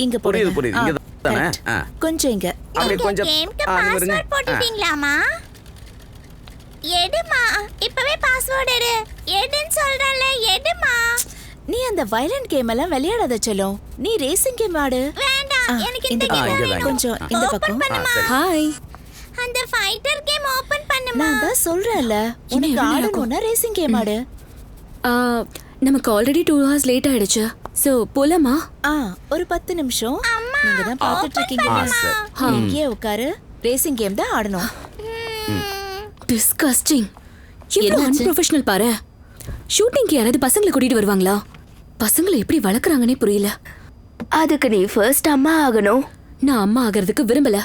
இங்க புரியுது இங்க தானே கொஞ்சம் இங்க அப்படி கொஞ்சம் பாஸ்வேர்ட் போட்டுட்டீங்களாமா? எடுமா, இப்பவே பாஸ்வேர்ட் எடுன்னு சொல்றல, எடுமா. நீ அந்த வயலண்ட் கேம் எல்லாம் விளையாடாத செல்லம். நீ ரேசிங் கேம் ஆடு. வேண்டாம், எனக்கு இந்த கேம் வேணும். கொஞ்சம் இந்த பக்கம். ஹாய். அந்த ஃபைட்டர் கேம் ஓபன் பண்ணுமா? நான் தான் சொல்றேன்ல, உனக்கு ஆடணும்னா ரேசிங் கேம் ஆடு. நமக்கு ஆல்ரெடி 2 hours லேட் ஆயிடுச்சு. சோ போலாமா? ஒரு 10 நிமிஷம் நீங்க தான் பார்த்துட்டு இருக்கீங்க. இங்கே உட்காரு, ரேசிங் கேம் தான் ஆடணும். டிஸ்கஸ்டிங். எவ்வளவு அன்ப்ரொஃபஷனல் பாரு. ஷூட்டிங்க்கு யாராவது பசங்களை கூட்டிட்டு வருவாங்களா? பசங்களை எப்படி வளர்க்குறாங்கன்னே புரியல. அதுக்கு நீ ஃபர்ஸ்ட் அம்மா ஆகணும். நான் அம்மா ஆகிறதுக்கு விரும்பல.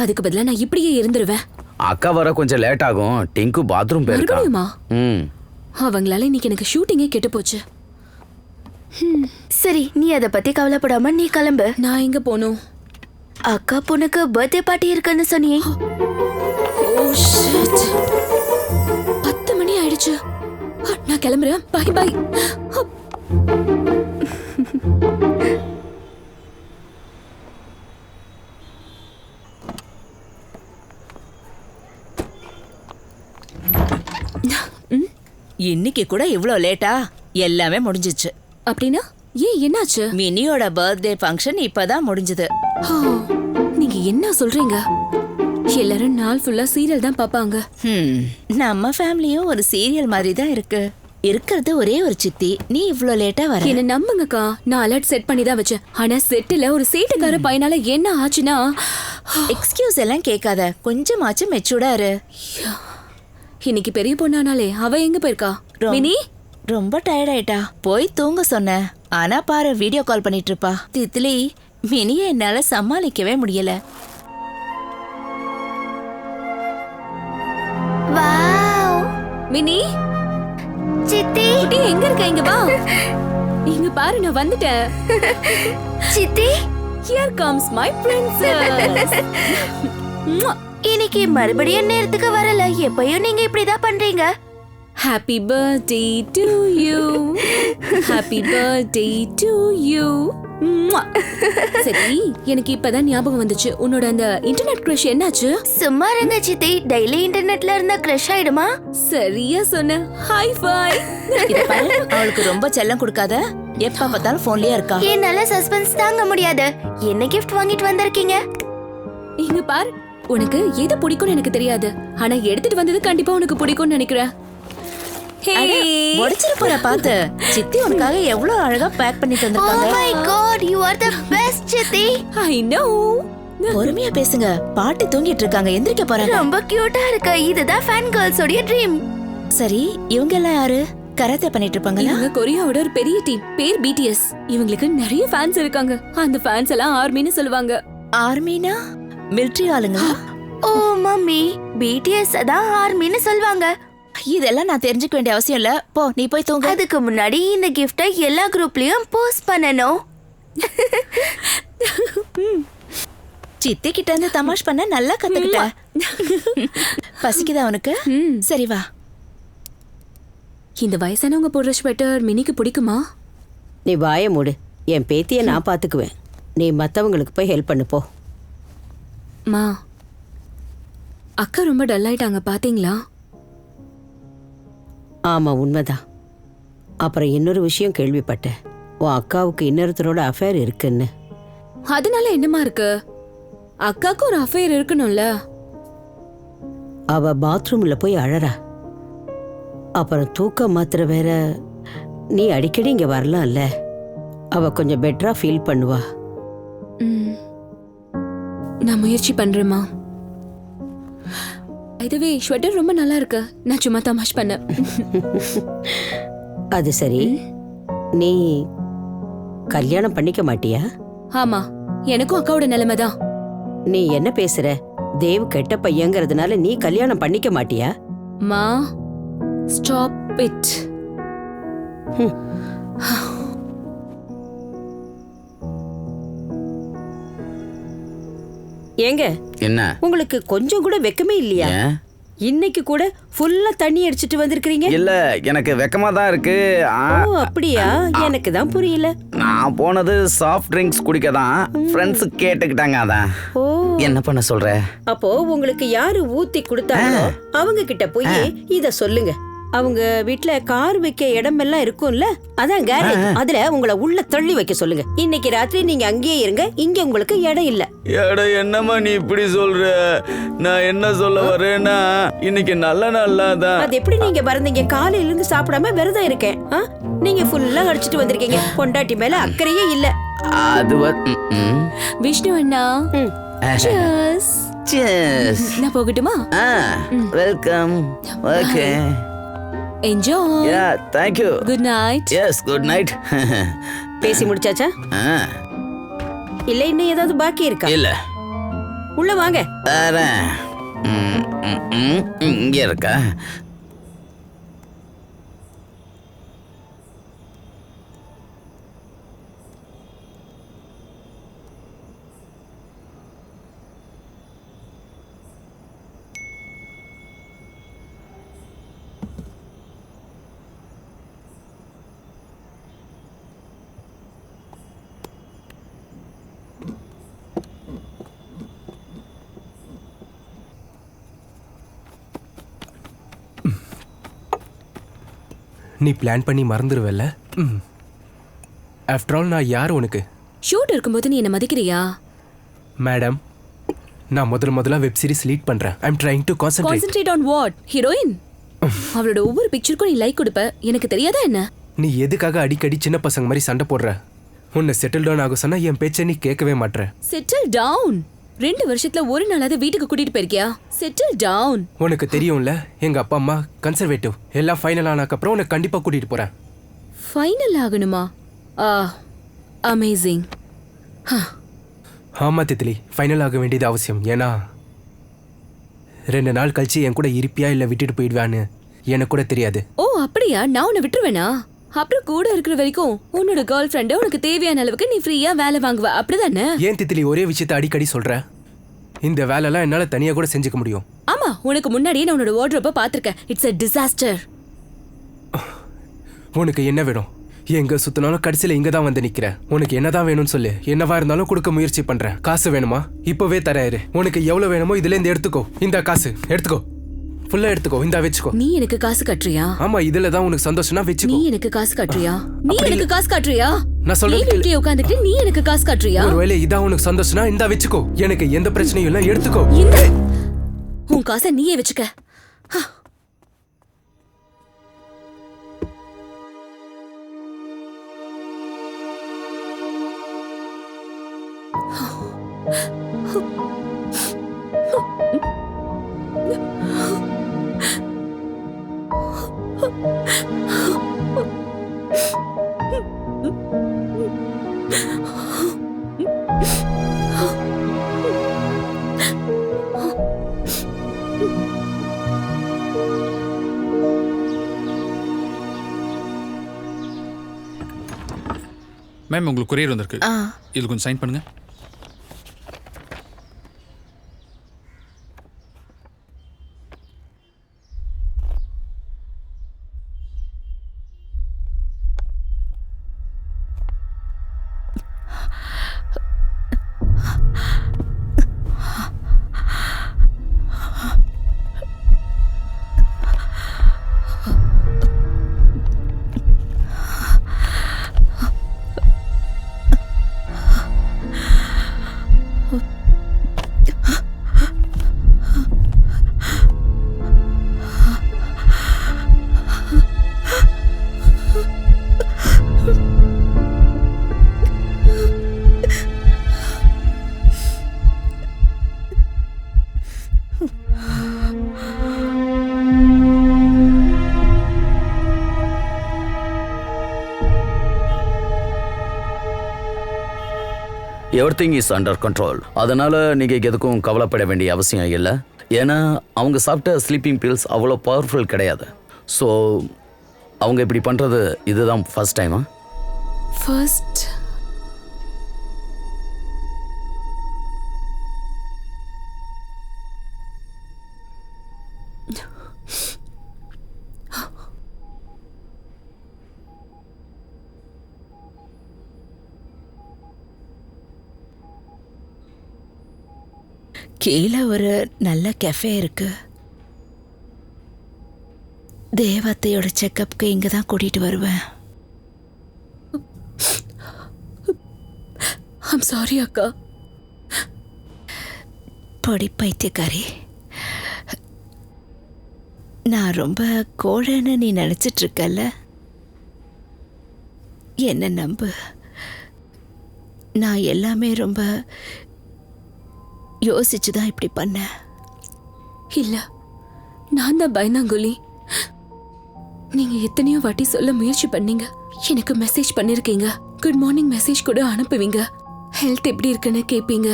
அதுக்கு பதிலா நான் இப்படியே இருந்துருவேன். அக்கா வர கொஞ்சம் லேட் ஆகும். டிங்கு பாத்ரூம் போயிருக்கா. மறுபடியுமா? அவங்களால இன்னைக்கு எனக்கு ஷூட்டிங்கே கெட்டு போச்சு. சரி, நீ அத பத்தி கவலைப்படாம நீ கிளம்பு. நான் எங்க போணும்? அக்கா பொண்ணுக்கு பர்த்டே பார்ட்டி இருக்குன்னு சொன்னியே. Oh shit. 10 மணி ஆயிடுச்சு. நான் கிளம்புறேன். Bye bye. இன்னைக்கு கூட இவ்ளோ லேட்டா? எல்லாமே முடிஞ்சிச்சு. அப்படின்னா ஏன் என்னாச்சு? மினியோட பர்த்டே ஃபங்க்ஷன் இப்பதான் முடிஞ்சது. நீங்க என்ன சொல்றீங்க? எல்லாரும் நாள் ஃபுல்லா சீரியல் தான் பாப்பாங்க. நம்ம ஃபேமிலியும் ஒரு சீரியல் மாதிரி தான் இருக்கு. இருக்கிறது ஒரே ஒரு சித்தி. நீ இவ்ளோ லேட்டா வர? என்ன நம்புங்கக்கா, நான் அலர்ட் செட் பண்ணி தான் வச்சேன். ஆனா செட்டில் ஒரு சேட்டுக்கார பையனால என்ன ஆச்சுன்னா... எக்ஸ்கியூஸ் எல்லாம் கேட்காத, கொஞ்சமாச்சும் மெச்சூர்டா இரு. இன்னைக்கு பெரிய பொண்ணானாலே அவ எங்க போயிருக்கா? மினி ரொம்ப டயர்ட் ஆயிட்டா, போய் தூங்க சொன்னேன். ஆனா பாரு, வீடியோ கால் பண்ணிட்டு இருப்பா. தித்லி, மினியை என்னால சமாளிக்கவே முடியல. வாவ் மினி, சித்தி குட்டி எங்க இருக்க? இங்க வா. இங்க பாரு, நான் வந்துட்டேன். சித்தி, here comes my princess. இன்னைக்கு மறுபடியும் நேரத்துக்கு வரல. எப்பயும் நீங்க இப்படிதான் பண்றீங்க. Happy birthday to you. Happy birthday to you. சரி, எனக்கு இப்பதான் ஞாபகம் வந்துச்சு. உன்னோட அந்த இன்டர்நெட் கிரஷ் என்னாச்சு? சும்மா இருங்க சித்தி, டெய்லி இன்டர்நெட்ல இருந்தா கிரஷ் ஆயிடுமா? சரியா சொன்ன. High five. அவளுக்கு ரொம்ப செல்லம் கொடுக்காத, எப்ப பார்த்தாலும் போன்லயே இருக்கா. என்னால சஸ்பென்ஸ் தாங்க முடியாது. என்ன கிஃப்ட் வாங்கிட்டு வந்திருக்கீங்க? இங்க பாரு, உனக்கு எது பிடிக்கும்னு எனக்கு தெரியாது, ஆனா எடுத்துட்டு வந்தது கண்டிப்பா உனக்கு பிடிக்கும்னு நினைக்கிறேன். உடைச்சிர போற பாத்து. சித்தி உனக்காக எவ்வளவு அழகா பேக் பண்ணி தந்திருக்காங்க. Oh my god, you are the best சித்தி. I know. பொறுமையா பேசுங்க, பாட்டி தூங்கிட்டு இருக்காங்க, எந்திரிக்க போறாங்க. ரொம்ப கியூட்டா இருக்கு. இதுதான் ஃபேன் கேர்ள்ஸ் உடைய ட்ரீம். சரி, இவங்க எல்லாம் யாரு? கராத்தே பண்ணிட்டு இருப்பாங்களா? இவங்க கொரியாவோட ஒரு பெரிய டீம், பேர் BTS. இவங்களுக்கு நிறைய ஃபேன்ஸ் இருக்காங்க. அந்த ஃபேன்ஸ் எல்லாம் ஆர்மின்னு சொல்லுவாங்க. ஆர்மினா மிலிட்டரி ஆளுங்க? ஓ மம்மி, BTS அதான் ஆர்மின்னு சொல்வாங்க. இதெல்லாம் நான் தெரிஞ்சுக்க வேண்டிய அவசியம் இல்ல. போ, நீ போய் தூங்கு. அதுக்கு முன்னாடி இந்த கிஃப்டை எல்லா குரூப்லயும் போஸ்ட் பண்ணணும். சித்தி கிட்ட இருந்து தமாஷ் பண்ண நல்லா கத்துக்கிட்ட. பசிக்குதா உனக்கு? சரி வா. இந்த வயசானவங்க போடுற ஸ்வெட்டர் மினிக்கு பிடிக்குமா? நீ வாய மூடு. என் பேத்தியை நான் பார்த்துக்குவேன். நீ மற்றவங்களுக்கு போய் ஹெல்ப் பண்ணு போ. மா, அக்கா ரொம்ப டல் ஆயிட்டாங்க பாத்தீங்களா? ஆமாம், உண்மைதான். அப்புறம் இன்னொரு விஷயம் கேள்விப்பட்டேன். உன் அக்காவுக்கு இன்னொருத்தரோட அஃபேர் இருக்குன்னு. அதனால என்னமா இருக்கு? அக்காவுக்கு ஒரு அஃபேர் இருக்கணும்ல. அவ பாத்ரூம்ல போய் அழறா. அப்புறம் தூக்க மாத்திரை வேற. நீ அடிக்கடி இங்க வரலாம்ல. அவ கொஞ்சம் பெட்டரா ஃபீல் பண்ணுவா. நான் முயற்சி பண்றேம்மா. இதுவே ஸ்வெட்டர் ரொம்ப நல்லா இருக்கு. நான் சும்மா தமாஷ் பண்ணேன். அது சரி, நீ கல்யாணம் பண்ணிக்க மாட்டியா? ஆமா, எனக்கும் அக்காவோட நிலைமை தான். நீ என்ன பேசுற? தேவ் கெட்ட பையங்கிறதுனால நீ கல்யாணம் பண்ணிக்க மாட்டியா? மா, ஸ்டாப் இட். ஏங்க, என்ன உங்களுக்கு கொஞ்சம் கூட வெக்கமே இல்லையா? ஏன்? இன்னைக்கு கூட ஃபுல்லா தண்ணி அடிச்சிட்டு வந்திருக்கீங்க. இல்ல, எனக்கு வெக்கமா தான் இருக்கு. ஓ அப்படியா? எனக்கு தான் புரியல. நான் போனது சாஃப்ட் ட்ரிங்க்ஸ் குடிக்க தான். ஃப்ரெண்ட்ஸ் கேட்டுக்கிட்டாங்க. அதான். ஓ, என்ன பண்ண சொல்ற? அப்போ உங்களுக்கு யாரு ஊத்தி கொடுத்தாங்களோ அவங்க கிட்ட போய் இத சொல்லுங்க. அவங்க வீட்ல கார் வைக்க இடமெல்லாம் இருக்கும்ல, அதான் கேரேஜ். அதுல உங்களை உள்ள தள்ளி வைக்க சொல்லுங்க. இன்னைக்கு ராத்திரி நீங்க அங்கேயே இருங்க. இங்க உங்களுக்கு இடம் இல்ல. எடம் என்னம்மா நீ இப்படி சொல்ற? நான் என்ன சொல்ல வரேன்னா, இன்னைக்கு நல்ல நாளா தான். அது எப்படி நீங்க மறந்தீங்க? காலையில இருந்து சாப்பிடாம விரதம் இருக்கேன். நீங்க ஃபுல்லா அடிச்சிட்டு வந்திருக்கீங்க. பொண்டாட்டி மேல அக்கறையே இல்ல. அது விஷ்ணு அண்ணா, cheers. Cheers. நான் போகட்டுமா? Welcome. Okay. Enjoy. Yeah, thank you. Good night. Yes, good night. பேசி முடிச்சாச்சா? இல்ல இன்னும் ஏதாவது பாக்கி இருக்கா? இல்ல. உள்ள வாங்க. வரேன். இங்க இருக்கா? நீ பிளான் பண்ணி மறந்துடுவல்ல? ஆஃப்டர் ஆல் நான் யார் உனக்கு? ஷூட் இருக்கும்போது நீ என்ன மதிக்கிறியா? மேடம், நான் முதல்ல வெப் சீரிஸ் லீட் பண்றேன். I am trying to concentrate on what? Heroine. அவளோட ஒவ்வொரு பிக்சருக்கும் நீ லைக் கொடுப்ப. எனக்கு தெரியாதா என்ன? நீ எதுக்காக அடிக்கடி சின்ன பசங்க மாதிரி சண்டை போடுற? உன்னை செட்டில் டவுன் ஆக சொன்னா என் பேச்சை நீ கேட்கவே மாட்ற. Settle down? 2 வருஷத்துல ஒரு நாளாவது வீட்டுக்கு கூட்டிட்டு போயிருக்கியா? Settle down. உனக்கு தெரியும்ல, எங்க அப்பா அம்மா கன்சர்வேட்டிவ். எல்லாம் ஃபைனல் ஆனதுக்கு அப்புறம் உன்னை கண்டிப்பா கூட்டிட்டு போறேன். ஃபைனல் ஆகணுமா? அமேசிங். ஆமா தித்லி, ஃபைனல் ஆக வேண்டியது அவசியம். ஏன்னா 2 நாள் கழிச்சு என் கூட இருப்பியா இல்ல விட்டுட்டு போயிடுவான்னு எனக்கு கூட தெரியாது. ஓ அப்படியா? நான் உன்னை விட்டுருவேனா? அப்புறம் கூட இருக்கிற வரைக்கும் உன்னோட கேர்ள் ஃப்ரெண்ட் உனக்கு தேவையான அளவுக்கு நீ ஃப்ரீயா வேலை வாங்குவ, அப்படிதானே? ஏன் தித்லி ஒரே விஷயத்தை அடிக்கடி சொல்ற? இந்த வேலைலாம் என்னால தனியா கூட செஞ்சுக்க முடியும். ஆமா, உனக்கு முன்னாடியே நான் உன்னோட வார்ட்ரோப பாத்திருக்கேன். It's a disaster. உனக்கு என்ன வேணும்? எங்க சுத்தினாலும் கடைசியில இங்க தான் வந்து நிக்கிற. உனக்கு என்னதான் வேணும்னு சொல்லு. என்னவா இருந்தாலும் கொடுக்க முயற்சி பண்றேன். காசு வேணுமா? இப்பவே தரேன். உனக்கு எவ்வளவு வேணுமோ இதுல இருந்து எடுத்துக்கோ. இந்த காசு எடுத்துக்கோ, ஃபுல்லா எடுத்துக்கோ. இந்த வெச்சுக்கோ. நீ எனக்கு காசு கட்டுறியா? ஆமா, இதுல தான் உனக்கு சந்தோஷம்னா வெச்சுக்கோ. நீ எனக்கு காசு கட்டுறியா? நீ எனக்கு காசு கட்டுறியா? நான் சொல்றது இப்படி உட்கார்ந்துட்டு நீ எனக்கு காசு கட்டுறியா? ஒருவேளை இதான் உனக்கு சந்தோஷம்னா இந்த வெச்சுக்கோ. எனக்கு எந்த பிரச்சனையும் இல்ல, எடுத்துக்கோ. இந்த உன் காசை நீயே வெச்சுக்க. மேம் உங்களுக்கு கொரியர் வந்திருக்கு. ஆ இதில் கொஞ்சம் சைன் பண்ணுங்க. Everything is under control. அதனால நீங்க எதுக்கும் கவலைப்பட வேண்டிய அவசியம் இல்லை. ஏன்னா அவங்க சாப்பிட்ட ஸ்லீப்பிங் பில்ஸ் அவ்வளோ பவர்ஃபுல் கிடையாது. ஸோ அவங்க இப்படி பண்றது இதுதான் ஃபர்ஸ்ட் டைமா? ஃபர்ஸ்ட் கீழே ஒரு நல்ல கெஃபே இருக்கு. தேவத்தையோட செக்கப்புக்கு இங்க தான் கூட்டிட்டு வருவேன். ஐம் சாரி அக்கா. பொடி பைத்தியக்காரி, நான் ரொம்ப கோழைன்னு நீ நினைச்சிட்டு இருக்கல்ல? என்ன நம்பு, நான் எல்லாமே ரொம்ப யோசிச்சு தான் இப்படி பண்ணேன். இல்ல, நான் தான் பயந்தாங்குழி. நீங்க எத்தனையோ வாட்டி சொல்ல முயற்சி பண்ணீங்க, எனக்கு மெசேஜ் பண்ணிருக்கீங்க, குட் மார்னிங் மெசேஜ் கூட அனுப்புவீங்க, ஹெல்த் எப்படி இருக்குன்னு கேட்பீங்க.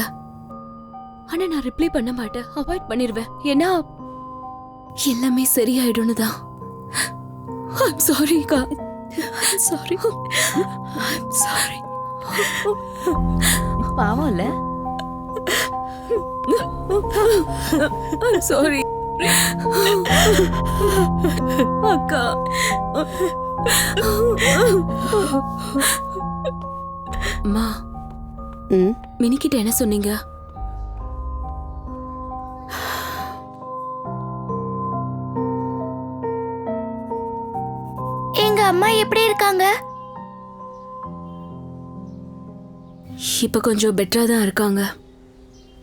ஆனா நான் ரிப்ளை பண்ண மாட்டேன், அவாய்ட் பண்ணிடுவேன். ஏன்னா எல்லாமே சரியாயிடும்னு தான். ஐம் சாரி அக்கா, சாரி, ஐம் சாரி. பாவம் இல்ல? I'm sorry. அக்கா. அம்மா, மினிக்கிட்ட என்ன சொன்னீங்க? எங்க அம்மா எப்படி இருக்காங்க? இப்ப கொஞ்சம் பெட்டரா தான் இருக்காங்க.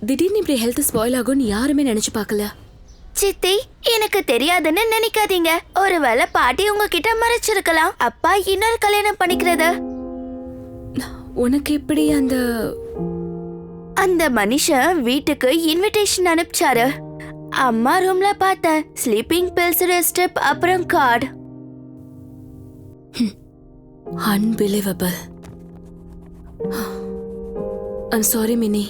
திடீர்னு இப்படி ஹெல்த் ஸ்பாயில் ஆகும்னு யாருமே நினைச்சு பார்க்கல. சித்தி, எனக்கு தெரியாதுன்னு நினைக்காதீங்க. ஒருவேளை பாட்டி உங்ககிட்ட மறைச்சிருக்கலாம். அப்பா இன்னொரு கல்யாணம் பண்ணிக்கிறது. உனக்கு எப்படி அந்த மனுஷன் வீட்டுக்கு இன்விடேஷன் அனுப்பிச்சாரு. அம்மா ரூம்ல பார்த்தேன். ஸ்லீப்பிங் பில்ஸ், ஸ்டெப், அப்புறம் card. Unbelievable. I'm sorry mini,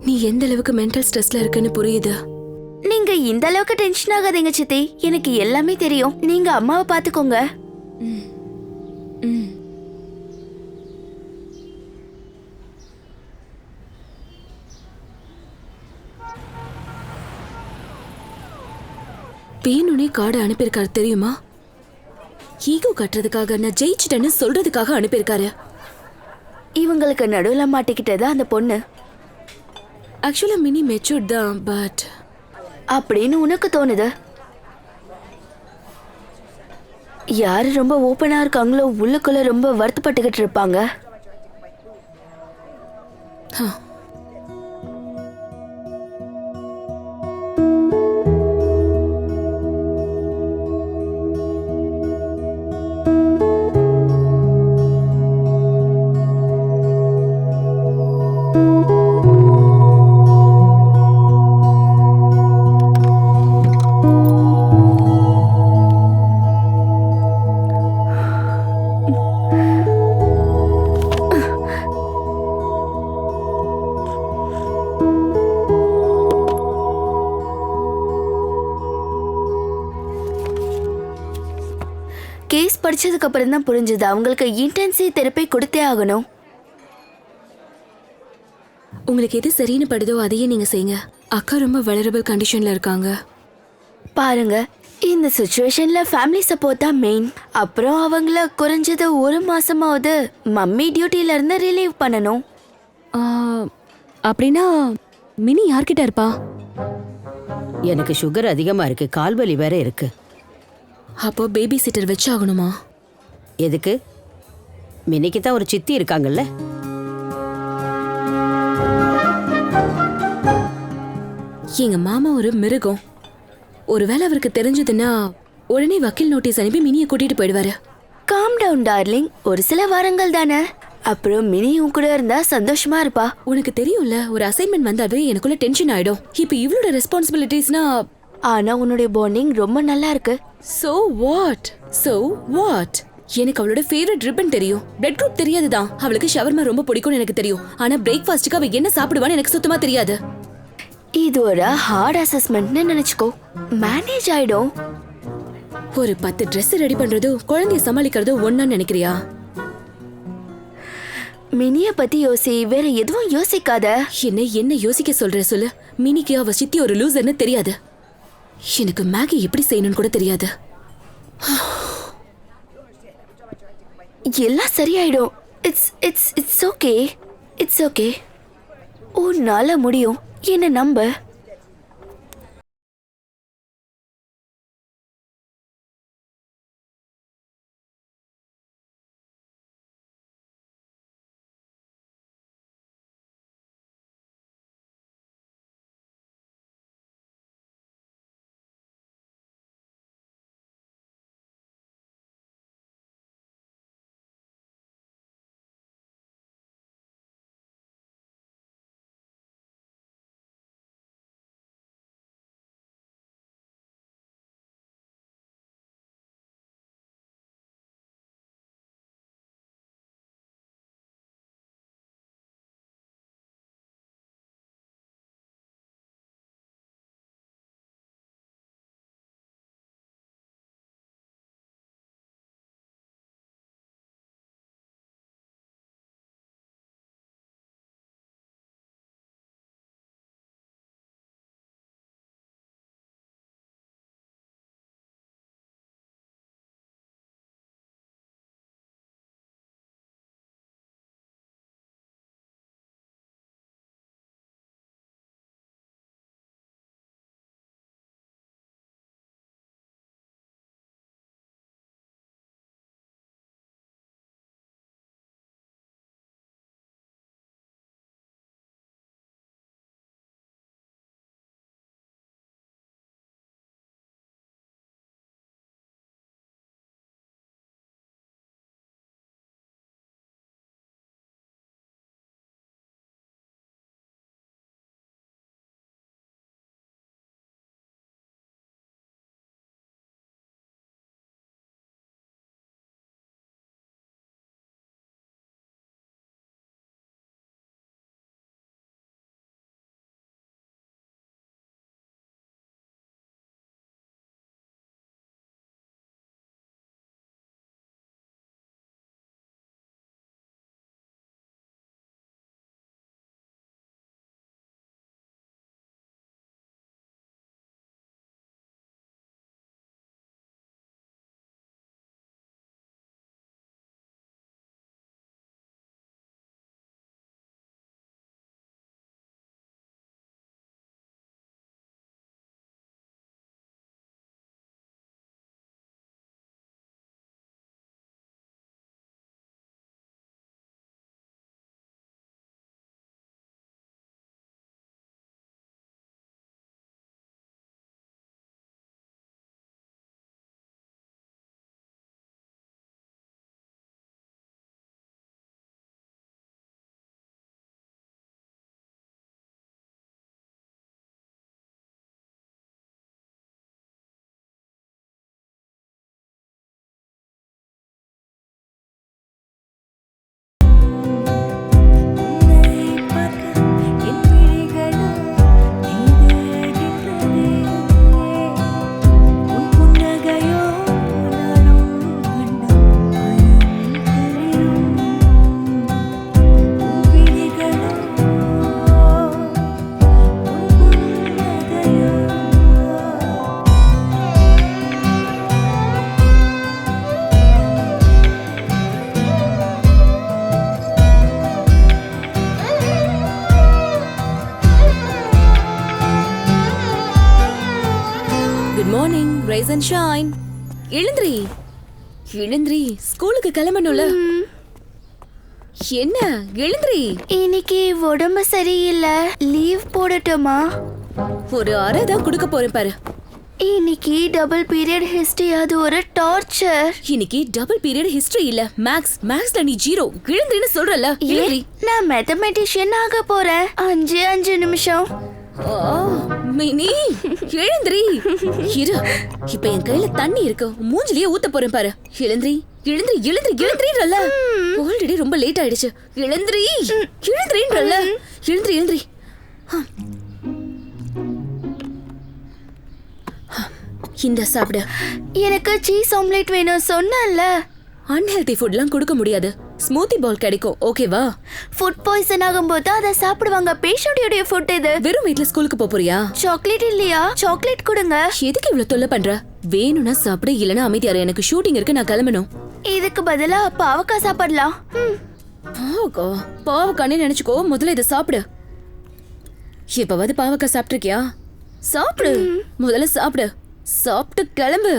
நீ எந்த அளவுக்கு மென்டல் ஸ்ட்ரெஸ்ல இருக்குன்னு புரியுது. நீங்க இந்த அளவுக்கு டென்ஷன் ஆகாதீங்க சித்தி, எனக்கு எல்லாமே தெரியும். நீங்க அம்மாவை பாத்துக்கோங்க. வேணுனே கார்டு அனுப்பியிருக்காரு தெரியுமா? ஈகோ கட்டுறதுக்காக, நான் ஜெயிச்சிட்டேன்னு சொல்றதுக்காக அனுப்பியிருக்காரு. இவங்களுக்கு நடுவுல மாட்டிக்கிட்டது அந்த பொண்ணு. ஆக்சுவலா மினி மெச்சூர்ட் தான், பட் அப்படின்னு உனக்கு தோணுது. யாரு ரொம்ப ஓப்பனா இருக்காங்களோ உள்ளுக்குள்ள ரொம்ப வருத்தப்பட்டுக்கிட்டு இருப்பாங்க. கேஸ் படிச்சதுக்கு அப்புறம் தான் புரிஞ்சது அவங்களுக்கு இன்டென்சிவ் தெரப்பி கொடுத்தே ஆகணும். உங்களுக்கு எது சரின்னு படுதோ அதையே நீங்க செய்யுங்க. அக்கா ரொம்ப வளரபிள் கண்டிஷன்ல இருக்காங்க. பாருங்க, இந்த சுச்சுவேஷன்ல ஃபேமிலி சப்போர்ட் தான் மெயின். அப்புறம் அவங்கள குறைஞ்சது 1 மாசமாவது மம்மி டியூட்டில இருந்து ரிலீவ் பண்ணணும். ஆ, அப்படின்னா மினி யார்கிட்ட இருப்பா? எனக்கு சுகர் அதிகமா இருக்கு, கால்வலி வேற இருக்கு. அப்போ பேபி சிட்டர் வச்சு ஆகணுமா? எதுக்கு? மினிக்கு தான் ஒரு சித்தி இருக்காங்கல்ல. எங்க மாமா ஒரு மிருகம். ஒருவேளை அவருக்கு தெரிஞ்சதுன்னா உடனே வக்கீல் நோட்டீஸ் அனுப்பி மினியை கூட்டிட்டு போயிடுவாரு. காம் டவுன் டார்லிங், ஒரு சில வாரங்கள் தானே. அப்புறம் மினியும் கூட இருந்தா சந்தோஷமா இருப்பா. உனக்கு தெரியும்ல, ஒரு அசைன்மெண்ட் வந்தாவே எனக்குள்ள டென்ஷன் ஆயிடும். இப்போ இவளோட ரெஸ்பான்சிபிலிட்டிஸ்னா. ஆனா உன்னுடைய பாண்டிங் ரொம்ப நல்லா இருக்கு. So what? எனக்கு அவளோட ஃபேவரட் ரிப்பன் தெரியும். பிளட் குரூப் தெரியாதுதான். அவளுக்கு ஷவர்மா ரொம்ப பிடிக்கும்னு எனக்கு தெரியும். ஆனா பிரேக்ஃபாஸ்ட்டுக்கு அவ என்ன சாப்பிடுவான்னு எனக்கு சுத்தமா தெரியாது. இது ஒரு ஹார்ட் அசஸ்மெண்ட்னு நினைச்சுக்கோ, மேனேஜ் ஆயிடும். ஒரு 10 ட்ரெஸ் ரெடி பண்றதும் குழந்தைய சமாளிக்கிறதும் ஒண்ணான்னு நினைக்கிறியா? மினிய பத்தி யோசி, வேற எதுவும் யோசிக்காத. என்ன யோசிக்க சொல்ற சொல்லு. மினிக்கு அவ சித்தி ஒரு லூசர்னு தெரியாது. எனக்கு மேகி எப்படி செய்யணும்னு கூட தெரியாது. எல்லாம் சரியாயிடும். It's okay. உன்னால முடியும், என்ன நம்ப. Morning rise and shine. எழுந்திரி எழுந்திரி, ஸ்கூலுக்கு கிளம்பணும்ல. என்ன எழுந்திரி. இன்னைக்கு உடம்பு சரியில்லை, லீவ் போடட்டுமா? ஒரு அரை தான் கொடுக்க போறேன் பாரு. இன்னைக்கு டபுள் பீரியட் ஹிஸ்டரி, அது ஒரு டார்ச்சர். இன்னைக்கு டபுள் பீரியட் ஹிஸ்டரி இல்ல, மேக்ஸ்ல நீ 0. எழுந்திரின்னு சொல்றல. எழுந்திரி. நான் மேத்தமெட்டிஷியன் ஆக போறேன். 5 நிமிஷம். மினி எழுந்திரி. இரு, இப்ப என் கையில தண்ணி இருக்கு, மூஞ்சிலேயே ஊத்த போறேன் பாரு. எழுந்திரி எழுந்திரி எழுந்திரி எழுந்திரின்றல. ஆல்ரெடி ரொம்ப லேட் ஆயிடுச்சு. எழுந்திரி எழுந்திரின்றல. எழுந்திரி எழுந்திரி. இந்த சாப்பிடு. எனக்கு சீஸ் ஆம்லெட் வேணும் சொன்னேன்ல. அன்ஹெல்தி ஃபுட்லாம் கொடுக்க முடியாது. ஸ்மூத்தி பால் கிடைக்கும், ஓகேவா? ஃபுட் பாய்சன் ஆகும்போது அதை சாப்பிடுவாங்க. பேஷண்ட்டோட ஃபுட் இது. வெறும் வயிற்றுல ஸ்கூலுக்கு போறியா? சாக்லேட் இல்லையா? சாக்லேட் கொடுங்க. எதுக்கு இவ்வளவு தொல்லை பண்ற? வேணும்னா சாப்பிடு, இல்லனா அமைதியாரு. எனக்கு ஷூட்டிங் இருக்கு, நான் கிளம்பணும். இதுக்கு பதிலா பாவக்காய் சாப்பிடலாம். பாவக்கானே நினைச்சுக்கோ. முதல்ல இதை சாப்பிடு. இப்பவாது பாவக்காய் சாப்பிட்டிருக்கியா? சாப்பிடு, முதல்ல சாப்பிடு. சாப்பிட்டு கிளம்பு.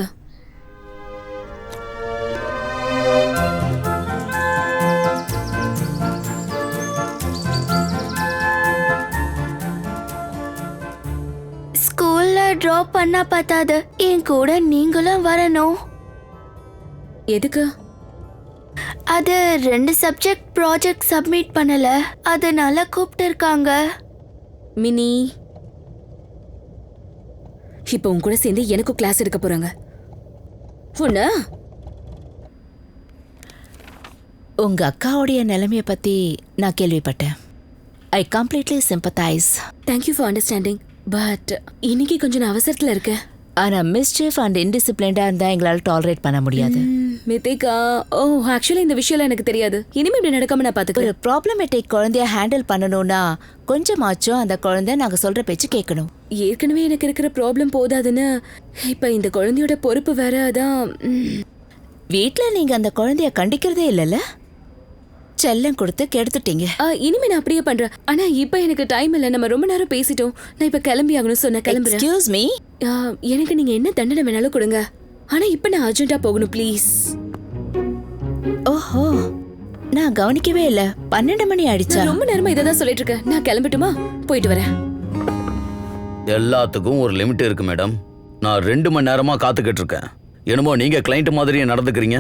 ஸ்கூல்ல டிராப் பண்ணா பத்தாது, என் கூட நீங்களும் வரணும். எதுக்கு? அது 2 சப்ஜெக்ட் ப்ராஜெக்ட் சப்மிட் பண்ணல, அதனால கூப்பிட்டு இருக்காங்க. மினி, இப்ப உன் கூட சேர்ந்து எனக்கும் கிளாஸ் எடுக்க போறாங்க. உன்ன உங்க அக்காவுடைய நிலைமைய பத்தி நான் கேள்விப்பட்டேன். I completely sympathise. Thank you for understanding. But இன்னைக்கு கொஞ்சம் நான் அவசரத்துல இருக்கேன். ஆனா மிஸ்chief அண்ட் இன்டிசிப்ளின்டா இருந்தா எங்களால டாலரேட் பண்ண முடியாது. மித்திகா, ஆக்சுவலா இந்த விஷயம்லாம் எனக்கு தெரியாது. இனிமே இப்படி நடக்காம நான் ஒரு பாத்துக்கிறேன். ப்ராப்ளமேட்டிக் குழந்தைய ஹேண்டில் பண்ணணும்னா கொஞ்சமாச்சும் அந்த குழந்தை நாங்க சொல்ற பேச்சு கேட்கணும். ஏற்கனவே எனக்கு இருக்கிற ப்ராப்ளம் போதாதுன்னு இப்ப இந்த குழந்தையோட பொறுப்பு வேற. அதான் வீட்ல நீங்க அந்த குழந்தைய கண்டிக்கிறதே இல்லைல்ல? செல்லம் கொடுத்து கெடுத்துட்டீங்க. இனிமே நான் அப்படியே பண்றேன். ஆனா இப்ப எனக்கு டைம் இல்ல. நம்ம ரொம்ப நேரம் பேசிட்டோம். நான் இப்ப கிளம்பி ஆகணும். சொன்ன கிளம்புறேன். Excuse me. எனக்கு நீங்க என்ன தண்டனை வேணாலும் கொடுங்க. ஆனா இப்ப நான் அர்ஜென்ட்டா போகணும் ப்ளீஸ். ஓஹோ, நான் கவனிக்கவே இல்ல. 12 மணி ஆயிடுச்சா? நான் ரொம்ப நேரமா இதை தான் சொல்லிட்டு இருக்கேன். நான் கிளம்பட்டுமா? போயிட்டு வரேன். எல்லாத்துக்கும் ஒரு லிமிட் இருக்கு மேடம். நான் 2 மணி நேரமா காத்துக்கிட்டு இருக்கேன். என்னமோ நீங்க கிளைண்ட் மாதிரியே நடந்துக்கிறீங்க.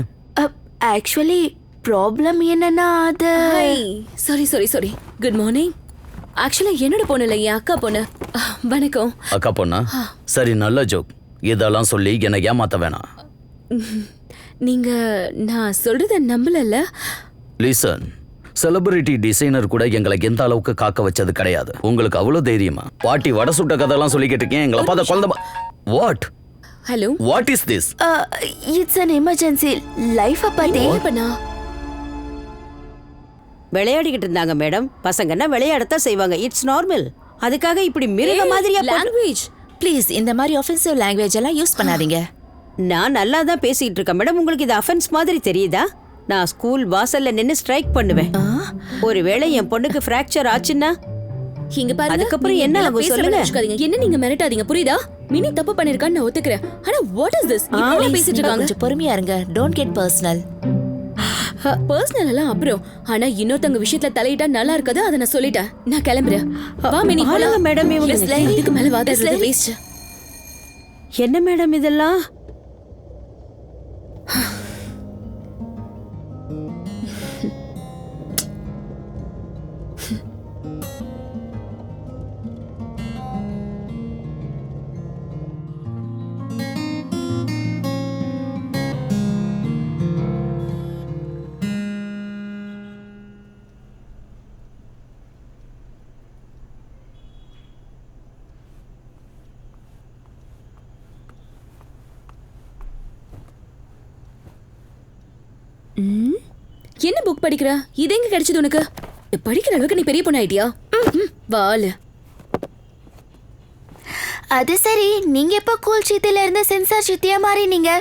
ஆக்சுவலி ப்ராப்ளம் என்னன்னா அது. சாரி. Good morning. ஆக்சுவலா என்னோட பொண்ணு இல்ல, என் அக்கா பொண்ணு. வணக்கம். அக்கா பொண்ணா? சரி, நல்ல ஜோக். இதெல்லாம் சொல்லி என்னை ஏமாத்த வேணாம். நீங்க நான் சொல்றத நம்பலல்ல? லிசன், செலிபிரிட்டி டிசைனர் கூட எங்களை எந்த அளவுக்கு காக்க வச்சது கிடையாது. உங்களுக்கு அவ்வளவு தைரியமா? பாட்டி வடை சுட்ட கதையெல்லாம் சொல்லிக்கிட்டு இருக்கேன். எங்களை பார்த்த குழந்தை. What? Hello, what is this? It's an emergency. லைஃப பத்தி பண்ணா விளையாடிக்கிட்டு இருந்தாங்க மேடம். பசங்கன்னா விளையாடத்தான் செய்வாங்க. It's normal. அதுக்காக இப்படி மிருக மாதிரியா லாங்குவேஜ் ப்ளீஸ். இந்த மாதிரி ஆஃபென்சிவ் லாங்குவேஜ் எல்லாம் யூஸ் பண்ணாதீங்க. நான் நல்லா தான் பேசிட்டு இருக்கேன் மேடம். உங்களுக்கு இது அஃபென்ஸ் மாதிரி தெரியுதா? நான் ஸ்கூல் வாசல்ல நின்னு ஸ்ட்ரைக் பண்ணுவேன். ஒருவேளை என் பொண்ணுக்கு ஃப்ராக்சர் ஆச்சுன்னா இங்க பாருங்க. அதுக்கப்புறம் என்ன ஆகும் சொல்லுங்க. என்ன நீங்க மிரட்டாதீங்க, புரியுதா? மினி தப்பு பண்ணிருக்கான்னு நான் ஒத்துக்கிறேன். ஆனா வாட் இஸ் திஸ்? இப்படி பேசிட்டு இருக்காங்க. கொஞ்சம் பொறுமையா இருங்க. Don't get personal. பர்சனல் எல்லாம் அப்புறம். ஆனா இன்னொருத்தங்க விஷயத்துல தலையிட்டா நல்லா இருக்காது. அதை நான் சொல்லிட்டேன். நான் கிளம்புறேன். வா மினி போலாம். மேடம் இவங்க இதுக்கு மேல வாதாடுறது வேஸ்ட். என்ன மேடம் இதெல்லாம்? என்ன புக் படிக்கிற? இது எங்க கிடைச்சது உனக்கு? படிக்கிற அளவுக்கு நீ பெரிய பொண்ணு ஆயிட்டியா? வாலு. அது சரி, நீங்க எப்ப கூல் சித்தில இருந்து சென்சார் சித்தியா மாறினீங்க?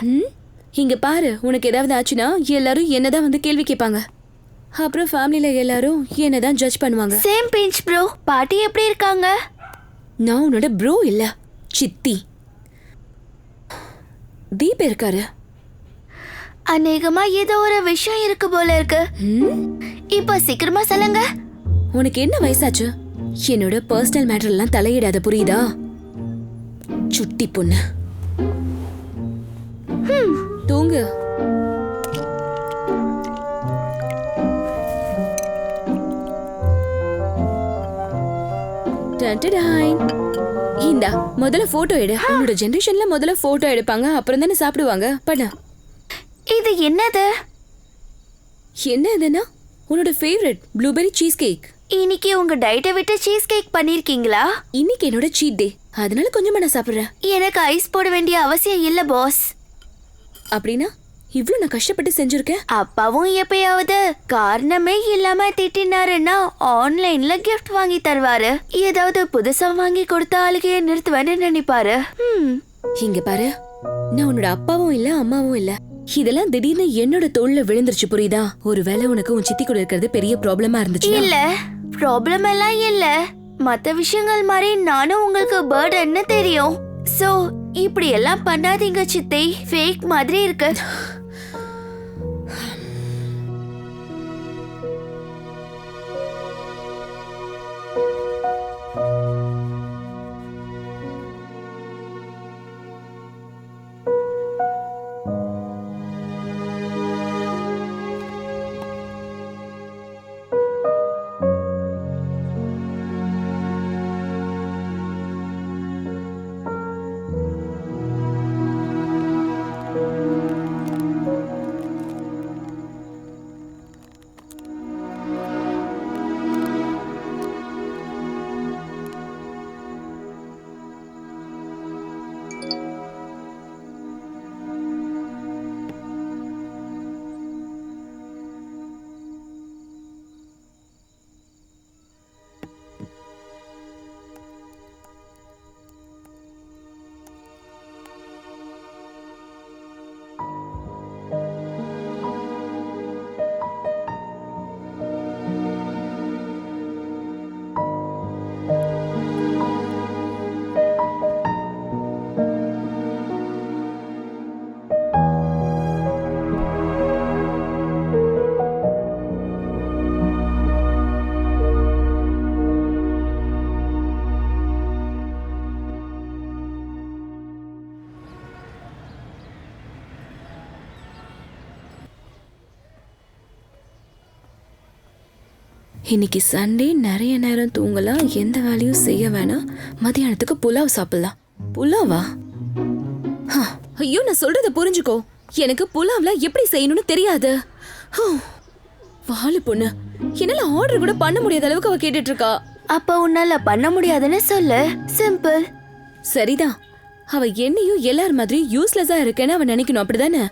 இங்க பாரு, உனக்கு ஏதாவது ஆச்சுன்னா எல்லாரும் என்னதான் வந்து கேள்வி கேட்பாங்க. அப்புறம் ஃபேமிலில எல்லாரும் என்னதான் ஜட்ஜ் பண்ணுவாங்க. Same pinch bro. பாட்டி எப்படி இருக்காங்க? நான் உன்னோட ப்ரோ இல்ல, சித்தி. தீப் இருக்காரு. அநேகமா ஏதோ ஒரு விஷயம் இருக்கு போல இருக்கு. இப்ப சீக்கிரமா சொல்லுங்க. உனக்கு என்ன வயசாச்சு? என்னோட பர்சனல் மேட்டர் எல்லாம் தலையிடாத, புரியுதா? சுட்டி பொண்ணு. தூங்கு. இந்தா முதல்ல போட்டோ எடு. உன்னோட ஜெனரேஷன்ல முதல்ல போட்டோ எடுப்பாங்க, அப்புறம் தானே சாப்பிடுவாங்க. பண்ண. இது என்னது? என்ன இதுன்னா உன்னோட ஃபேவரட் ப்ளூபெர்ரி சீஸ் கேக். இன்னைக்கு உங்க டயட்டை விட்டு சீஸ் கேக் பண்ணிருக்கீங்களா? இன்னைக்கு என்னோட சீட் டே, அதனால கொஞ்சமா நான் சாப்பிடுறேன். எனக்கு ஐஸ் போட வேண்டிய அவசியம் இல்ல பாஸ். அப்படின்னா இவ்ளோ நான் கஷ்டப்பட்டு செஞ்சிருக்கேன். அப்பாவும் எப்பயாவது காரணமே இல்லாம திட்டினாருன்னா ஆன்லைன்ல கிஃப்ட் வாங்கி தருவாரு. ஏதாவது புதுசா வாங்கி கொடுத்த ஆளுகைய நிறுத்துவேன்னு நினைப்பாரு. இங்க பாரு, நான் உன்னோட அப்பாவும் இல்ல அம்மாவும் இல்ல. இதெல்லாம் திடீர்னு என்னோட தோல்ல விழுந்துருச்சு, புரியுதா? ஒருவேளை உனக்கு உன் சித்தி கூட இருக்கிறது பெரிய ப்ராப்ளமா இருந்துச்சு. இல்ல, ப்ராப்ளம் எல்லாம் இல்ல. மத்த விஷயங்கள் மாதிரி நானும் உங்களுக்கு பர்டன்னு தெரியும். சோ இப்படி எல்லாம் பண்ணாதீங்க சித்தி. ஃபேக் மாதிரி இருக்கு. இன்னைக்கு சண்டே, நிறைய நேரம் தூங்கலாம், எந்த வேலையும் செய்ய வேணாம். மதியானத்துக்கு புலாவ் சாப்பிடலாம். புலாவா? ஐயோ, நான் சொல்றத புரிஞ்சுக்கோ. எனக்கு புலாவ்ல எப்படி செய்யணும்னு தெரியாது. வாலு பொண்ணு, என்னால ஆர்டர் கூட பண்ண முடியாத அளவுக்கு அவ கேட்டுட்டு இருக்கா. அப்ப உன்னால பண்ண முடியாதுன்னு சொல்லு. சிம்பிள். சரிதான், அவ என்னையும் எல்லார் மாதிரி யூஸ்லெஸ்ஸா இருக்கேன்னு அவன் நினைக்கணும், அப்படிதானே?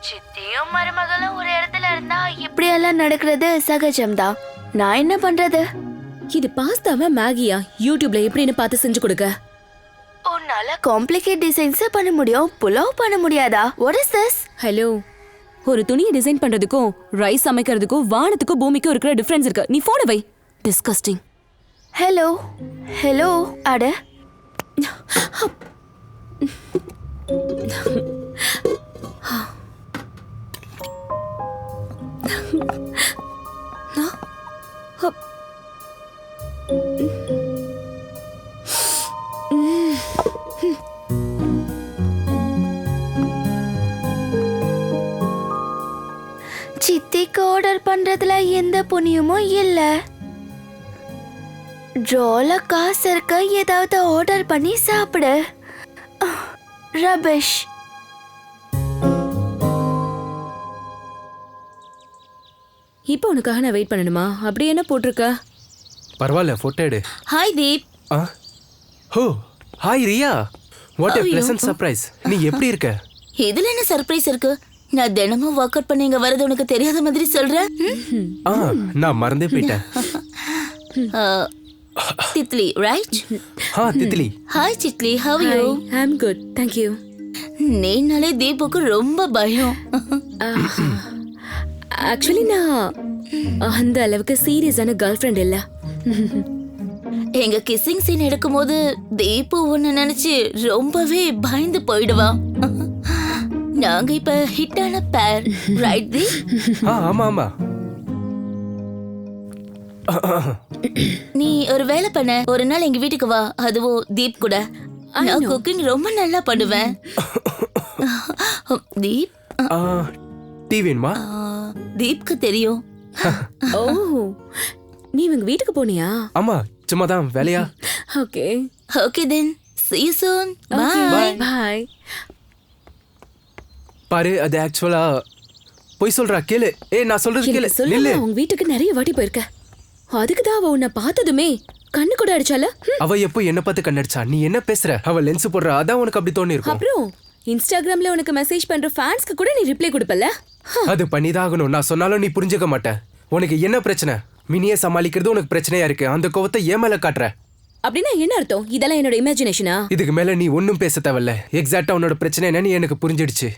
சித்தியும் மருமகளும் ஒரு இடத்துல இருந்தா இப்படி எல்லாம் நடக்கிறது சகஜம்தான். நான் என்ன பண்றது? இது பாஸ்தாவா மேகியா? யூடியூப்ல எப்படின்னு பார்த்து செஞ்சு கொடுக்க. உன்னால காம்ப்ளிகேட் டிசைன்ஸ் பண்ண முடியும், புலாவ் பண்ண முடியாதா? What is this? ஹலோ, ஒரு துணியை டிசைன் பண்றதுக்கும் ரைஸ் சமைக்கிறதுக்கும் வானத்துக்கும் பூமிக்கும் இருக்கிற டிஃபரன்ஸ் இருக்கு. நீ போன வை. டிஸ்கஸ்டிங். Hello hello. அட சித்திக்கு ஆர்டர் பண்றதுல எந்த புண்ணியமும் இல்ல. ட்ரால காசு இருக்க, ஏதாவது ஆர்டர் பண்ணி சாப்பிடு. ரபிஷ். இப்போ உனக்காக நான் வெயிட் பண்ணணுமா? அப்படி என்ன போட்டிருக்க? பரவாயில்ல, போட்டோ எடு. Hi Deep. Oh, hi Riya. What a pleasant surprise. நீ எப்படி இருக்க? இதுல என்ன சர்ப்ரைஸ் இருக்கு? நான் தினமும் ஒர்க் அவுட் பண்ணி இங்க வரது உனக்கு தெரியாத மாதிரி சொல்றேன். நான் மறந்தே போயிட்டேன். Titli, right? Titli. Hi Chitli, how are you? I am good, thank you. நீனாலே தீபுக்கு ரொம்ப பயம். ஆக்சுவலி நான் அந்த அளவுக்கு சீரியஸான கேர்ள் ஃப்ரெண்ட் இல்ல. எங்க கிஸ்ஸிங் சீன் எடுக்கும்போது தீபு உன்னை நினைச்சு ரொம்பவே பயந்து போயிடுவா. நாங்க இப்ப ஹிட்டான பேர் ரைட் தி ஆமா ஆமா. நீ ஒரு வேலை பண்ண, ஒரு நாள் எங்க வீட்டுக்கு வா, அதுவும் தீப் கூட. நான் குக்கிங் ரொம்ப நல்லா பண்ணுவேன். தீப் டீ வேணுமா? தீப்க்கு தெரியும். ஓ, நீ இவங்க வீட்டுக்கு போனியா? ஆமா, சும்மா தான் வேலையா. Okay okay then see you soon. Bye. பாய். பாரு, அது ஆக்சுவலா போய் சொல்றா, கேளு. நான் சொல்றது கேளு. எனக்கு சொல்ல நில்லு. உங்க வீட்டுக்கு நிறைய வாட்டி போயிருக்க. அதுக்கு தான் அவ உன்னை பார்த்ததுமே கண்ணு கூட அடிச்சால. அவ எப்போ என்ன பார்த்து கண்ணடிச்சா? நீ என்ன பேசுற? அவ லென்ஸ் போடுறா, அதான் உனக்கு அப்படி தோணி இருக்கும். அப்புறம் இன்ஸ்டாகிராம்ல உனக்கு மெசேஜ் பண்ற ஃபேன்ஸ்க்கு கூட நீ ரிப்ளை கொடுப்பல. அது பண்ணிதான் ஆகணும். நான் சொன்னாலும் நீ புரிஞ்சுக்க மாட்ட. உனக்கு என்ன பிரச்சனை? மினியை சமாளிக்கிறது உனக்கு பிரச்சனையா இருக்கு. அந்த கோவத்தை ஏன் மேல காட்டுற? அப்படின்னா என்ன அர்த்தம்? இதெல்லாம் என்னோட இமேஜினேஷனா? இதுக்கு மேல நீ ஒன்னும் பேச தேவையில்ல. எக்ஸாக்டா உன்னோட பிரச்சனை என்னன்னு எனக்கு புரிஞ்சிடுச்சு.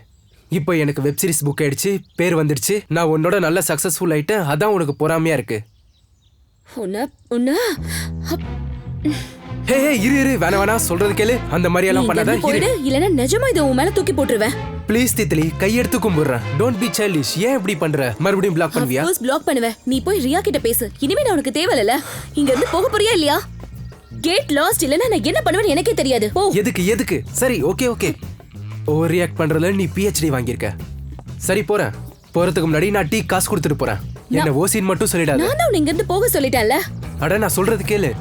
இப்போ எனக்கு வெப் சீரிஸ் புக் ஆயிடுச்சு, பேர் வந்துடுச்சு. நான் உன்னோட நல்ல சக்சஸ்ஃபுல் ஆயிட்டேன். அதான் உனக்கு பொறாமையா இருக்கு. ஹே இரு வேணா சொல்றது கேளு. அந்த மாதிரி எல்லாம் பண்ணாத. இல்லனா நிஜமா இத உன் மேல தூக்கி போட்டுருவேன். ப்ளீஸ் தித்லி, கையெடுத்து கும்பிடுறேன். Don't be childish. ஏன் இப்படி பண்ற? மறுபடியும் பிளாக் பண்ணுவியா? ஃபர்ஸ்ட் பிளாக் பண்ணுவேன். நீ போய் ரியா கிட்ட பேசு. இனிமே நான் உனக்கு தேவையில்ல. இங்க இருந்து போக போறியா இல்லையா? Get lost. இல்லனா நான் என்ன பண்ணுவேன்னு எனக்கே தெரியாது. போ. எதுக்கு? சரி, ஓகே. ஓவர் ரியாக்ட் பண்றதுல நீ PhD வாங்கியிருக்க. சரி, போறேன். போறதுக்கு முன்னாடி நான் டீ காசு கொடுத்துட்டு போறேன். என்ன ஓசின் மட்டும் சொல்லிடாத. நான் தான் இங்க இருந்து போக சொல்லிட்டேன்ல. அட, நான் சொல்றது கேளு.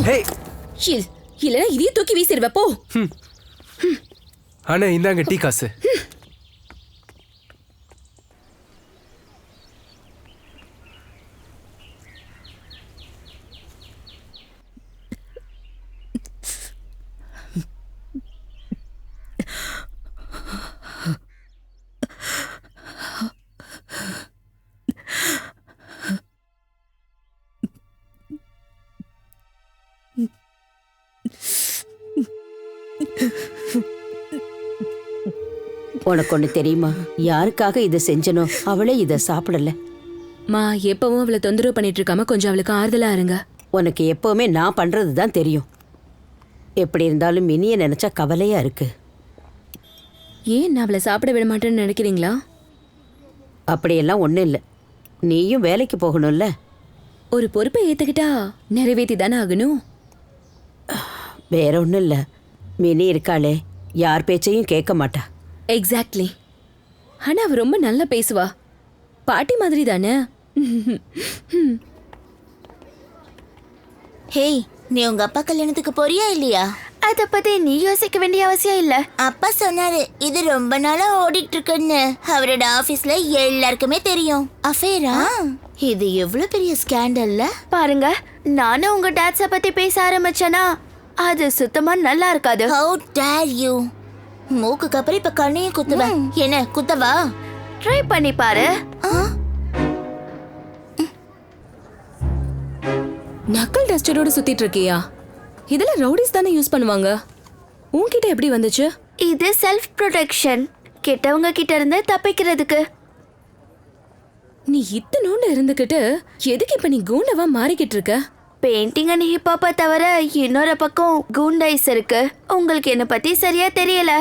ஹே, இல்லனா இதையும் தூக்கி வீசிடுவ. போ. அண்ணா, இந்தாங்க டீ காசு. உனக்கு ஒண்ணு தெரியுமா? யாருக்காக இதை செஞ்சனோ அவளே இதை சாப்பிடல. மா, எப்பவும் அவளை தொந்தரவு பண்ணிட்டு இருக்காம கொஞ்சம் அவளுக்கு ஆறுதலா இருங்க. உனக்கு எப்பவுமே நான் பண்றது தான் தெரியும். எப்படி இருந்தாலும் மினியை நினைச்சா கவலையா இருக்கு. ஏன் நான் அவளை சாப்பிட விட மாட்டேன்னு நினைக்கிறீங்களா? அப்படியெல்லாம் ஒண்ணும் இல்லை. நீயும் வேலைக்கு போகணும்ல. ஒரு பொறுப்பை ஏத்துக்கிட்டா நிறைவேற்றி தானே ஆகணும். வேற ஒண்ணும் இல்லை. மினி இருக்காளே, யார் பேச்சையும் கேட்க மாட்டா. எக்ஸாக்ட்லி. ஆனா அவ ரொம்ப நல்லா பேசுவா. பாட்டி மாதிரி தானே. ஹேய், நீ உங்க அப்பா கல்யாணத்துக்கு போறியா இல்லையா? அத பத்தி நீ யோசிக்க வேண்டிய அவசியம் இல்ல. அப்பா சொன்னாரு இது ரொம்ப நாளா ஓடிட்டு இருக்குன்னு. அவரோட ஆபீஸ்ல எல்லாருக்குமே தெரியும். அஃபேரா? இது எவ்வளவு பெரிய ஸ்கேண்டல்ல பாருங்க. நானும் உங்க டாட்ஸ பத்தி பேச ஆரம்பிச்சேனா அது சுத்தமா நல்லா இருக்காது. How dare you? மூக்குக்கு அப்புறம் இப்ப கண்ணையும் குத்துவேன். என்ன குத்தவா? ட்ரை பண்ணி பாரு. நக்கல் டஸ்டரோட சுத்திட்டு இருக்கியா? இதெல்லாம் ரவுடிஸ் தானே யூஸ் பண்ணுவாங்க. உன்கிட்ட எப்படி வந்துச்சு? இது செல்ஃப் ப்ரொடெக்ஷன். கெட்டவங்க கிட்ட இருந்து தப்பிக்கிறதுக்கு. நீ இத்தனோண்டு இருந்துகிட்டு எதுக்கு இப்ப நீ கூண்டவா மாறிக்கிட்டு இருக்க? பெயிண்டிங் அண்ட் ஹிப்ஹாப்பை தவிர இன்னொரு பக்கம் கூண்டைஸ் இருக்கு. உங்களுக்கு என்ன பத்தி சரியா தெரியல.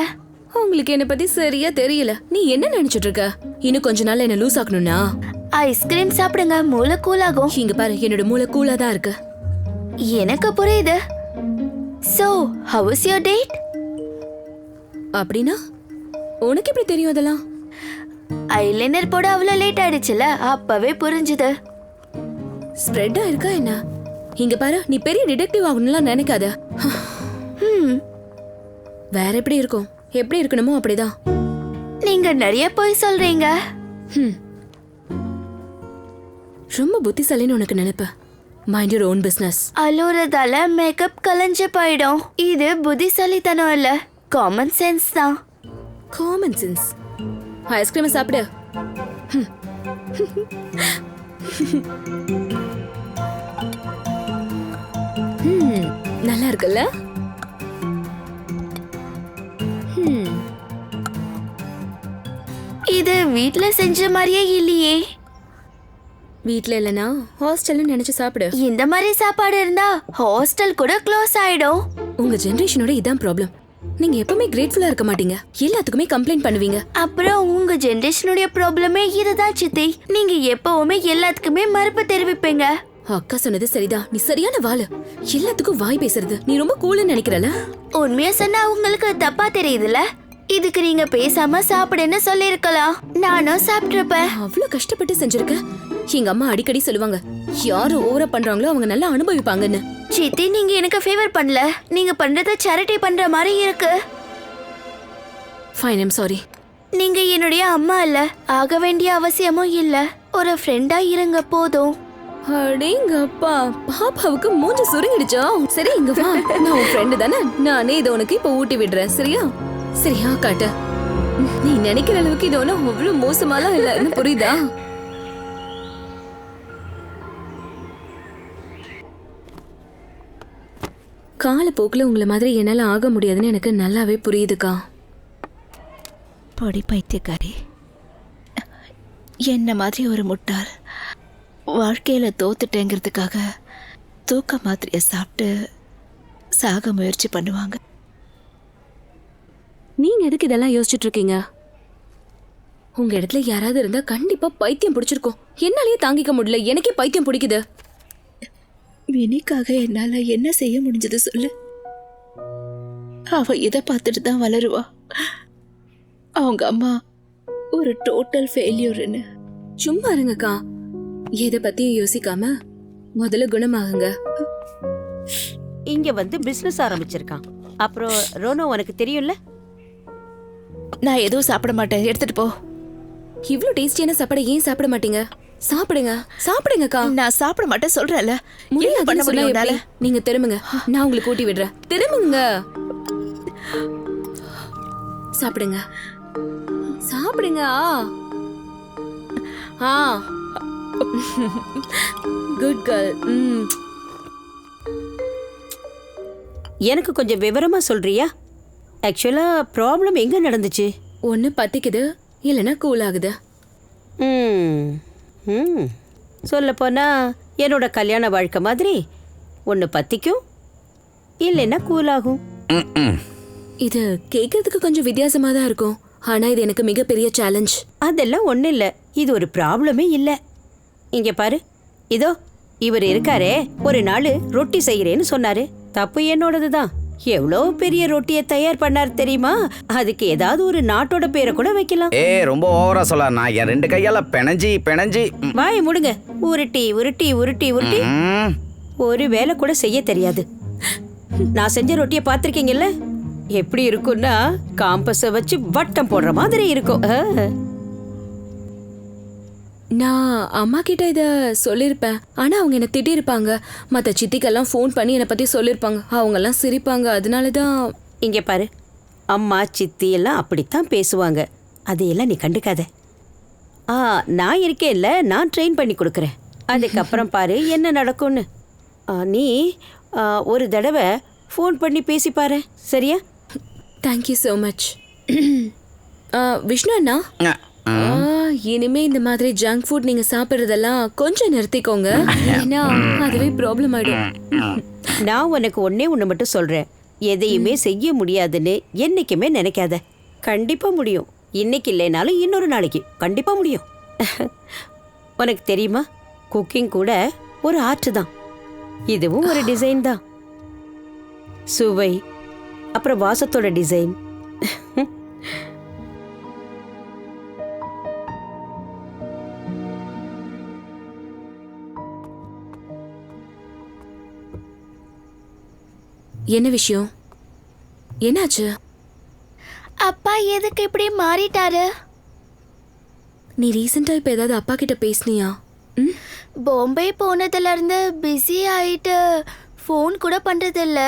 உங்களுக்கு என்ன பத்தி சரியா தெரியல. நீ என்ன நினைச்சிட்டு இருக்க? இன்னும் கொஞ்ச நாள் என்ன லூஸ் ஆக்கணும்னா ஐஸ்கிரீம் சாப்பிடுங்க, மூளை கூலாகும். இங்க பாரு, என்னோட மூளை கூலா தான் இருக்கு. எனக்கு புரியுது. So, how was your date? அப்படின்னா உனக்கு எப்படி தெரியும் அதெல்லாம்? ஐலைனர் போட அவ்வளவு லேட் ஆயிடுச்சுல, அப்பவே புரிஞ்சுது. ஸ்ப்ரெட்டா இருக்கா என்ன? இங்க பாரு, நீ பெரிய டிடெக்டிவ் ஆகணும்லாம் நினைக்காத. வேற எப்படி இருக்கும்? எப்படி இருக்கணுமோ அப்படிதான். நீங்க நிறைய போய் சொல்றீங்க. ரொம்ப புத்திசாலின்னு உனக்கு நினைப்ப. Mind your own business. அலோரதால மேக்கப் கலைஞ்சு போயிடும். இது புத்திசாலித்தனம் இல்ல, காமன் சென்ஸ் தான். Common sense. ஐஸ்கிரீம் சாப்பிடு. நல்லா இருக்குல்ல? இது வீட்ல செஞ்ச மாதிரியே இல்லையே. வீட்ல இல்லனா ஹாஸ்டல்ல நினைச்சு சாப்பிடு. இந்த மாதிரி சாப்பாடு இருந்தா ஹாஸ்டல் கூட க்ளோஸ் ஆயிடும். உங்க ஜெனரேஷனோட இதான் ப்ராப்ளம். நீங்க எப்பவுமே கிரேட்ஃபுல்லா இருக்க மாட்டீங்க, எல்லாத்துக்குமே கம்ப்ளைண்ட் பண்ணுவீங்க. அப்புறம் உங்க ஜெனரேஷனுடைய ப்ராப்ளமே இதுதான் சித்தி. நீங்க எப்பவுமே எல்லாத்துக்குமே மறுப்பு தெரிவிப்பீங்க. அக்கா சொன்னது சரிதான், நீ சரியான வாளு. எல்லாத்துக்கும் வாய் பேசுறது நீ ரொம்ப கூலுன்னு நினைக்கிறல. உண்மையா சொன்னா உங்களுக்கு தப்பா தெரியுதுல. இதுக்கு நீங்க பேசாம சாப்பிடுன்னு சொல்லிருக்கலாம், நானும் சாப்பிட்டிருப்பேன். அவ்வளவு கஷ்டப்பட்டு செஞ்சிருக்க. எங்க அம்மா அடிக்கடி சொல்லுவாங்க, யாரு ஓவரா பண்றாங்களோ அவங்க நல்லா அனுபவிப்பாங்கன்னு. சித்தி, நீங்க எனக்கு ஃபேவர் பண்ணல, நீங்க பண்றது சேரிட்டி பண்ற மாதிரி இருக்கு. Fine, I'm sorry. நீங்க என்னுடைய அம்மா இல்ல, ஆக வேண்டிய அவசியமும் இல்ல. ஒரு ஃப்ரெண்டா இருங்க போதும். அடேங்கப்பா, பாப்பாவுக்கு மூஞ்சி சுருங்கிடுச்சா? சரி இங்க வா, நான் உன் ஃப்ரெண்டு தானே, நானே இதை உனக்கு இப்ப ஊட்டி விடுறேன். சரியா? சரியா காட்டு. நீ நினைக்கிற அளவுக்கு இது ஒன்றும் அவ்வளவு மோசமாலாம் இல்லைன்னு புரியுதா? காலப்போக்கில் உங்களை மாதிரி என்னால் ஆக முடியாதுன்னு எனக்கு நல்லாவே புரியுதுக்கா. பொடி பைத்தியக்காரி, என்ன மாதிரி ஒரு முட்டாள் வாழ்க்கையில தோத்துட்டேங்கிறதுக்காக தூக்க மாத்திரைய சாப்பிட்டு சாக முயற்சி பண்ணுவாங்க. நீங்க எதுக்கு இதெல்லாம் யோசிச்சுட்டு இருக்கீங்க? உங்க இடத்துல யாராவது இருந்தா கண்டிப்பா பைத்தியம் பிடிச்சிருக்கும். என்னாலேயே தாங்கிக்க முடியல, எனக்கே பைத்தியம் பிடிக்குது. வினிக்காக என்னால என்ன செய்ய முடிஞ்சது சொல்லு? அவ இதை பார்த்துட்டு தான் வளருவா. அவங்க அம்மா ஒரு டோட்டல் ஃபெயிலியர்னு. சும்மா இருங்கக்கா, எதை பத்தியும் யோசிக்காம முதல்ல குணமாகுங்க. இங்க வந்து பிசினஸ் ஆரம்பிச்சிருக்கான். அப்புறம் ரோனோ உனக்கு தெரியும்ல? நான் எதுவும் சாப்பிட மாட்டேன், எடுத்துட்டு போ. இவ்ளோ டேஸ்டியான சாப்பாடு ஏன் சாப்பிட மாட்டீங்க? சாப்பிடுங்க, சாப்பிடுங்கக்கா. நான் சாப்பிட மாட்டேன் சொல்றேன்ல. என்ன முடியாதுன்னு பண்ண சொன்னா முடியும் எப்படி? நீங்க திரும்புங்க, நான் உங்களுக்கு கூட்டி விடுறேன். திரும்புங்க, சாப்பிடுங்க, சாப்பிடுங்க. ஆ குட் கேர்ள். எனக்கு கொஞ்சம் விவரமா சொல்றியா? ஆக்சுவலா ப்ராப்ளம் எங்க நடந்துச்சு? ஒன்னு பத்திக்குது, இல்லைன்னா கூல் ஆகுது. சொல்லப்போனா என்னோட கல்யாண வாழ்க்கை மாதிரி ஒன்று பத்திக்கும், இல்லைன்னா கூலாகும். இது கேட்கறதுக்கு கொஞ்சம் வித்தியாசமா தான் இருக்கும், ஆனா இது எனக்கு மிகப்பெரிய சேலஞ்ச். அதெல்லாம் ஒன்றும் இல்லை, இது ஒரு ப்ராப்ளமே இல்லை. இங்கே பாரு, இதோ இவர் இருக்காரே, ஒரு நாள் ரொட்டி செய்கிறேன்னு சொன்னாரு. தப்பு என்னோடது தான். எவ்வளோ பெரிய ரொட்டியை தயார் பண்ணார் தெரியுமா? அதுக்கு ஏதாவது ஒரு நாட்டோட பேரை கூட வைக்கலாம். ரொம்ப ஓவரா சொல்ல, நான் என் 2 கையால பிணைஞ்சி வாயை முடுங்க. உருட்டி உருட்டி உருட்டி உருட்டி ஒரு வேலை கூட செய்ய தெரியாது. நான் செஞ்ச ரொட்டியை பார்த்துருக்கீங்கல்ல? எப்படி இருக்கும்னா காம்பஸை வச்சு வட்டம் போடுற மாதிரி இருக்கும். நான் அம்மா கிட்ட இத சொல்லியிருப்பேன், ஆனா அவங்க என்ன திட்டிருப்பாங்க. மற்ற சித்திக்கெல்லாம் ஃபோன் பண்ணி என்னை பத்தி சொல்லியிருப்பாங்க, அவங்கெல்லாம் சிரிப்பாங்க. அதனால தான். இங்கே பாரு, அம்மா சித்தி எல்லாம் அப்படித்தான் பேசுவாங்க, அதையெல்லாம் நீ கண்டுக்காத. நான் இருக்கேன்ல, நான் ட்ரெயின் பண்ணி கொடுக்குறேன். அதுக்கப்புறம் பாரு என்ன நடக்கும்னு. நீ ஒரு தடவை ஃபோன் பண்ணி பேசி பாரு, சரியா? Thank you so much. விஷ்ணு அண்ணா, இனிமே இந்த மாதிரி ஜங்க் ஃபுட் நீங்க சாப்பிட்றதெல்லாம் கொஞ்சம் நிறுத்திக்கோங்க, ஏன்னா அதுவே ப்ராப்ளம் ஆயிடும். நான் உனக்கு ஒன்று மட்டும் சொல்கிறேன், எதையுமே செய்ய முடியாதுன்னு என்றைக்குமே நினைக்காத. கண்டிப்பாக முடியும். இன்னைக்கு இல்லைனாலும் இன்னொரு நாளைக்கு கண்டிப்பாக முடியும். உனக்கு தெரியுமா, குக்கிங் கூட ஒரு ஆர்ட் தான். இதுவும் ஒரு டிசைன் தான். சுவை, அப்புறம் வாசத்தோட டிசைன். என்ன விஷயம்? என்னாச்சு? அப்பா எதுக்கு இப்படி மாறிட்டாரு? நீ ரீசெண்டா இப்ப ஏதாவது அப்பா கிட்ட பேசுனியா? பாம்பே போனதுல இருந்து பிஸி ஆயிட்டு ஃபோன் கூட பண்றதில்ல.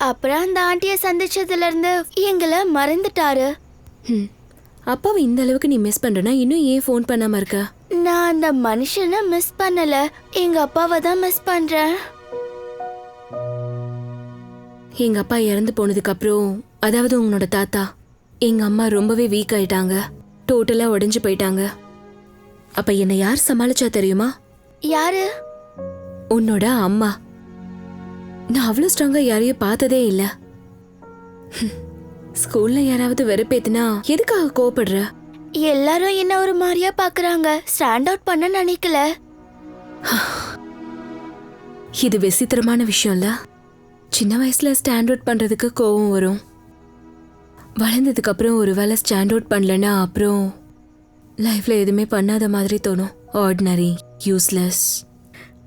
அப்புறம் அந்த ஆண்டியை சந்திச்சதுல இருந்து எங்களை மறந்துட்டாரு. அப்பாவை இந்த அளவுக்கு நீ மிஸ் பண்றனா இன்னும் ஏன் ஃபோன் பண்ணாம இருக்க? நான் அந்த மனுஷனை மிஸ் பண்ணல, எங்க அப்பாவை தான் மிஸ் பண்றேன். எங்க அப்பா இறந்து போனதுக்கு அப்புறம், அதாவது உன்னோட தாத்தா, எங்க அம்மா ரொம்பவே வீக் ஆயிட்டாங்க, டோட்டலா உடைஞ்சு போயிட்டாங்க. அப்ப என்னை யார் சமாளிச்சா தெரியுமா? யாரு? உன்னோட அம்மா. நான் அவ்வளோ ஸ்ட்ராங்கா யாரையும் பார்த்ததே இல்லை. ஸ்கூல்ல யாராவது வெறுப்பேத்துனா எதுக்காக கோவப்படுற? எல்லாரும் என்ன ஒரு மாதிரியா பாக்குறாங்க. ஸ்டாண்ட் அவுட் பண்ண நினைக்கல. இது விசித்திரமான விஷயம்ல. சின்ன வயசுல ஸ்டாண்ட் அவுட் பண்றதுக்கு கோவம் வரும். வளர்ந்ததுக்கு அப்புறம் ஒருவேளை ஸ்டாண்ட் அவுட் பண்ணலன்னா அப்புறம் லைஃப்ல எதுவுமே பண்ணாத மாதிரி தோணும். Ordinary, useless.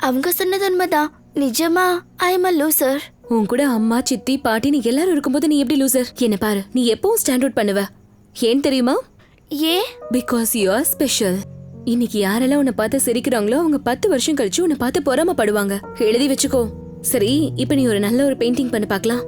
அவங்க சொன்னது உண்மைதான். நிஜமா ஐ எம் a loser. உன் கூட அம்மா, சித்தி, பாட்டி நீ எல்லாரும் இருக்கும்போது நீ எப்படி லூசர்? என்ன பாரு, நீ எப்பவும் ஸ்டாண்ட் அவுட் பண்ணுவ. ஏன் தெரியுமா? ஏ? Because you are special. இன்னைக்கு யாரெல்லாம் உன்னை பார்த்து சிரிக்கிறாங்களோ அவங்க 10 வருஷம் கழிச்சு உன்னை பார்த்து பொறாமப்படுவாங்க. எழுதி வச்சுக்கோ. சரி, இப்ப நீ ஒரு நல்ல ஒரு பெயிண்டிங் பண்ண பார்க்கலாம்.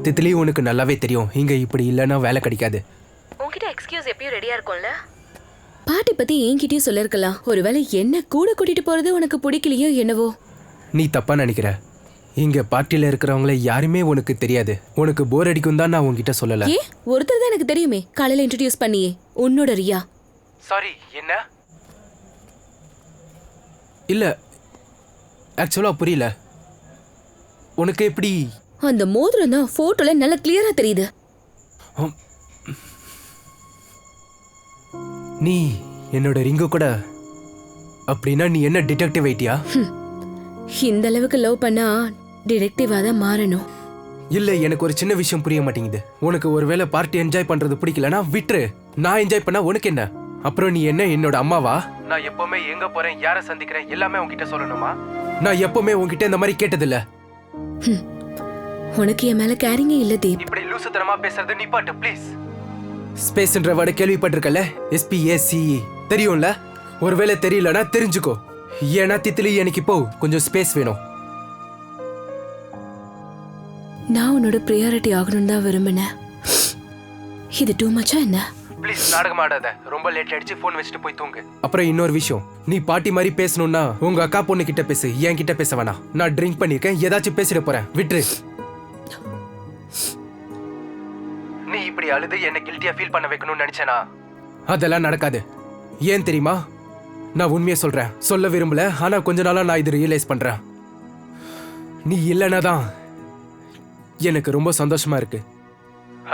தித்திலி, உனக்கு நல்லாவே தெரியும் இங்க இப்படி இல்லைன்னா வேலை கிடைக்காது. உன்கிட்ட எக்ஸ்கியூஸ் எப்பயும் ரெடியா இருக்கும்ல? பாட்டி பத்தி என்கிட்டயும் சொல்லிருக்கலாம். ஒருவேளை என்ன கூட கூட்டிட்டு போறது உனக்கு பிடிக்கலையோ என்னவோ. நீ தப்பா நினைக்கிற. இங்க பார்ட்டில இருக்கிறவங்கள யாருமே உனக்கு தெரியாது. உனக்கு போர் அடிக்கும் தான் நான் உன்கிட்ட சொல்லல. ஏ, ஒருத்தர் தான் எனக்கு தெரியுமே, காலையில இன்ட்ரோடியூஸ் பண்ணியே, உன்னோட ரியா. சாரி, என்ன? இல்ல, ஆக்சுவலா புரியல. உனக்கு எப்படி? அந்த மோதிரம் தான் போட்டோல நல்ல கிளியரா தெரியுது. நீ என்னோட ரிங்கு கூட. அப்படின்னா நீ என்ன டிடெக்டிவ் ஐட்டியா? இந்த அளவுக்கு லவ் பண்ணா டிடெக்டிவா தான் மாறணும். இல்ல, எனக்கு ஒரு சின்ன விஷயம் புரிய மாட்டேங்குது. உனக்கு ஒருவேளை பார்ட்டி என்ஜாய் பண்றது பிடிக்கலனா விட்டுரு. நான் என்ஜாய் பண்ணா உனக்கு என்ன? அப்புறம் நீ என்ன என்னோட அம்மாவா? நான் எப்பவுமே எங்க போறேன், யார சந்திக்கிறேன் எல்லாமே உன்கிட்ட சொல்லணுமா? நான் எப்பவுமே உன்கிட்ட இந்த மாதிரி கேட்டதில்ல. உனக்கு என் மேல கேரிங்கே இல்ல தீப். இப்படி லூசுத்தனமா பேசுறது நீ பாட்டு ப்ளீஸ். ஸ்பேஸ்ன்ற வேர்ட் கேள்விப்பட்டிருக்கல? SPACE தெரியும்ல? ஒருவேளை தெரியலனா தெரிஞ்சுக்கோ. ஏன்னா தித்திலி, எனக்கு இப்போ கொஞ்சம் ஸ்பேஸ் வேணும். நான் உன்னோட ப்ரையாரிட்டி ஆகணும் தான் விரும்பினேன். இது டூ மச்சா என்ன? ப்ளீஸ் நாடகம் ஆடாத. ரொம்ப லேட் ஆயிடுச்சு, ஃபோன் வச்சுட்டு போய் தூங்கு. அப்புறம் இன்னொரு விஷயம், நீ பாட்டி மாதிரி பேசணும்னா உங்க அக்கா பொண்ணு கிட்ட பேசு, என் கிட்ட பேச வேணாம். நான் ட்ரிங்க் பண்ணிருக்கேன், ஏதாச்சும் பேசிட போறேன், விட்டுரு. நீ இப்படி அழுது என்ன கில்ட்டியா ஃபீல் பண்ண வைக்கணும்னு நினைச்சேனா? அதெல்லாம் நடக்காது. ஏன் தெரியுமா? நான் உண்மையை சொல்றேன். சொல்ல விரும்பல, ஆனா கொஞ்ச நாளா நான் இது ரியலைஸ் பண்றேன். நீ இல்லைன்னா தான் எனக்கு ரொம்ப சந்தோஷமா இருக்கு.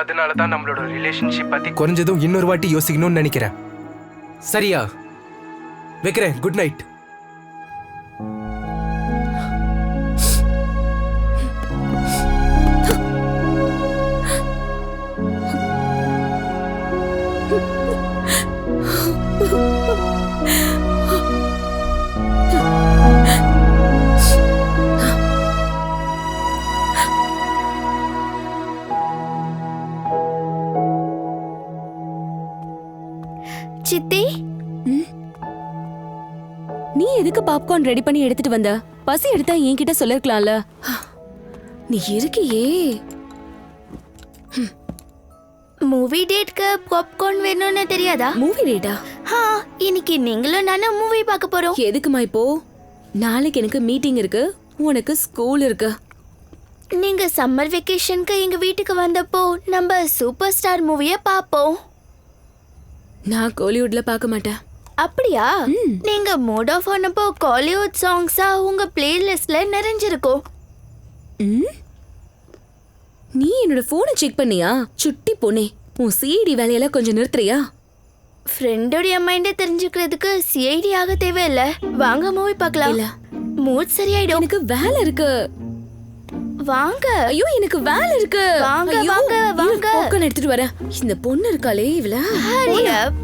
அதனால தான் நம்மளோட ரிலேஷன்ஷிப் பத்தி குறைஞ்சதும் இன்னொரு வாட்டி யோசிக்கணும்னு நினைக்கிறேன். சரியா? வைக்கிறேன். Good night. சித்தி, நீ எதுக்கு பாப்கார்ன் ரெடி பண்ணி எடுத்துட்டு வந்த? பசி எடுத்தா என்கிட்ட சொல்லிருக்கலாம்ல. நீ இருக்கியே. மூவி டேட்க்கு பாப்கார்ன் வேணும்னு தெரியாதா? Movie data? இன்னைக்கு நீங்களும் நானும் மூவி பார்க்க போறோம். எதுக்குமா இப்போ? நாளைக்கு எனக்கு மீட்டிங் இருக்கு, உனக்கு ஸ்கூல் இருக்கு. நீங்க சம்மர் வெக்கேஷனுக்கு எங்க வீட்டுக்கு வந்தப்போ நம்ம சூப்பர் ஸ்டார் மூவிய பாப்போம். நான் கோலிவுட்ல பார்க்க மாட்டேன். அப்படியா? நீங்க மூட் ஆஃப் ஆனப்போ காலிவுட் சாங்ஸா உங்க பிளேலிஸ்ட்ல நிறைஞ்சிருக்கும். நீ என்னோட போனை செக் பண்ணியா? சுட்டி பொண்ணே, உன் சிஐடி வேலையெல்லாம் கொஞ்சம் நிறுத்துறியா? ஃப்ரெண்டோடைய மைண்டை தெரிஞ்சுக்கிறதுக்கு சிஐடி ஆக தேவையில்ல. வாங்க மூவி பார்க்கலாம். இல்ல, மூட் சரியாயிடும். எனக்கு வேலை இருக்கு. வாங்க. ஐயோ, எனக்கு வேலை இருக்கு. வாங்க, ஐயோ, வாங்க, வாங்க. பாப்கார்ன் எடுத்துட்டு வரேன். இந்த பொண்ணு இருக்காளே இவள. Hurry up.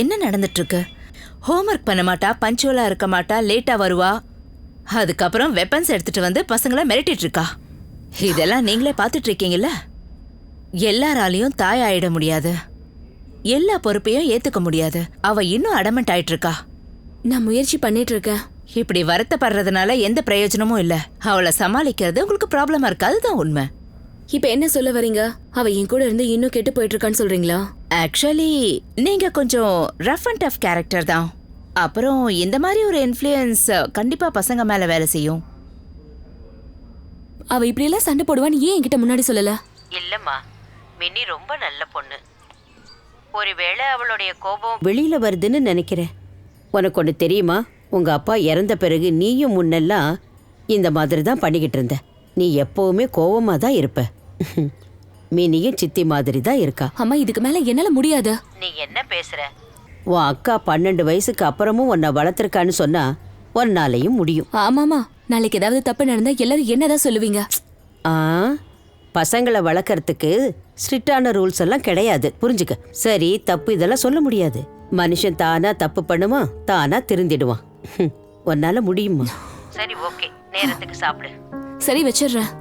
என்ன நடந்துட்டு இருக்கு? ஹோம்ஒர்க் பண்ண மாட்டா, பஞ்சுவலா இருக்க மாட்டா, லேட்டா வருவா. அதுக்கப்புறம் வெப்பன்ஸ் எடுத்துட்டு வந்து பசங்களை மிரட்டிட்டு இருக்கா. இதெல்லாம் நீங்களே பார்த்துட்டு இருக்கீங்கல்ல. எல்லாராலையும் தாய் ஆயிட முடியாது, எல்லா பொறுப்பையும் ஏத்துக்க முடியாது. அவ இன்னும் அடமெண்ட் ஆயிட்டு இருக்கா. நான் முயற்சி பண்ணிட்டு இருக்கேன். இப்படி வருத்தப்படுறதுனால எந்த பிரயோஜனமும் இல்ல. அவளை சமாளிக்கிறது உங்களுக்கு ப்ராப்ளமா இருக்கு, அதுதான் உண்மை. இப்ப என்ன சொல்ல வரீங்க? அவ என் கூட இருந்து இன்னும் கெட்டு போயிட்டு இருக்கான்னு சொல்றீங்களா? ஆக்சுவலி நீங்க கொஞ்சம் ரஃப் அண்ட் டஃப் கேரக்டர் தான். அப்புறம் இந்த மாதிரி ஒரு இன்ஃப்ளூயன்ஸ் கண்டிப்பா பசங்க மேல வேலை செய்யும். அவ இப்படி எல்லாம் சண்டை போடுவான்னு ஏன் என்கிட்ட முன்னாடி சொல்லல? இல்லம்மா, மின்னி ரொம்ப நல்ல பொண்ணு. ஒருவேளை அவளுடைய கோபம் வெளியில வருதுன்னு நினைக்கிறேன். உனக்கு ஒன்று தெரியுமா? உங்க அப்பா இறந்த பிறகு நீயும் முன்னெல்லாம் இந்த மாதிரி தான் பண்ணிக்கிட்டு இருந்த. நீ எப்பவுமே கோவமா தான் இருப்ப. மினியும் சித்தி மாதிரி தான் இருக்கா. அம்மா, இதுக்கு மேல என்னால முடியாது. நீ என்ன பேசுற? உன் அக்கா 12 வயசுக்கு அப்புறமும் உன்னை வளர்த்துருக்கான்னு சொன்னா உன்னாலையும் முடியும். ஆமாமா, நாளைக்கு ஏதாவது தப்பு நடந்தா எல்லாரும் என்னதான் சொல்லுவீங்க? ஆ, பசங்களை வளர்க்கறதுக்கு ஸ்ட்ரிக்டான ரூல்ஸ் எல்லாம் கிடையாது, புரிஞ்சுக்க. சரி தப்பு இதெல்லாம் சொல்ல முடியாது. மனுஷன் தானா தப்பு பண்ணுவான், தானா திருந்திடுவான். உன்னால முடியுமா? சரி, ஓகே, நேரத்துக்கு சாப்பிடு. சரி, வச்சிடுறேன்.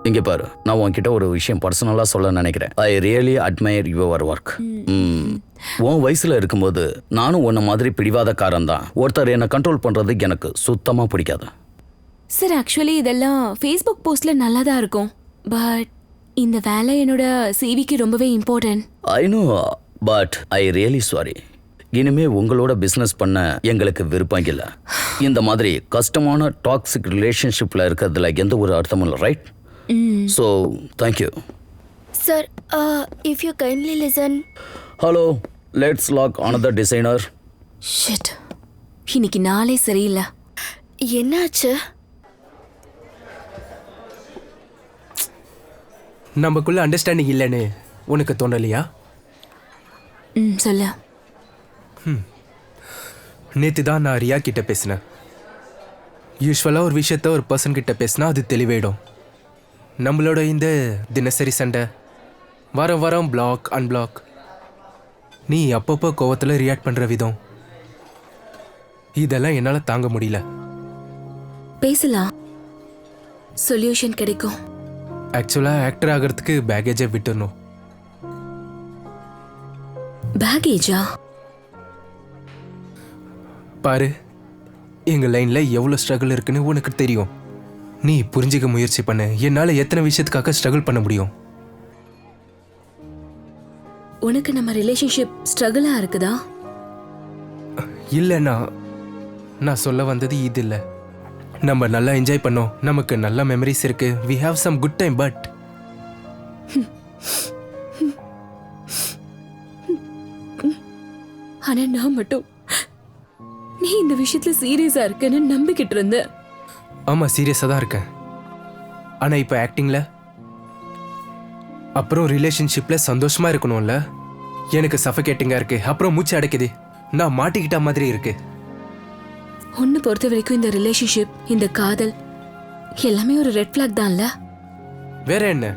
இங்க பாரு, நான் உன்கிட்ட ஒரு விஷயம் பர்சனலா சொல்ல நினைக்கிறேன். I really admire your work. உன் வயசுல இருக்கும்போது நானும் உன்ன மாதிரி பிடிவாதக்காரன் தான். ஒருத்தர் என்னை கண்ட்ரோல் பண்றது எனக்கு சுத்தமா பிடிக்காது. சார், ஆக்சுவலி இதெல்லாம் ஃபேஸ்புக் போஸ்ட்ல நல்லா தான் இருக்கும். பட் இந்த வேலை என்னோட சிவிக்கு ரொம்பவே important. I know, but I really sorry. இனிமே உங்களோட பிஸ்னஸ் பண்ண எங்களுக்கு விருப்பம் இல்லை. இந்த மாதிரி கஷ்டமான டாக்ஸிக் ரிலேஷன்ஷிப்ல இருக்கிறதுல எந்த ஒரு அர்த்தமும் இல்லை, right? So, thank you. Sir, if you kindly listen. Hello, let's lock another designer. Shit. இன்னைக்கு நாளே சரியில்லை. என்னாச்சு? நமக்குள்ள அண்டர்ஸ்டாண்டிங் இல்லைன்னு உனக்கு தோணலையா? சொல்ல. நேற்று தான் நான் ரியா கிட்ட பேசினேன். யூஸ்வலாக ஒரு விஷயத்த ஒரு பர்சன் கிட்ட பேசினா அது தெளிவாயிடும். நம்மளோட இந்த தினசரி சண்டை, வாரம் வாரம் பிளாக் அன்பிளாக், நீ அப்பப்போ கோவத்தில் ரியாக்ட் பண்ணுற விதம், இதெல்லாம் என்னால் தாங்க முடியல. பேசலாம், சொல்யூஷன் கிடைக்கும். ஆக்சுவலாக ஆக்டர் ஆகிறதுக்கு பேகேஜை விட்டுடணும். பேகேஜா? பாரு, எங்கள் லைனில் எவ்வளோ ஸ்ட்ரகிள் இருக்குன்னு உனக்கு தெரியும். நீ புரிஞ்சிக்க முயற்சி பண்ண. என்னால் எத்தனை விஷயத்துக்காக ஸ்ட்ரகிள் பண்ண முடியும்? உனக்கு நம்ம ரிலேஷன்ஷிப் ஸ்ட்ரகிளா இருக்குதா? இல்லைண்ணா, நான் சொல்ல வந்தது இது இல்லை. நம்ம நல்லா என்ஜாய் பண்ணோம், நமக்கு நல்ல மெமரிஸ் இருக்கு, we have some good time. But ஆனா நான் மட்டும் நீ இந்த விஷயத்துல சீரியஸா இருக்கன்னு நம்பிக்கிட்டு இருந்த. ஆமாம், சீரியஸாக தான் இருக்கேன். ஆனால் இப்போ ஆக்டிங்கில், அப்புறம் ரிலேஷன்ஷிப்பில் சந்தோஷமாக இருக்கணும்ல. எனக்கு சஃபகேட்டிங்காக இருக்கு, அப்புறம் மூச்சு அடைக்குது, நான் மாட்டிக்கிட்ட மாதிரி இருக்கு. உன்னை பொறுத்த வரைக்கும் இந்த ரிலேஷன்ஷிப், இந்த காதல் எல்லாமே ஒரு ரெட் ஃபிளாக் தான்ல? வேற என்ன?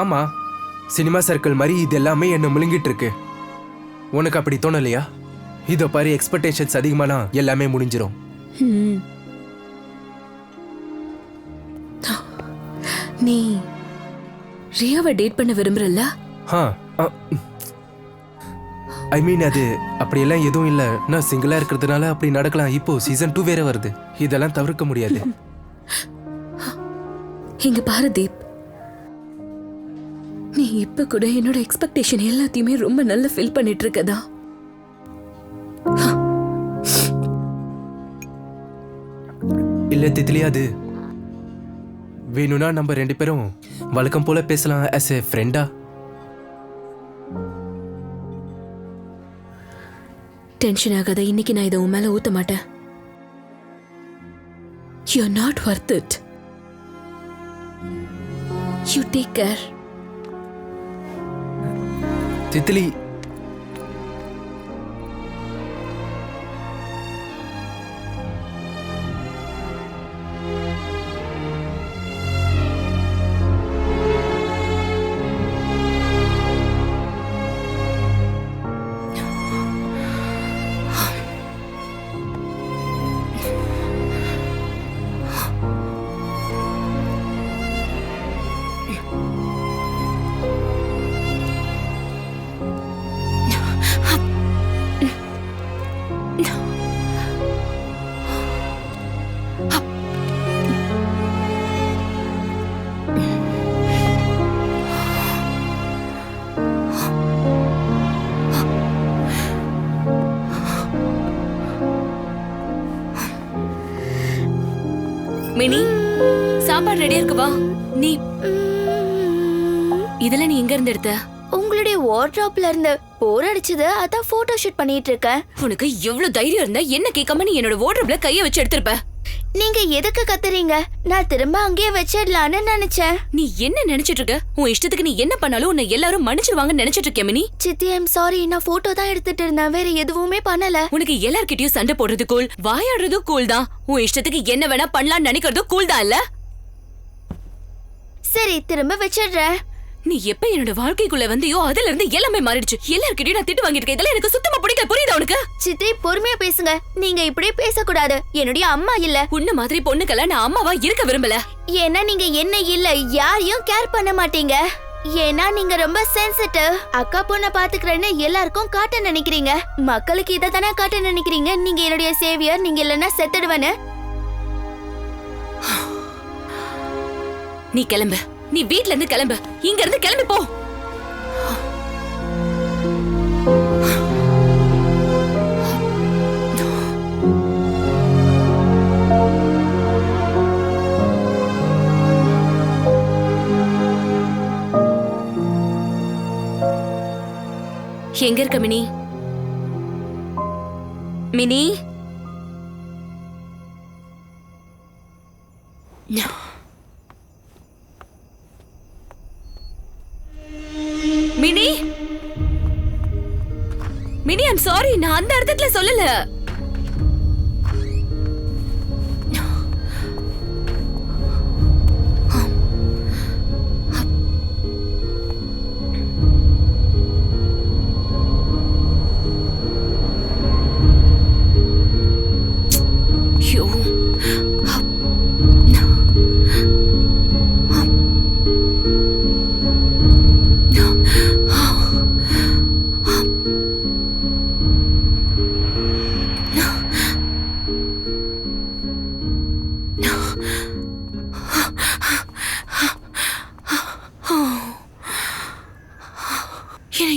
ஆமாம், சினிமா சர்க்கிள் மாதிரி இது எல்லாமே என்ன முழுங்கிட்டு இருக்கு. உனக்கு அப்படி தோணலையா? இதோ பாரு, எக்ஸ்பெக்டேஷன்ஸ் அதிகமானா எல்லாமே முடிஞ்சிடும். நீ ரியாவை டேட் பண்ண விரும்புறல்ல? ஐ மீன், அது அப்படியெல்லாம் எதுவும் இல்லை. நான் சிங்கிளாக இருக்கிறதுனால அப்படி நடக்கலாம். இப்போ சீசன் 2 வேற வருது, இதெல்லாம் தவிர்க்க முடியாது. இங்க பாரு தீப், நீ இப்ப கூட என்னோட எக்ஸ்பெக்டேஷன் எல்லாத்தையுமே ரொம்ப நல்லா ஃபில் பண்ணிட்டு இருக்கதா? இல்லை தித்லி, அது வேணும்னா நம்ம 2 பேரும் வழக்கம் போல பேசலாம், ஆஸ் எ ஃப்ரெண்டா. டென்ஷன் ஆகாத, இன்னைக்கு நான் இதை உன் மேல ஊத்த மாட்டேன். You're not worth it. You take care. Titli, mini சாப்பாடு ரெடியா இருக்கு வா. நீ இதெல்லாம் நீ எங்க இருந்து எடுத்த? உங்களுடைய வார்ட்ரோப்ல இருந்து போர் அடிச்சது, அதான் போட்டோ ஷூட் பண்ணிட்டு இருக்கேன். உனக்கு எவ்வளவு தைரியம் இருந்தா என்ன கேட்காம நீ என்னோட வார்ட்ரோப்ல கைய வச்சு எடுத்திருப்ப. நீங்க எதுக்கு கத்துறீங்க? நான் திரும்ப அங்கேயே வச்சிடலான்னு நினைச்சேன். நீ என்ன நினைச்சிட்டு இருக்க? உன் இஷ்டத்துக்கு நீ என்ன பண்ணாலும் உன்னை எல்லாரும் மன்னிச்சிருவாங்கன்னு நினைச்சிட்டு இருக்கியா மினி? சித்தி, ஐம் சாரி. நான் போட்டோ தான் எடுத்துட்டு இருந்தேன், வேற எதுவுமே பண்ணல. உனக்கு எல்லார்கிட்டயும் சண்டை போடுறது கூல், வாயாடுறதும் கூல் தான். உன் இஷ்டத்துக்கு என்ன வேணா பண்ணலாம்னு நினைக்கிறதும் கூல் தான் இல்ல? சரி, திரும்ப வச்சிடுறேன். நீ எப்ப என்னோட வாழ்க்கைக்குள்ள வந்தியோ அதுல இருந்து எல்லாமே மாறிடுச்சு. எல்லார்கிட்டயும் நான் திட்டு வாங்கிட்டு இருக்கேன். இதெல்லாம் எனக்கு சுத்தமா பிடிக்கல. புரியுதா உனக்கு? சித்தி, பொறுமையா பேசுங்க. நீங்க இப்படியே பேசக்கூடாது. என்னுடைய அம்மா இல்ல. உன்ன மாதிரி பொண்ணுக்கெல்லாம் நான் அம்மாவா இருக்க விரும்பல. ஏன்னா நீங்க என்ன இல்ல யாரையும் கேர் பண்ண மாட்டீங்க. ஏன்னா நீங்க ரொம்ப சென்சிட்டிவ். அக்கா பொண்ண பாத்துக்கிறேன்னு எல்லாருக்கும் காட்ட நினைக்கிறீங்க. மக்களுக்கு இதை தானே காட்ட நினைக்கிறீங்க. நீங்க என்னுடைய சேவியர், நீங்க இல்லைன்னா செத்துடுவேன்னு. நீ கிளம்பு. நீ வீட்ல இருந்து கிளம்பு. இங்க இருந்து கிளம்பி போ. எங்க இருக்க mini? Mini mini mini, I'm sorry. நான் அந்த அர்த்தத்துல சொல்லல.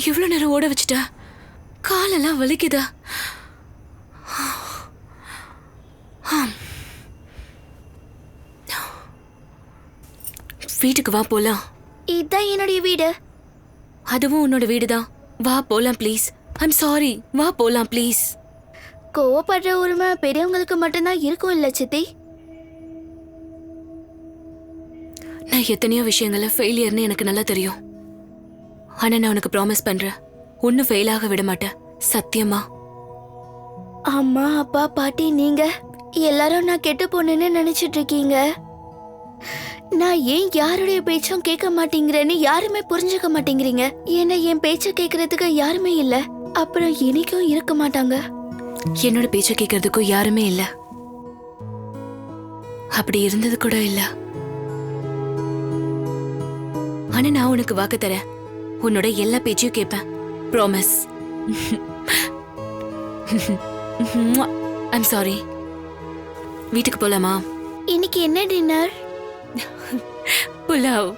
எவ்வளவு நேரம் ஓட வச்சுட்ட? காலெல்லாம் வலிக்குதா? வீட்டுக்கு வா போலாம். இதுதான் என்னுடைய வீடு. அதுவும் உன்னோட வீடுதான். வா போலாம் ப்ளீஸ். I'm sorry. வா போலாம் ப்ளீஸ். கோவப்படுற உரிமை பெரியவங்களுக்கு மட்டும்தான் இருக்கும் இல்ல சித்தி? நான் எத்தனையோ விஷயங்கள்ல ஃபெயிலியர்னு எனக்கு நல்லா தெரியும். ஆனா நான் உனக்கு ப்ராமிஸ் பண்றேன், ஒன்னும் ஃபெயில் ஆக விட மாட்டேன். சத்தியமா. அம்மா, அப்பா, பாட்டி, நீங்க எல்லாரும் நான் கெட்டு போனேன்னு நினைச்சிட்டு இருக்கீங்க. நான் ஏன் யாருடைய பேச்சும் கேட்க மாட்டேங்கிறேன்னு யாருமே புரிஞ்சுக்க மாட்டேங்கிறீங்க. ஏன்னா என் பேச்ச கேட்கறதுக்கு யாருமே இல்ல. அப்புறம் எனக்கும் இருக்க மாட்டாங்க. என்னோட பேச்ச கேட்கறதுக்கும் யாருமே இல்ல. அப்படி இருந்தது கூட இல்ல. ஆனா நான் உனக்கு வாக்கு தரேன், உன்னோட எல்லா பேச்சையும் கேட்பேன். ப்ராமிஸ். I'm sorry. வீட்டுக்கு போலாமா? இன்னைக்கு என்ன டின்னர்? புலாவ்.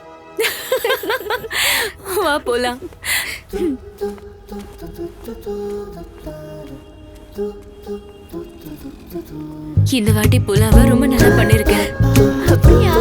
வா போலாம். இந்த வாட்டி புலாவ ரொம்ப நல்லா பண்ணிருக்கேன். அப்படியா?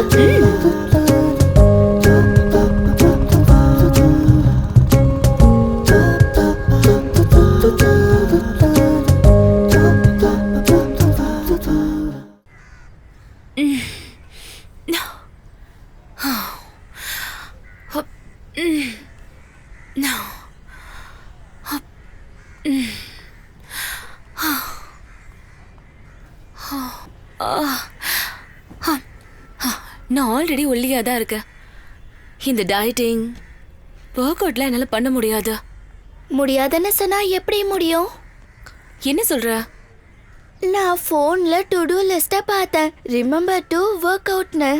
நான் ஆல்ரெடி ஒல்லியா தான் இருக்கேன். இந்த டயட்டிங் ஒர்க் அவுட்லாம் என்னால பண்ண முடியாது. முடியாதுன்னு சொன்னா எப்படி முடியும்? என்ன சொல்ற? நான் போன்ல டு டூ லிஸ்ட பார்த்தேன். ரிமெம்பர் டு ஒர்க் அவுட்னு.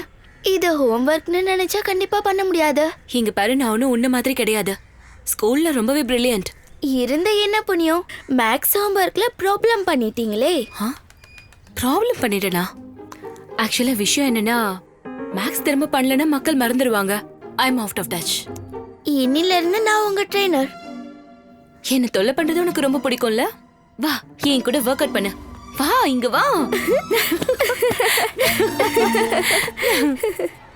இது ஹோம்வொர்க்னு நினைச்சா கண்டிப்பா பண்ண முடியாது. இங்க பாரு, நான் ஒன்னும் உன்ன மாதிரி கிடையாது. ஸ்கூல்ல ரொம்பவே பிரில்லியன்ட். இருந்த என்ன புண்ணியம், மேக்ஸ் ஹோம்வொர்க்ல ப்ராப்ளம் பண்ணிட்டீங்களே. ப்ராப்ளம் பண்ணிட்டேனா? ஆக்சுவலா விஷயம் என்னன்னா, மேக்ஸ் திரும்ப பண்ணலன்னா மக்கள் மறந்துடுவாங்க. I am out of touch. இன்னில இருந்து நான் உங்க ட்ரெய்னர். என்ன தொல்லை பண்றது உனக்கு ரொம்ப பிடிக்கும்ல? வா, என் கூட ஒர்க் அவுட் பண்ணு. வா இங்க வா.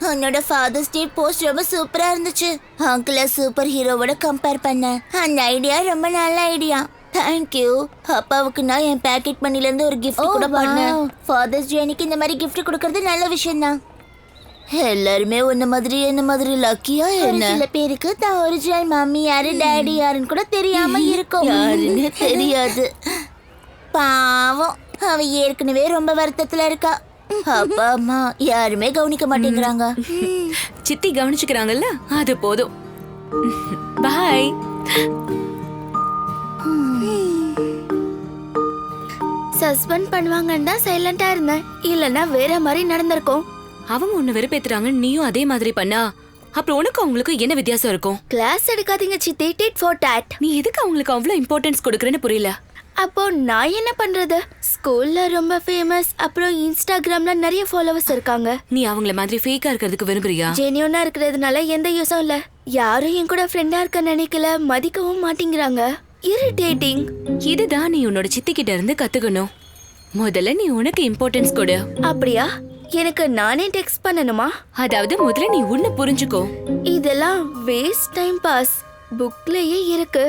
உன்னோட ஃபாதர்ஸ் டே போஸ்ட் ரொம்ப சூப்பரா இருந்துச்சு. அங்கிள சூப்பர் ஹீரோவோட கம்பேர் பண்ண அந்த ஐடியா ரொம்ப நல்ல ஐடியா. தேங்க்யூ. அப்பாவுக்கு நான் என் பேக்கெட் மணில இருந்து ஒரு gift கூட பண்ணேன். ஃபாதர்ஸ் டே அன்னைக்கு இந்த மாதிரி gift கொடுக்கறது நல்ல விஷயம் தான். எல்லாருமே என்ன மாதிரி லக்கியா என்ன? சில பேருக்கு தான் ஒரிஜினல் மம்மி யாரு டாடி யாருன்னு கூட தெரியாம இருக்கும். யாருன்னு தெரியாது. பாவம், அவ ஏற்கனவே ரொம்ப வருத்தத்துல இருக்கா. அப்பா அம்மா யாருமே கவனிக்க மாட்டேங்கிறாங்க. சித்தி கவனிச்சுக்கிறாங்கல்ல, அது போதும். பாய். சஸ்பெண்ட் பண்ணுவாங்கன்னு தான் சைலண்டா இருந்தேன். இல்லனா வேற மாதிரி நடந்திருக்கும். அவங்க உன்னை வெறுப்பேத்துறாங்க, நீயும் அதே மாதிரி பண்ணா அப்புறம் உனக்கு அவங்களுக்கு என்ன வித்தியாசம் இருக்கும்? கிளாஸ் எடுக்காதீங்க சித்தி, டிட் ஃபார் டாட். நீ எதுக்கு அவங்களுக்கு அவ்வளவு இம்பார்ட்டன்ஸ் கொடுக்கறேன்னு புரியல. அப்போ நான் என்ன பண்றது? ஸ்கூல்ல ரொம்ப ஃபேமஸ், அப்புறம் இன்ஸ்டாகிராம்ல நிறைய ஃபாலோவர்ஸ் இருக்காங்க. நீ அவங்கள மாதிரி ஃபேக்கா இருக்கிறதுக்கு விரும்புறியா? ஜெனியூனா இருக்கிறதுனால எந்த யூஸும் இல்ல. யாரும் என் கூட ஃப்ரெண்டா இருக்க நினைக்கல, மதிக்கவும் மாட்டேங்கிறாங்க. இரிட்டேட்டிங். இதுதான் நீ உன்னோட சித்தி கிட்ட இருந்து கத்துக்கணும். முதல்ல நீ உனக்கு இம்பார்ட்டன்ஸ் கொடு. அப்படியா? எனக்கு நானே டெக்ஸ்ட் பண்ணணுமா? அதாவது முதல்ல நீ உன்னை புரிஞ்சுக்கோ. இதெல்லாம் வேஸ்ட் டைம் பாஸ். புக்லயே இருக்கு.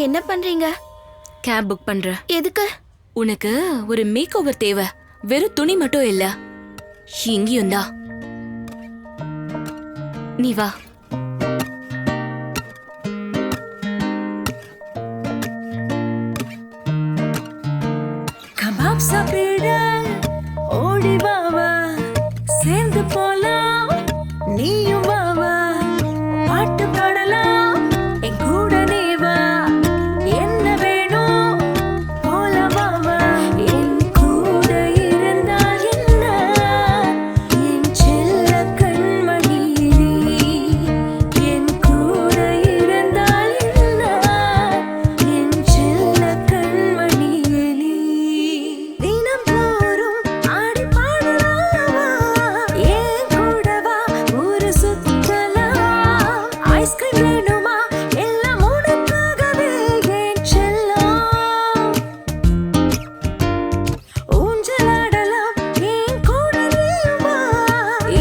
என்ன பண்றீங்க? கேப் புக் பண்ற. எதுக்கு? உனக்கு ஒரு மேக் ஓவர் தேவை. வெறும் துணி மட்டும் இல்ல, இங்கேயும் தான். நீ வா. கபாப் சாப்பிட ஓடி வாவா, சேர்ந்து போலாம் நீயும் வாவா, பாட்டு பாடலாம் என் கூட நீ வா, என்ன வேணும் போலாம் வாவா, என் கூட இருந்தால் என்ன, என் செல்ல கண்மணி நீ, என் கூட இருந்தால் என்ன, என் செல்ல கண்மணி நீ. தினம் தோறும் ஆடி பாடலாமா, ஏன் கூடவா ஊரு சுத்தலாம், ஐஸ்கிரீம் வேணுமா எல்லாம் உனக்காகவே என் செல்லம், ஊஞ்சலாடலாம் ஏன் கூட நீயுமா,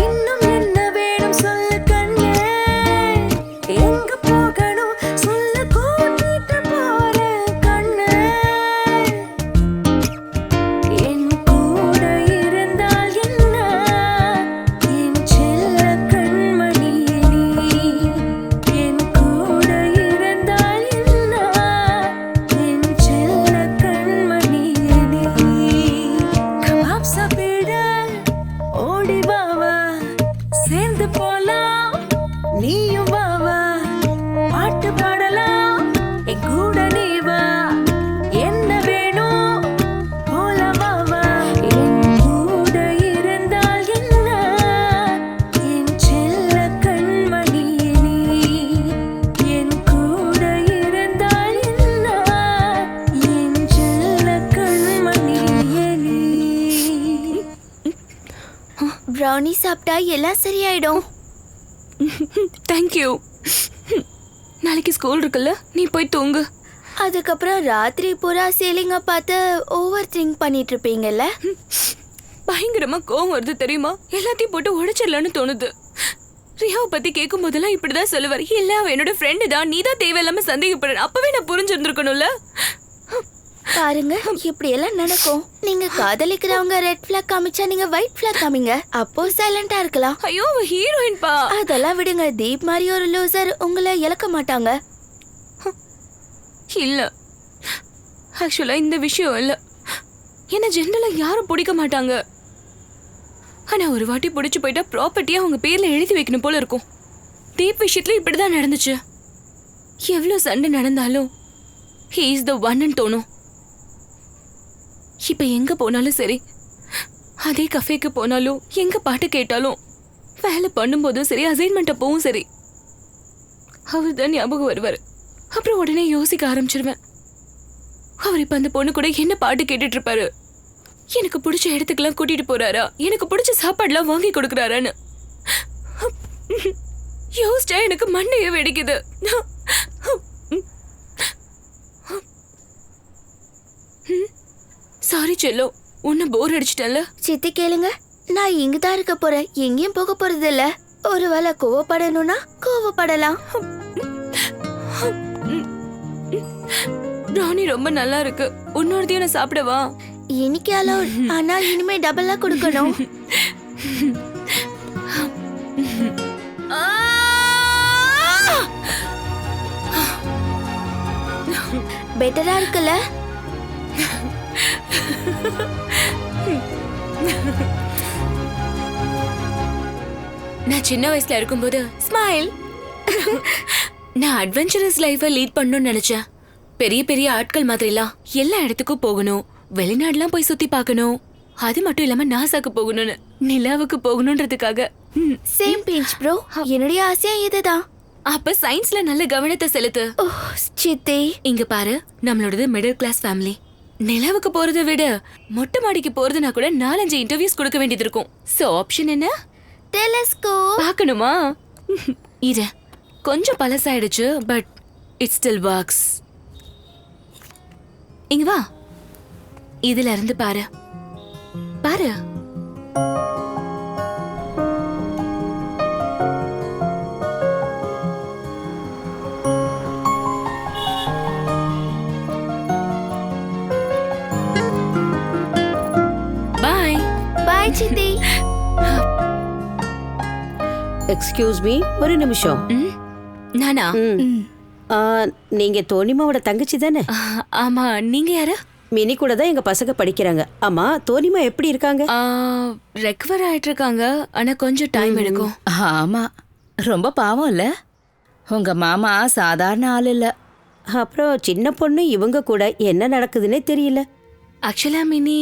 இன்னும் என்ன வேணும் சொல்லு கண்ணே, எங்க போகணும் சொல்லு கூட்டிட்டு போறேன் கண்ணே, என் கூட இருந்தால் என்ன, என் செல்ல கண்மணி நீ, என் கூட இருந்தால் என்ன, என் செல்ல கண்மணி நீ. கபாப் சாப்பிட ஓடி வாவா, சேர்ந்து போலாம் நீயும் வாவா, பாட்டு பாடலாம் என் கூட நீ வா, என்ன வேணும் போலாம் வாவா, என் கூட இருந்தால் என்ன, என் செல்ல கண்மணி நீ, என் கூட இருந்தால் என்ன, என் செல்ல கண்மணி நீ. ப்ரௌனி சாப்பிட்டா எல்லாம் சரியாயிடும். தேங்க்யூ. நாளைக்கு ஸ்கூல் இருக்குல்ல, நீ போய் தூங்கு. அதுக்கப்புறம் ராத்திரி பூரா சீலிங்க பார்த்து ஓவர் திங்க் பண்ணிட்டு இருப்பீங்கல்ல? பயங்கரமா கோவம் வருது தெரியுமா? எல்லாத்தையும் போட்டு உடைச்சிடலான்னு தோணுது. ரியாவை பத்தி கேட்கும் போதெல்லாம் இப்படிதான் சொல்லுவார். இல்ல அவ என்னோட ஃப்ரெண்டு தான், நீ தான் தேவையில்லாம சந்தேகப்படுற. அப்பவே நான் புரிஞ்சிருந்திருக்கணும்ல. பாருங்க, இப்படி எல்லாம் நடக்கும். நீங்க காதலிக்கிறவங்க ரெட் ஃபிளாக் காமிச்சா நீங்க ஒயிட் ஃபிளாக் காமிங்க, அப்போ சைலண்டா இருக்கலாம். ஐயோ அவ ஹீரோயின் பா. அதெல்லாம் விடுங்க. தீப் மாதிரி ஒரு லூசர் உங்களை இழக்க மாட்டாங்க. இல்ல, ஆக்சுவலா இந்த விஷயம் இல்ல. என்ன ஜெனரலா யாரும் பிடிக்க மாட்டாங்க. ஆனா ஒரு வாட்டி பிடிச்சு போயிட்டா ப்ராப்பர்ட்டியா அவங்க பேர்ல எழுதி வைக்கணும் போல இருக்கும். தீப் விஷயத்துல இப்படிதான் நடந்துச்சு. எவ்வளவு சண்டை நடந்தாலும் he is the one ன்னு தோணும். இப்ப எங்க போனாலும் சரி, அதே கஃபேக்கு போனாலும், எங்க பாட்டு கேட்டாலும், வேலை பண்ணும்போதும் சரி, அசைன்மெண்ட் அப்பவும் சரி, அவர் தான் ஞாபகம் வருவார். அப்புறம் உடனே யோசிக்க ஆரம்பிச்சிருவேன். அவர் இப்ப அந்த பொண்ணு கூட என்ன பாட்டு கேட்டுட்டு இருப்பாரு, எனக்கு பிடிச்ச இடத்துக்குலாம் கூட்டிட்டு போறாரா, எனக்கு பிடிச்ச சாப்பாடுலாம் வாங்கி கொடுக்குறாரான்னு யோசிச்சா எனக்கு மண்டையே வெடிக்குது. சாரி செல்லோ, உன்னை போர் அடிச்சிட்டல. சித்தி கேளுங்க, நான் இங்க தான் இருக்க போறேன், எங்கேயும் போக போறது இல்ல. ஒருவேளை கோவப்படணும்னா கோவப்படலாம். ராணி ரொம்ப நல்லா இருக்கு, உன்னோடதையும் நான் சாப்பிடவா? இன்னைக்கு அலௌட், ஆனா இனிமே டபுளா கொடுக்கணும். பெட்டரா இருக்குல்ல? நான் சின்ன வயசுல இருக்கும்போது ஸ்மைல். நான் அட்வென்ச்சரஸ் லைஃபை லீட் பண்ணணும்னு நினைச்சேன். பெரிய பெரிய ஆட்கள் மாதிரிலாம் எல்லா இடத்துக்கும் போகணும், வெளிநாடுலாம் போய் சுத்தி பார்க்கணும். அது மட்டும் இல்லாம நாசாக்கு போகணும்னு, நிலாவுக்கு போகணும்ன்றதுக்காக. சேம் பிஞ்ச் ப்ரோ, என்னுடைய ஆசையா இதுதான். அப்ப சயின்ஸ்ல நல்ல கவனத்தை செலுத்து. சித்தி இங்க பாரு, நம்மளோடது மிடில் கிளாஸ் ஃபேமிலி. நிலாவுக்கு போறதை விட மொட்டை மாடிக்கு போறதுனா கூட 4-5 இன்டர்வியூஸ் கொடுக்க வேண்டியது இருக்கும். சோ ஆப்ஷன் என்ன? டெலஸ்கோப். பார்க்கணுமா? இது கொஞ்சம் பழசாயிடுச்சு, பட் இட் ஸ்டில் வர்க்ஸ். இங்க வா, இதுல இருந்து பாரு பாரு. பாய் பாய் சித்தி. எக்ஸ்கியூஸ் மீ, ஒரு நிமிஷம். நானா? நீங்க தோனிமாவோட தங்கச்சி தானே? ஆமா, நீங்க யாரு? மினி கூட தான் எங்க பசங்க படிக்கிறாங்க. ஆமா, தோனிமா எப்படி இருக்காங்க? ரெக்கவர் ஆயிட்டு இருக்காங்க, ஆனா கொஞ்சம் டைம் எடுக்கும். ஆமா, ரொம்ப பாவம் இல்ல. உங்க மாமா சாதாரண ஆள் இல்ல. அப்புறம் சின்ன பொண்ணு இவங்க கூட என்ன நடக்குதுன்னே தெரியல. ஆக்சுவலா மினி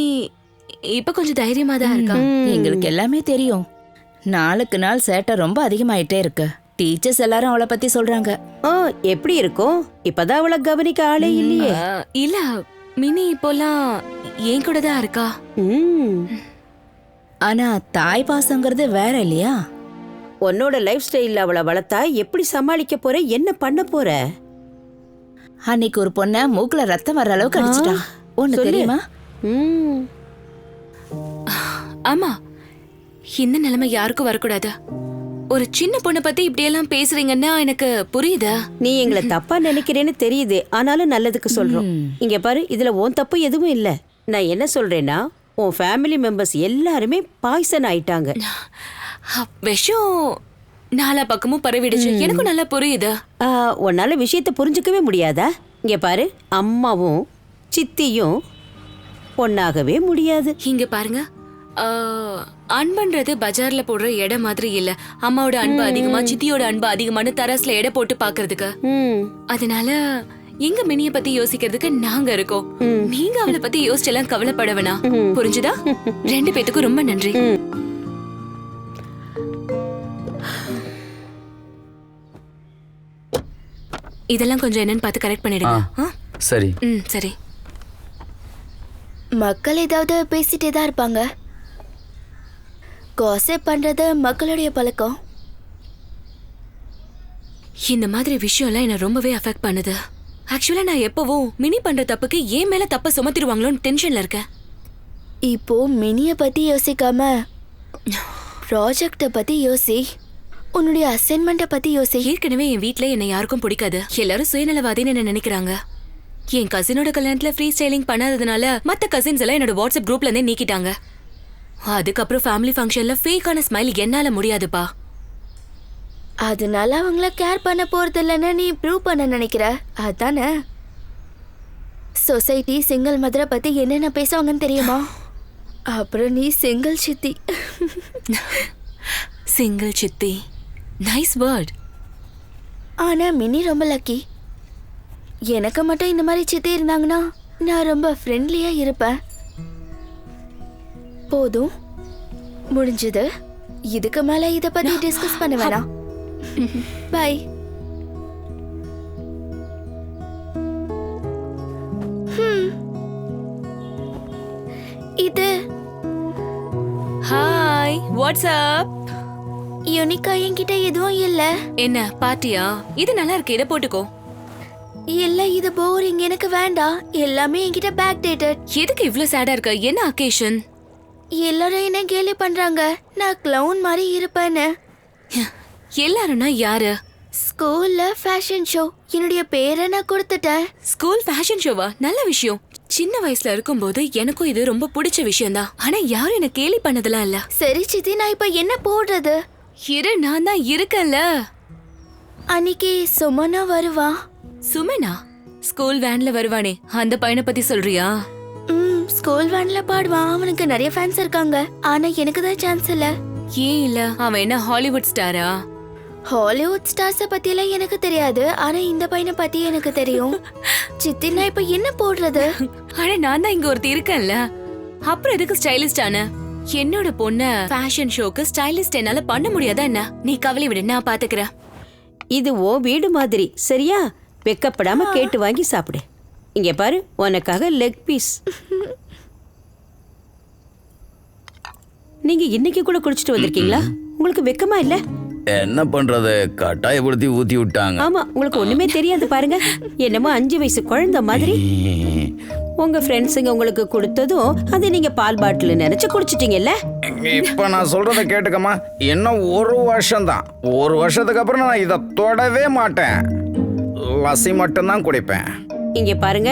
இப்ப கொஞ்சம் தைரியமா தான் இருக்கா. எங்களுக்கு எல்லாமே தெரியும். நாளுக்கு நாள் சேட்டை ரொம்ப அதிகமாயிட்டே இருக்கு. டீச்சர்ஸ் எல்லாரும் அவளை பத்தி சொல்றாங்க. எப்படி இருக்கும்? இப்பதான் அவளை கவனிக்க ஆளே இல்லையே. இல்ல, மினி இப்போலாம் என் கூட தான் இருக்கா. ஆனா தாய் பாசங்கிறது வேற இல்லையா? உன்னோட லைஃப் ஸ்டைல்ல அவளை வளர்த்தா எப்படி சமாளிக்க போற, என்ன பண்ண போற? அன்னைக்கு ஒரு பொண்ண மூக்குல ரத்தம் வர்ற அளவுக்கு அடிச்சிட்டா. ஒண்ணு தெரியுமா? ஆமா, இந்த நிலைமை யாருக்கும் வரக்கூடாது. ஒரு சின்ன பொண்ணை பத்தி இப்படி எல்லாம் பேசுறீங்கன்னா எனக்கு புரியுதா? நீ எங்களை தப்பா நினைக்கிறேன்னு தெரியுது, ஆனாலும் நல்லதுக்கு சொல்றோம். இங்க பாரு, இதுல உன் தப்பு எதுவும் இல்ல. நான் என்ன சொல்றேன்னா, உன் ஃபேமிலி மெம்பர்ஸ் எல்லாருமே பாய்சன் ஆயிட்டாங்க. விஷம் நாலா பக்கமும் பரவிடுச்சு, எனக்கும் நல்லா புரியுது. உன்னால விஷயத்த புரிஞ்சுக்கவே முடியாதா? இங்க பாரு, அம்மாவும் சித்தியும் ஒன்னாகவே முடியாது. இங்க பாருங்க, அன்புன்றது பஜார்ல போடுற எடை மாதிரி இல்ல. அம்மாவோட அன்பு அதிகமா, சித்தியோட அன்பு அதிகமான தராசுல எடை போட்டு பாக்குறதுக்கு. அதனால எங்க மினிய பத்தி யோசிக்கிறதுக்கு நாங்க இருக்கோம். நீங்க அவளை பத்தி யோசிச்செல்லாம் கவலைப்பட வேணாம். புரிஞ்சுதா? 2 பேத்துக்கும் ரொம்ப நன்றி. இதெல்லாம் கொஞ்சம் என்னன்னு பார்த்து கரெக்ட் பண்ணிடுங்க. சரி. சரி. மக்கள் ஏதாவது பேசிட்டே தான் இருப்பாங்க. காசிப் பண்றது மக்களுடைய பழக்கம். இந்த மாதிரி விஷயம்லாம் என்ன ரொம்பவே அஃபெக்ட் பண்ணுது. ஆக்சுவலா நான் எப்பவும் மினி பண்ற தப்புக்கு ஏன் மேல தப்ப சுமத்திடுவாங்களோன்னு டென்ஷன்ல இருக்கேன். இப்போ மினிய பத்தி யோசிக்காம ப்ராஜெக்ட பத்தி யோசி. உன்னுடைய அசைன்மெண்ட்டை பத்தி யோசி. ஏற்கனவே என் வீட்ல என்னை யாருக்கும் பிடிக்காது. எல்லாரும் சுயநலவாதின்னு என்ன நினைக்கிறாங்க. என் கசினோட கல்யாணத்துல ஃப்ரீ ஸ்டைலிங் பண்ணாததுனால மத்த கசின்ஸ் எல்லாம் என்னோட வாட்ஸ்அப் குரூப்ல இருந்தே நீக்கிட்டாங்க. அதுக்கப்புறம் ஃபேமிலி ஃபங்க்ஷன்ல ஃபேக்கான ஸ்மைல் என்னால முடியாதுப்பா. அதனால அவங்கள கேர் பண்ண போறது இல்லைன்னு நீ ப்ரூவ் பண்ண நினைக்கிற, அதானே? சொசைட்டி சிங்கிள் மதரை பத்தி என்னென்ன பேசுவாங்கன்னு தெரியுமா? அப்புறம் நீ சிங்கிள் சித்தி. சிங்கிள் சித்தி, நைஸ் வேர்ட். ஆனா மினி ரொம்ப லக்கி. எனக்கு மட்டும் இந்த மாதிரி சித்தி இருந்தாங்கன்னா நான் ரொம்ப ஃப்ரெண்ட்லியா இருப்பேன். போதும், முடிஞ்சது. இதுக்கு மேல இத பத்தி டிஸ்கஸ் பண்ண வேணாம். பை. இது ஹாய், வாட்ஸ் அப்? யூனிக்கா என்கிட்ட எதுவும் இல்ல. என்ன பார்ட்டியா? இது நல்லா இருக்கு, இதை போட்டுக்கோ. இல்ல இது போரிங், எனக்கு வேண்டாம். எல்லாமே என்கிட்ட பேக் டேட்டட். எதுக்கு இவ்ளோ சேடா இருக்க? என்ன அக்கேஷன்? எல்லாரும் என்ன கேலி பண்றாங்க, நான் கிளவுன் மாதிரி இருப்பேன்னு. எல்லாரும்னா யாரு? ஸ்கூல்ல ஃபேஷன் ஷோ, என்னுடைய பேரை நான் கொடுத்துட்டேன். ஸ்கூல் ஃபேஷன் ஷோவா? நல்ல விஷயம். சின்ன வயசுல இருக்கும்போது எனக்கும் இது ரொம்ப பிடிச்ச விஷயம்தான். ஆனா யாரும் என்ன கேலி பண்ணதெல்லாம் இல்ல. சரி சித்தி, நான் இப்ப என்ன போடுறது? இரு, நான் தான் இருக்கேன்ல. அன்னைக்கு சுமனா வருவா. சுமனா? ஸ்கூல் வேன்ல வருவானே, அந்த பையனை பத்தி சொல்றியா? ஸ்கூல் வேன்ல பாடுவான். அவனுக்கு நிறைய ஃபேன்ஸ் இருக்காங்க. ஆனா எனக்கு தான் சான்ஸ் இல்ல. ஏன் இல்ல? அவன் என்ன ஹாலிவுட் ஸ்டாரா? ஹாலிவுட் ஸ்டார்ஸ பத்தி எல்லாம் எனக்கு தெரியாது. ஆனா இந்த பையனை பத்தி எனக்கு தெரியும். சித்தி, நான் இப்ப என்ன போடுறது? ஆனா நான் தான் இங்க ஒருத்தி இருக்கேன்ல. அப்புறம் எதுக்கு ஸ்டைலிஸ்ட் ஆன? என்னோட பொண்ண ஃபேஷன் ஷோக்கு ஸ்டைலிஸ்ட் என்னால பண்ண முடியாதா என்ன? நீ கவலை விடு, நான் பாத்துக்கிறேன். இது ஓ வீடு மாதிரி, சரியா? வெக்கப்படாம கேட்டு வாங்கி சாப்பிடு. இங்க பாரு, உனக்காக லெக் பீஸ். நீங்க இன்னைக்கு கூட குடிச்சிட்டு வந்திருக்கீங்களா? உங்களுக்கு வெக்கமா இல்ல? என்ன பண்றது, கட்டாயப்படுத்தி ஊத்தி விட்டாங்க. ஆமா, உங்களுக்கு ஒண்ணுமே தெரியாது பாருங்க. என்னமோ 5 வயசு குழந்தை மாதிரி. உங்க ஃப்ரெண்ட்ஸுங்க உங்களுக்கு கொடுத்ததும் அதை நீங்க பால் பாட்டில் நினைச்சு குடிச்சிட்டீங்கல்ல. இப்ப நான் சொல்றத கேட்டுக்கமா. இன்னும் 1 வருஷம்தான். 1 வருஷத்துக்கு அப்புறம் நான் இதை தொடவே மாட்டேன். லசி மட்டும்தான் குடிப்பேன். இங்க பாருங்க,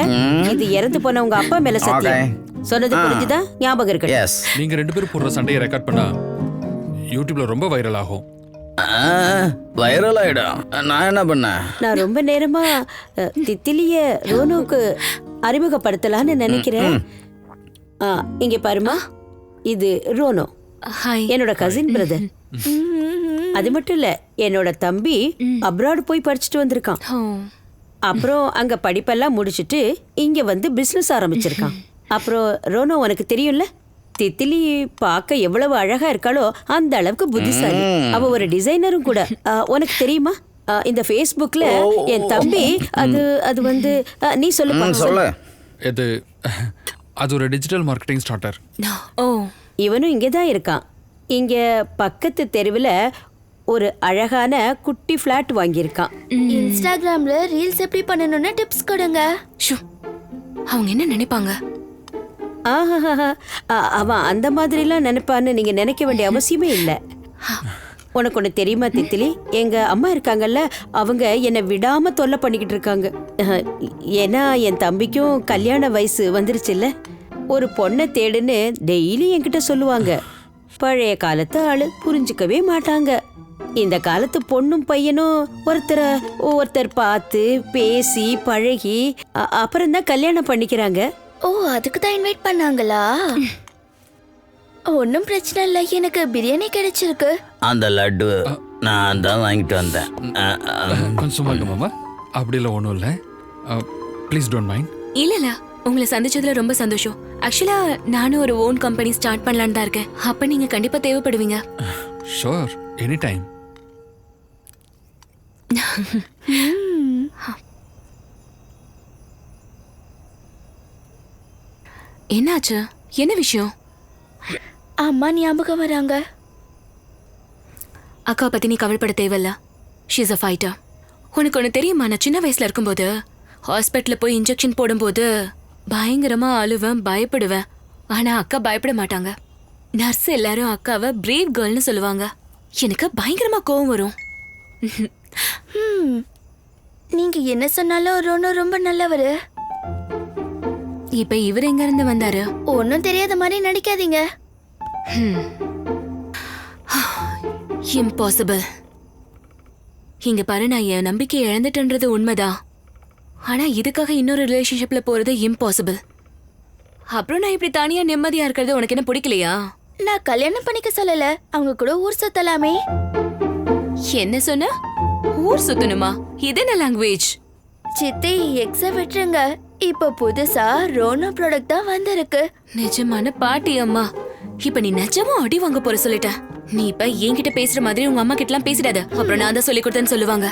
இது இறந்து போன உங்க அப்பா மேல சத்தியம். சொன்னது புரிஞ்சுதா? ஞாபகம் இருக்கு. எஸ். நீங்க 2 பேரும் போடுற சண்டையை ரெக்கார்ட் பண்ணா யூடியூப்ல ரொம்ப வைரல் ஆகும். வைரல் ஆயிடும். நான் என்ன பண்ணேன்? நான் ரொம்ப நேரமா தித்திலிய ரோனுக்கு அறிமுகப்படுத்தலான்னு நினைக்கிறேன். இங்க பாருமா, இது ரோனோ, என்னோட கசின் பிரதர். அது மட்டும் இல்ல, என்னோட தம்பி அப்ராட் போய் படிச்சுட்டு வந்திருக்கான். அப்புறம் அங்க படிப்பெல்லாம் முடிச்சிட்டு இங்க வந்து பிசினஸ் ஆரம்பிச்சிருக்கான். அப்புறம் ரோனோ உனக்கு தெரியும்ல, தித்திலி பார்க்க எவ்வளவு அழகா இருக்காளோ அந்த அளவுக்கு புத்திசாலி. அவ ஒரு டிசைனரும் கூட. உனக்கு தெரியுமா, இந்த ஃபேஸ்புக்ல என் தம்பி அது வந்து நீ சொல்லு. இது அது ஒரு டிஜிட்டல் மார்க்கெட்டிங் ஸ்டார்டர். ஓ, இவனும் இங்கே தான் இருக்கான். இங்க பக்கத்து தெருவில் ஒரு அழகான குட்டி ஃபிளாட் வாங்கியிருக்கான். இன்ஸ்டாகிராம்ல ரீல்ஸ் எப்படி பண்ணணும்னு டிப்ஸ் கொடுங்க. அவங்க என்ன நினைப்பாங்க? அவன் அந்த மாதிரிலாம் நினைப்பான்னு நீங்க நினைக்க வேண்டிய அவசியமே இல்லை. உனக்கு ஒன்று தெரியுமா தித்திலி, எங்க அம்மா இருக்காங்கல்ல, அவங்க என்னை விடாம தொல்லை பண்ணிக்கிட்டு இருக்காங்க. ஏன்னா என் தம்பிக்கும் கல்யாண வயசு வந்துருச்சுல்ல. ஒரு பொண்ணை தேடுன்னு டெய்லி என்கிட்ட சொல்லுவாங்க. பழைய காலத்து ஆளு, புரிஞ்சுக்கவே மாட்டாங்க. இந்த காலத்து பொண்ணும் பையனும் ஒருத்தர் பார்த்து பேசி பழகி அப்புறம் தான் கல்யாணம் பண்ணிக்கிறாங்க. ஓ, அதுக்கு தான் இன்வைட் பண்ணாங்களா? ஒன்றும் பிரச்சனை இல்லை, எனக்கு பிரியாணி கிடைச்சிருக்கு. அந்த லட்டு நான் தான் வாங்கிட்டு வந்தேன். கொஞ்சம் சும்மா இருங்க மாமா. அப்படி இல்லை, ஒன்றும் இல்லை. Please don't mind. இல்ல, உங்களை சந்திச்சதுல ரொம்ப சந்தோஷம். ஆக்சுவலா நானும் ஒரு ஓன் கம்பெனி ஸ்டார்ட் பண்ணலான்னு தான் இருக்கேன். அப்ப நீங்க கண்டிப்பா தேவைப்படுவீங்க. Sure, any time. என்னாச்சு? என்ன விஷயம்? அம்மா ஞாபகம் வராங்க. அக்கா பத்தி நீ கவலைப்பட தேவையில்ல. She is a fighter. உனக்கு ஒன்று தெரியுமா, நான் சின்ன வயசுல இருக்கும்போது ஹாஸ்பிட்டலில் போய் இன்ஜெக்ஷன் போடும்போது பயங்கரமா அழுவேன், பயப்படுவேன். ஆனா அக்கா பயப்பட மாட்டாங்க. நர்ஸ் எல்லாரும் அக்காவை பிரேவ் கேர்ள்னு சொல்லுவாங்க. எனக்கு பயங்கரமா கோவம் வரும். நீங்க என்ன சொன்னாலும் ரோனோ ரொம்ப நல்லவரு. இப்ப இவர் எங்க இருந்து வந்தாரு? ஒன்னும் தெரியாத மாதிரி நடிக்காதீங்க. இம்பாசிபிள். இங்க பாரு, நான் என் நம்பிக்கையை இழந்துட்டேன்றது உண்மைதான். ஆனா இதுக்காக இன்னொரு ரிலேஷன்ஷிப்ல போறது இம்பாசிபிள். அப்புறம் நான் இப்படி தனியா நிம்மதியா இருக்கிறது உனக்கு என்ன பிடிக்கலையா? நான் கல்யாணம் பண்ணிக்க சொல்லல, அவங்க கூட ஊர் சுத்தலாமே. என்ன சொன்ன? ஊர் சுத்தணுமா? இது என்ன லாங்குவேஜ்? சித்தி, எக்ஸ விட்டுருங்க. இப்ப புதுசா ரோனோ ப்ராடக்ட் தான் வந்திருக்கு. நிஜமான பாட்டி அம்மா. இப்ப நீ நிஜமா அடி வாங்க போற சொல்லிட்ட. நீ இப்ப என்கிட்ட பேசுற மாதிரி உங்க அம்மா கிட்ட எல்லாம் பேசிடாத. அப்புறம் நான் தான் சொல்லி கொடுத்தேன்னு சொல்லுவாங்க.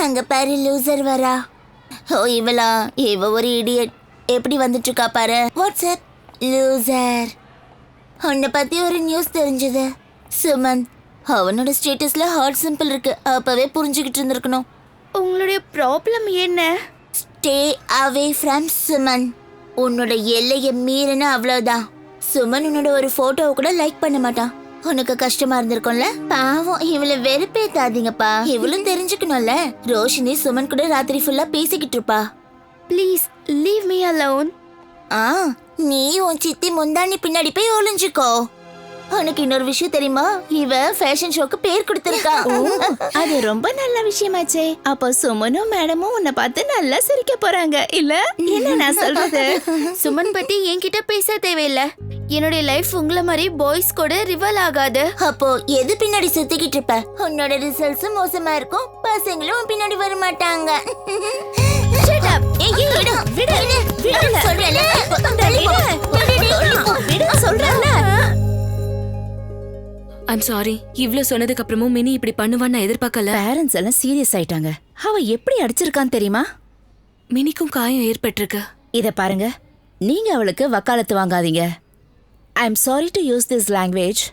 அங்க பாரு, லூசர் வரா. ஓ, இவ ஒரு இடியட். எப்படி வந்துட்டு இருக்கா பாரு. WhatsApp loser. உன்னை பத்தி ஒரு நியூஸ் தெரிஞ்சது. சுமன், அவனோட ஸ்டேட்டஸ்ல ஹார்ட் சிம்பிள் இருக்கு. அப்பவே புரிஞ்சுக்கிட்டு இருந்திருக்கணும். உங்களுடைய ப்ராப்ளம் என்ன? Stay away from Suman. உன்னோட எல்லையை மீறினா அவ்வளவுதான். சுமன் உன்னோட ஒரு போட்டோவை கூட லைக் பண்ண மாட்டான். உனக்கு கஷ்டமா இருந்திருக்கும்ல? பாவம், இவளை வெறுப்பேத்தாதீங்கப்பா. இவளும் தெரிஞ்சுக்கணும்ல. ரோஷினி சுமன் கூட ராத்திரி ஃபுல்லா பேசிக்கிட்டு இருப்பா. Please leave me alone. நீ உன் சித்தி முந்தானி பின்னாடி போய் ஒளிஞ்சுக்கோ. உனக்கு இன்னொரு விஷயம் தெரியுமா? இவ ஃபேஷன் ஷோக்கு பேர் கொடுத்திருக்கா. அது ரொம்ப நல்ல விஷயமாச்சே. அப்போ சுமனும் மேடமும் உன்னை பார்த்து நல்லா சிரிக்க போறாங்க இல்ல? என்ன நான் சொல்றது? சுமன் பத்தி என்கிட்ட பேச தேவையில்ல. என்னுடைய லைஃப் உங்கள மாதிரி பாய்ஸ் கூட ரிவல் ஆகாது. அப்போ எது பின்னாடி சுத்திக்கிட்டு இருப்ப? உன்னோட ரிசல்ட்ஸும் மோசமா இருக்கும், பசங்களும் உன் பின்னாடி வர மாட்டாங்க. Shut up. I'm sorry. இவ்ளோ சொன்னதுக்கு அப்புறமும் மினி இப்படி பண்ணுவான்னு நான் எதிர்பார்க்கல. பேரண்ட்ஸ் எல்லாம் சீரியஸ் ஆயிட்டாங்க. அவ எப்படி அடிச்சிருக்கான்னு தெரியுமா? மினிக்கும் காயம் ஏற்பட்டிருக்கு. இத பாருங்க, நீங்க அவளுக்கு வக்காலத்து வாங்காதீங்க. I am sorry to use this language.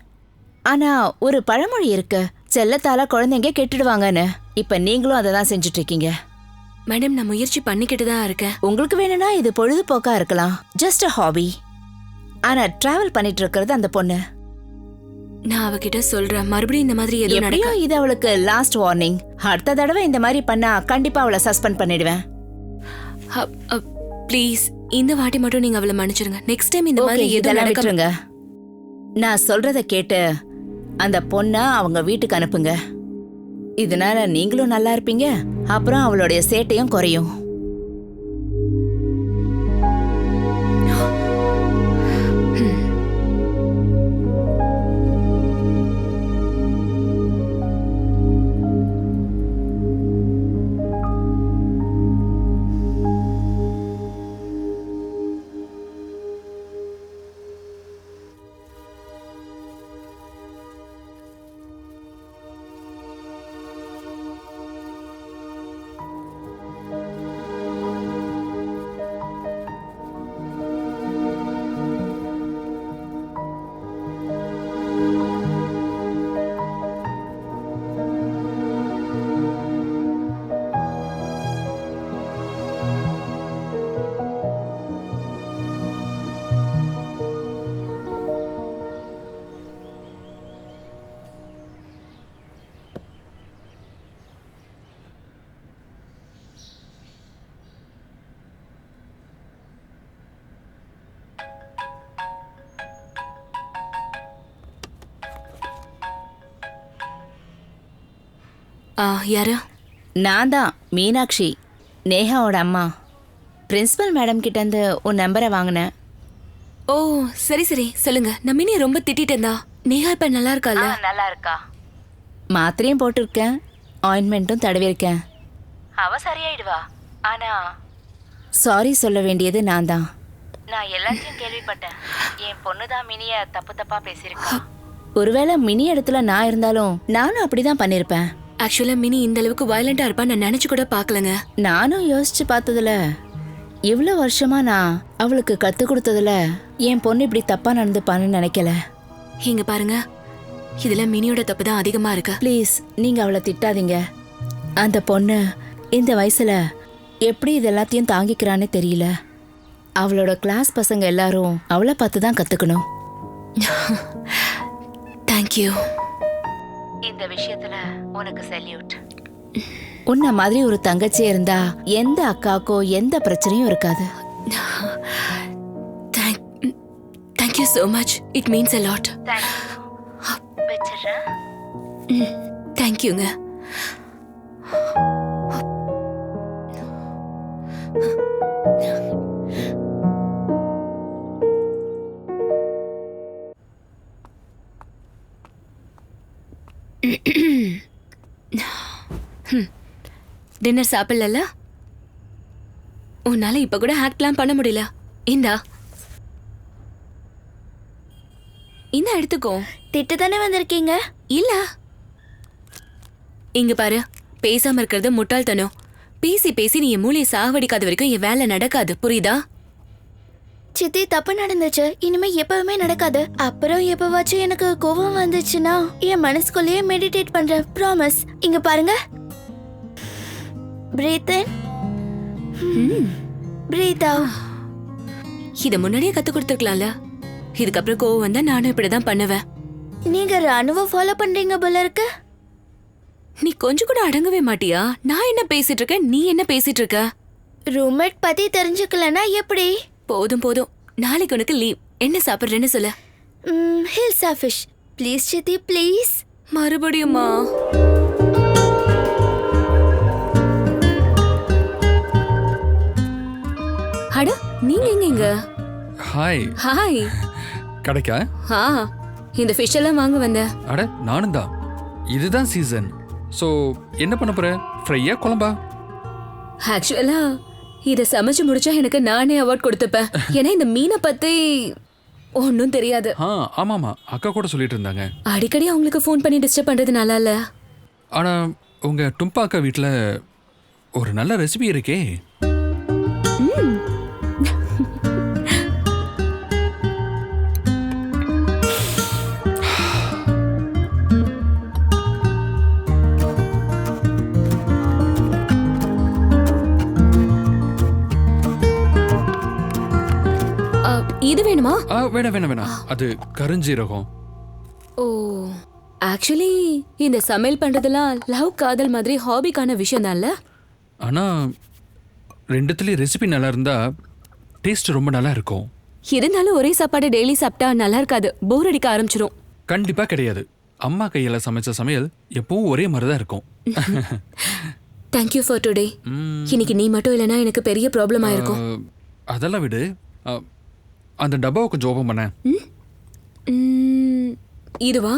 ஆனா ஒரு பழமொழி இருக்கு, செல்லத்தால குழந்தைங்க கெட்டுடுவாங்கன்னு. இப்ப நீங்களும் அதை தான் செஞ்சுட்டு இருக்கீங்க. மேடம், நான் முயற்சி பண்ணிக்கிட்டு தான் இருக்கேன். உங்களுக்கு வேணும்னா இது பொழுதுபோக்கா இருக்கலாம், ஜஸ்ட் அ ஹாபி. ஆனா டிராவல் பண்ணிட்டு இருக்கிறது அந்த பொண்ணு. நான் அவகிட்ட சொல்றேன், மறுபடியும் இந்த மாதிரி எதுவும் எப்படியோ நடக்கும். இது அவளுக்கு லாஸ்ட் வார்னிங். அடுத்த தடவை இந்த மாதிரி பண்ணா கண்டிப்பா அவளை சஸ்பெண்ட் பண்ணிடுவேன். ப்ளீஸ், இந்த வாட்டி மட்டும் நீங்க அவளை மன்னிச்சிருங்க. நெக்ஸ்ட் டைம் இந்த மாதிரி Okay, எதுவும் இதெல்லாம் நடக்க விட்டுருங்க. நான் சொல்றத கேட்டு அந்த பொண்ணை அவங்க வீட்டுக்கு அனுப்புங்க. இதனால நீங்களும் நல்லா இருப்பீங்க, அப்புறம் அவளுடைய சேட்டையும் குறையும். யாரு? நான் தான் மீனாட்சி, நேஹாவோட அம்மா. பிரின்சிபல் மேடம் கிட்ட இருந்து உன் நம்பரை வாங்கினேன். ஓ சரி சரி, சொல்லுங்க. நான் மினியை ரொம்ப திட்டிட்டேன்தா. நேஹா இப்ப நல்லா இருக்கால? நல்லா இருக்கா. மாத்திரையும் போட்டிருக்கேன், ஆயின்மெண்ட்டும் தடவிருக்கேன். அவ சரியாயிடுவா. ஆனா சாரி சொல்ல வேண்டியது நான் தான். நான் எல்லாத்தையும் கேள்விப்பட்டேன். என் பொண்ணு தான் மினிய தப்பு தப்பா பேசியிருக்கா. ஒருவேளை மினி இடத்துல நான் இருந்தாலும் நானும் அப்படிதான் பண்ணிருப்பேன். ஆக்சுவலா மினி இந்த அளவுக்கு வயலண்டா இருப்பா நான் நினைச்சு கூட பாக்கலங்க. நானும் யோசிச்சு பார்த்ததுல, இவ்வளவு வருஷமா நான் அவளுக்கு கத்து கொடுத்ததுல என் பொண்ணு இப்படி தப்பா நடந்துப்பான்னு நினைக்கல. இங்க பாருங்க, இதுல மினியோட தப்பு தான் அதிகமா இருக்கு. ப்ளீஸ் நீங்க அவளை திட்டாதீங்க. அந்த பொண்ணு இந்த வயசுல எப்படி இது எல்லாத்தையும் தாங்கிக்கிறான்னு தெரியல. அவளோட கிளாஸ் பசங்க எல்லாரும் அவளை பார்த்து தான் கத்துக்கணும். தேங்க்யூ. இந்த விஷயத்துல உனக்கு சல்யூட். உன்ன மாதிரி ஒரு தங்கச்சி இருந்தா எந்த அக்காக்கோ எந்த பிரச்சனையும் இருக்காது. Thank you so much. It means a lot. தேங்க்யூங்க. டின்னர் சாப்பிடல? உன்னால இப்ப கூட ஹேக்லாம் பண்ண முடியல. இந்தா எடுத்துக்கோ. திட்டு தானே வந்திருக்கீங்க? இல்ல, இங்க பாரு, பேசாம இருக்கிறது முட்டாள்தனம். பேசி பேசி நீ என் மூளையை சாவடிக்காத வரைக்கும் என் வேலை நடக்காது, புரியுதா? சித்தி தப்பு நடந்துச்சு, இனிமே எப்பவுமே நடக்காது. அப்புறம் எப்பவாச்சும் எனக்கு கோவம் வந்துச்சுன்னா என் மனசுக்குள்ளேயே மெடிடேட் பண்றேன். ப்ராமிஸ். இங்க பாருங்க. பிரீத் இன், பிரீத் அவுட். இத முன்னாடியே கத்து கொடுத்துருக்கலாம்ல. இதுக்கப்புறம் கோவம் வந்தா நானும் இப்படிதான் பண்ணுவேன். நீங்க ராணுவ ஃபாலோ பண்றீங்க போல இருக்கு. நீ கொஞ்சம் கூட அடங்கவே மாட்டியா? நான் என்ன பேசிட்டு இருக்கேன், நீ என்ன பேசிட்டு இருக்க? ரூம்மேட் பத்தி தெரிஞ்சுக்கலனா எப்படி? போதும் போதும், நாளைக்கு உனக்கு லீவ். என்ன சாப்பிடுறேன்னு சொல்லு. ஹில்சா ஃபிஷ் ப்ளீஸ் சித்தி, ப்ளீஸ். மறுபடியுமா? அட, நீங்க எங்க? ஹாய். ஹாய். கிடைக்கா? இந்த ஃபிஷ் எல்லாம் வாங்க வந்தேன். அட நானும் தான். இதுதான் சீசன். ஸோ என்ன பண்ண போற? ஃப்ரையா குழம்பா? ஆக்சுவலா இதை சமைச்சு முடிச்சா எனக்கு நானே அவார்ட் கொடுத்துப்பேன். ஏன்னா இந்த மீனை பத்தி ஒன்றும் தெரியாது. ஆமாமா, அக்கா கூட சொல்லிட்டு இருந்தாங்க. அடிக்கடி அவங்களுக்கு ஃபோன் பண்ணி டிஸ்டர்ப் பண்றது நல்லா இல்ல. ஆனா உங்க டும்பா அக்கா வீட்டில் ஒரு நல்ல ரெசிபி இருக்கே. இது வேணுமா? வேணாம். அது கருஞ்சீரகம். ஓ, ஆக்சுவலி இந்த சமையல் பண்றதெல்லாம் லவ் காதல் மாதிரி ஹாபிக்கான விஷயம் தான்ல. ஆனா ரெண்டுத்துலயும் ரெசிபி நல்லா இருந்தா டேஸ்ட் ரொம்ப நல்லா இருக்கும். இருந்தாலும் ஒரே சாப்பாடு டெய்லி சாப்பிட்டா நல்லா இருக்காது, போர் அடிக்க ஆரம்பிச்சிரும். கண்டிப்பா கிடையாது. அம்மா கையில சமைச்ச சமையல் எப்பவும் ஒரே மாதிரி தான் இருக்கும். Thank you for today. இன்னைக்கு நீ மட்டும் இல்லைன்னா எனக்கு பெரிய ப்ராப்ளம் ஆயிருக்கும். அதெல்லாம் விடு. அந்த டப்பாவை கொஞ்சம் ஓபன் பண்ண. இதுவா?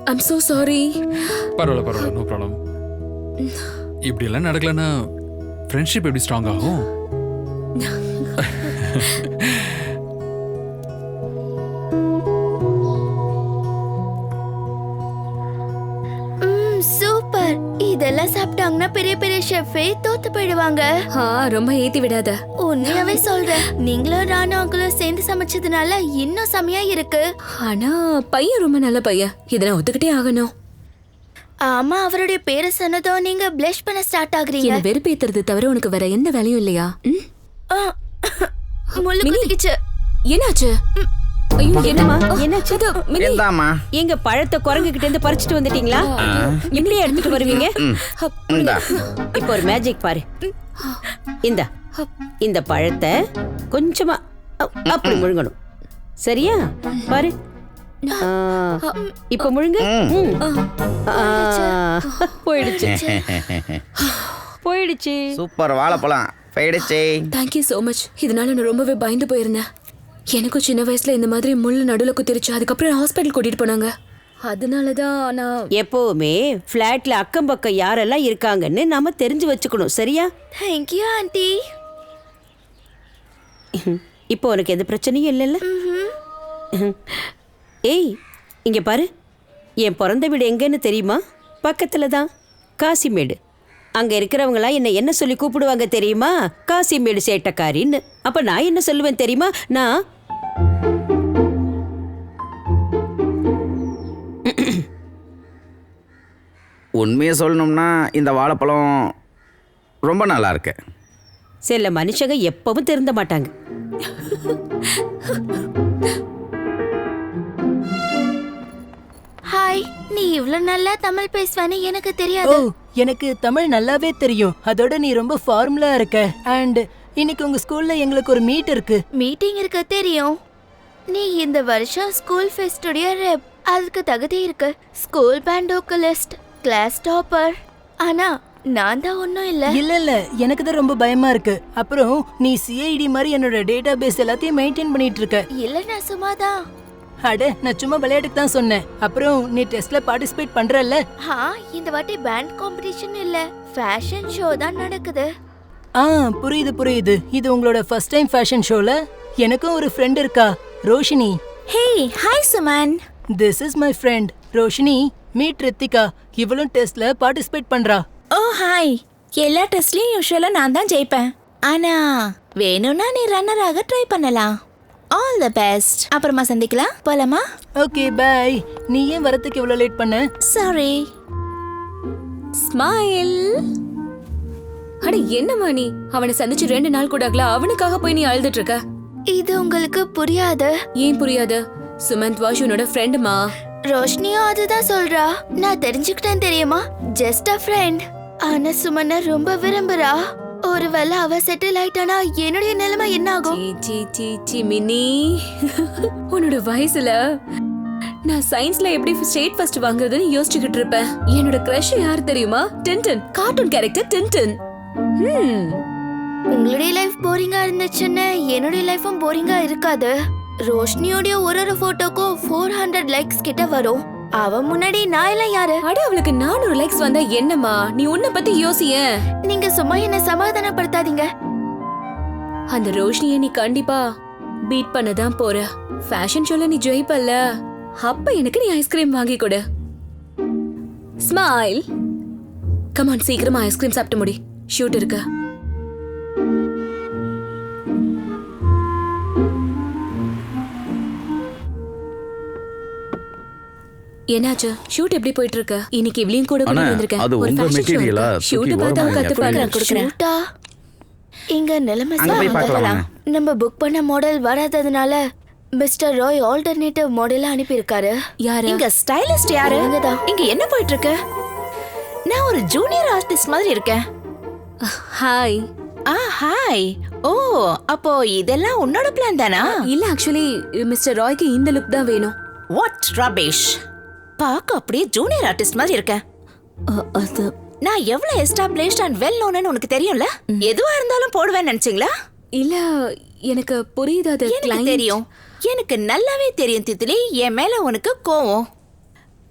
I'm so sorry. பரவாயில்ல, நோ ப்ராப்ளம். இப்படி எல்லாம் நடக்கலன்னா ஃப்ரெண்ட்ஷிப் எப்படி ஸ்ட்ராங் ஆகும்? சூப்பர். இதெல்லாம் சாப்பிட்டாங்கன்னா பெரிய பெரிய ஷெஃபே தோத்து போயிடுவாங்க. ரொம்ப ஏத்தி விடாத. உண்மையாவே சொல்றேன். நீங்களும் ராணு அங்கிளும் சேர்ந்து சமைச்சதுனால இன்னும் செமையா இருக்கு. ஆனா பையன் ரொம்ப நல்ல பையன், இதெல்லாம் ஒத்துக்கிட்டே ஆகணும். ஆமா, அவருடைய பேரை சொன்னதும் நீங்க பிளஷ் பண்ண ஸ்டார்ட் ஆகுறீங்க. என்ன வெறுப்பேத்துறது தவிர உனக்கு வேற எந்த வேலையும் இல்லையா? முள்ளு குத்திக்கிச்சு. என்னாச்சு? ஐயோ, என்னம்மா என்னாச்சு? இந்தாம்மா. எங்க பழத்தை குரங்குகிட்ட இருந்து பறிச்சுட்டு வந்துட்டீங்களா? இப்படியே எடுத்துட்டு வருவீங்க? இப்போ ஒரு மேஜிக் பாரு. இந்த பழத்தை கொஞ்சமா அப்படி முழுங்கணும். சரியா? பாரு. இப்ப முழுங்க. போயிடுச்சு. சூப்பர், வாழைப்பழம் போயிடுச்சு. Thank you so much. இதனால நான் ரொம்பவே பயந்து போயிருந்தேன். எனக்கும் சின்ன வயசுல இந்த மாதிரி முள்ளு நடுவில் குத்திருச்சு. அதுக்கப்புறம் ஹாஸ்பிட்டல் கூட்டிட்டு போனாங்க. அதனாலதான் நான் எப்பவுமே ஃபிளாட்ல அக்கம் பக்கம் யாரெல்லாம் இருக்காங்கன்னு நாம தெரிஞ்சு வச்சுக்கணும். சரியா? Thank you aunty. இப்போ உனக்கு எந்த பிரச்சனையும் இல்லைல்ல? ஏய், இங்க பாரு. என் பிறந்த வீடு எங்கன்னு தெரியுமா? பக்கத்துல தான், காசிமேடு. அங்க இருக்கிறவங்களா என்ன சொல்லி கூப்பிடுவாங்க தெரியுமா? காசிமேடு சேட்டக்காரின்னு. அப்ப நான் என்ன சொல்லுவேன் தெரியுமா? நான் உண்மையை சொல்லணும்னா இந்த வாழைப்பழம் ரொம்ப நல்லா இருக்கு. சில மனுஷங்க எப்பவும் திருந்த மாட்டாங்க. ஹாய், நீ இவ்ளோ நல்லா தமிழ் பேசுவானே எனக்கு தெரியாது. எனக்கு தமிழ் நல்லாவே தெரியும். அதோட நீ ரொம்ப ஃபார்மலா இருக்க. அண்ட் இன்னைக்கு உங்க ஸ்கூல்ல எங்களுக்கு ஒரு மீட்டிங் இருக்கு தெரியும். நீ இந்த வருஷம் ஸ்கூல் ஃபெஸ்டுடைய ரெப். அதுக்கு தகுதி இருக்கு. School band vocalist, class topper. ஆனா நான் தான் ஒன்றும் இல்லை. இல்ல எனக்கு தான் ரொம்ப பயமா இருக்கு. அப்புறம் நீ சிஐடி மாதிரி என்னோட டேட்டா பேஸ் எல்லாத்தையும் மெயின்டைன் பண்ணிட்டு இருக்க. இல்ல, நான் சும்மாதான். அட, நான் சும்மா விளையாட்டுக்கு தான் சொன்னேன். அப்புறம் நீ டெஸ்ட்ல பார்ட்டிசிபேட் பண்றல்ல? இந்த வாட்டி பேண்ட் காம்படிஷன் இல்ல, ஃபேஷன் ஷோ தான் நடக்குது. புரியுது. இது உங்களோட ஃபர்ஸ்ட் டைம் ஃபேஷன் ஷோல? எனக்கும் ஒரு ஃப்ரெண்ட் இருக்கா, Roshini. Hey, hi Suman. This is my friend Roshini. Meet Rithika. இவளும் டெஸ்ட்ல பார்ட்டிசிபேட் பண்றா. Oh hi. எல்லா டெஸ்ட்லயும் யூஷுவலா நான் தான் ஜெயிப்பேன். ஆனா வேணும்னா நீ ரன்னர் ஆக ட்ரை பண்ணலாம். All the best. அப்புறமா சந்திக்கலாம். போலாமா? Okay bye. நீ ஏன் வரதுக்கு இவ்வளவு லேட் பண்ண? சாரி. ஸ்மைல். அட என்னம்மா நீ? அவனை சந்திச்சு 2 நாள் கூட ஆகல, அவனுக்காக போய் நீ அழுதுட்டு இருக்க. இது உங்களுக்கு புரியாது. ஏன் புரியாது? சுமந்த் வாஷ் உன்னோட ஃப்ரெண்டுமா. ரோஷினியும் அதுதான் சொல்றா. நான் தெரிஞ்சுக்கிட்டேன் தெரியுமா, ஜஸ்ட் அ ஃப்ரெண்ட். ஆனா சுமன ரொம்ப விரும்புறா. ஒருவேளை அவ செட்டில் ஆயிட்டானா என்னுடைய நிலைமை என்ன ஆகும்? சீ மினி, உன்னோட வயசுல நான் சயின்ஸ்ல எப்படி ஸ்டேட் ஃபர்ஸ்ட் வாங்குறதுன்னு யோசிச்சுக்கிட்டு இருப்பேன். என்னோட கிரஷ் யார் தெரியுமா? டின்டன், கார்ட்டூன் கேரக்டர் டின்டன். உங்களுடைய லைஃப் போரிங்கா இருந்துச்சுன்னு என்னுடைய லைஃபும் போரிங்கா இருக்காது. ரோஷினியோட ஒரு போட்டோக்கும் 400 லைக்ஸ் கிட்ட வரும். அவ முன்னாடி நான் எல்லாம் யாரு? அட அவளுக்கு 400 லைக்ஸ் வந்தா என்னம்மா? நீ உன்னை பத்தி யோசியே. நீங்க சும்மா என்ன சமாதானப்படுத்தாதீங்க. அந்த ரோஷினியை நீ கண்டிப்பா பீட் பண்ணதான் போற. ஃபேஷன் ஷோல நீ ஜெயிப்பல்ல, அப்ப எனக்கு நீ ஐஸ்கிரீம் வாங்கி கொடு. ஸ்மைல். கமான், சீக்கிரமா ஐஸ்கிரீம் சாப்பிட்டு முடி. ஷூட் இருக்கு. என்னாச்சு? ஷூட் எப்படி போயிட்டு இருக்கு? இன்னைக்கு இவ்லியும் கூட அண்ணா, வந்திருக்கேன். அது உங்க மெட்டீரியலா? ஷூட் பார்த்தா கத்துப்பாங்க. ஷூட்டா? இங்க நிலைமை அங்க போய் பார்க்கலாம். நம்ம புக் பண்ண மாடல் வராததுனால மிஸ்டர் ராய் ஆல்டர்னேட்டிவ் மாடல அனுப்பி இருக்காரு. யாரு? இங்க ஸ்டைலிஸ்ட் யாரு? இங்கதான். இங்க என்ன போயிட்டு இருக்கு? நான் ஒரு ஜூனியர் ஆர்டிஸ்ட் மாதிரி இருக்கேன். ஹாய். ஹாய். ஓ, அப்போ இதெல்லாம் உன்னோட பிளான் தானா? இல்ல, ஆக்சுவலி மிஸ்டர் ராய்க்கு இந்த லுக் தான் வேணும். What rubbish. பாக்க அப்படியே ஜூனியர் ஆர்டிஸ்ட் மாதிரி இருக்கேன். அது நான் எவ்வளவு எஸ்டாப்லிஷ்ட் அண்ட் வெல் நோன்னு உனக்கு தெரியும்ல. எதுவா இருந்தாலும் போடுவேன்னு நினைச்சீங்களா? இல்ல, எனக்கு புரியுது. அது எனக்கு தெரியும். எனக்கு நல்லாவே தெரியும் தித்திலி, என் மேல உனக்கு கோவம்.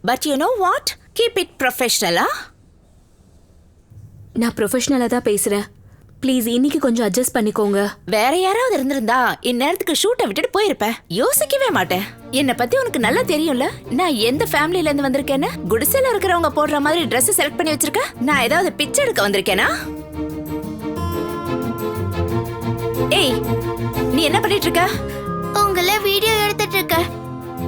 But you know what, keep it ப்ரொஃபஷனலா. நான் ப்ரொஃபஷனலா தான் பேசுறேன். ப்ளீஸ் இன்னைக்கு கொஞ்சம் அட்ஜஸ்ட் பண்ணிக்கோங்க. வேற யாராவது இருந்திருந்தா இந்நேரத்துக்கு ஷூட்டை விட்டுட்டு போயிருப்பேன். யோசிக்கவே மாட்டேன். என்னை பத்தி உனக்கு நல்லா தெரியும்ல. நான் எந்த ஃபேமிலில இருந்து வந்திருக்கேன்னு. குடிசைல இருக்கிறவங்க போடுற மாதிரி Dress செலக்ட் பண்ணி வச்சிருக்கேன். நான் ஏதாவது பிச்சை எடுக்க வந்திருக்கேனா? ஏய், நீ என்ன பண்ணிட்டு இருக்க? உங்கள வீடியோ எடுத்துட்டு இருக்க.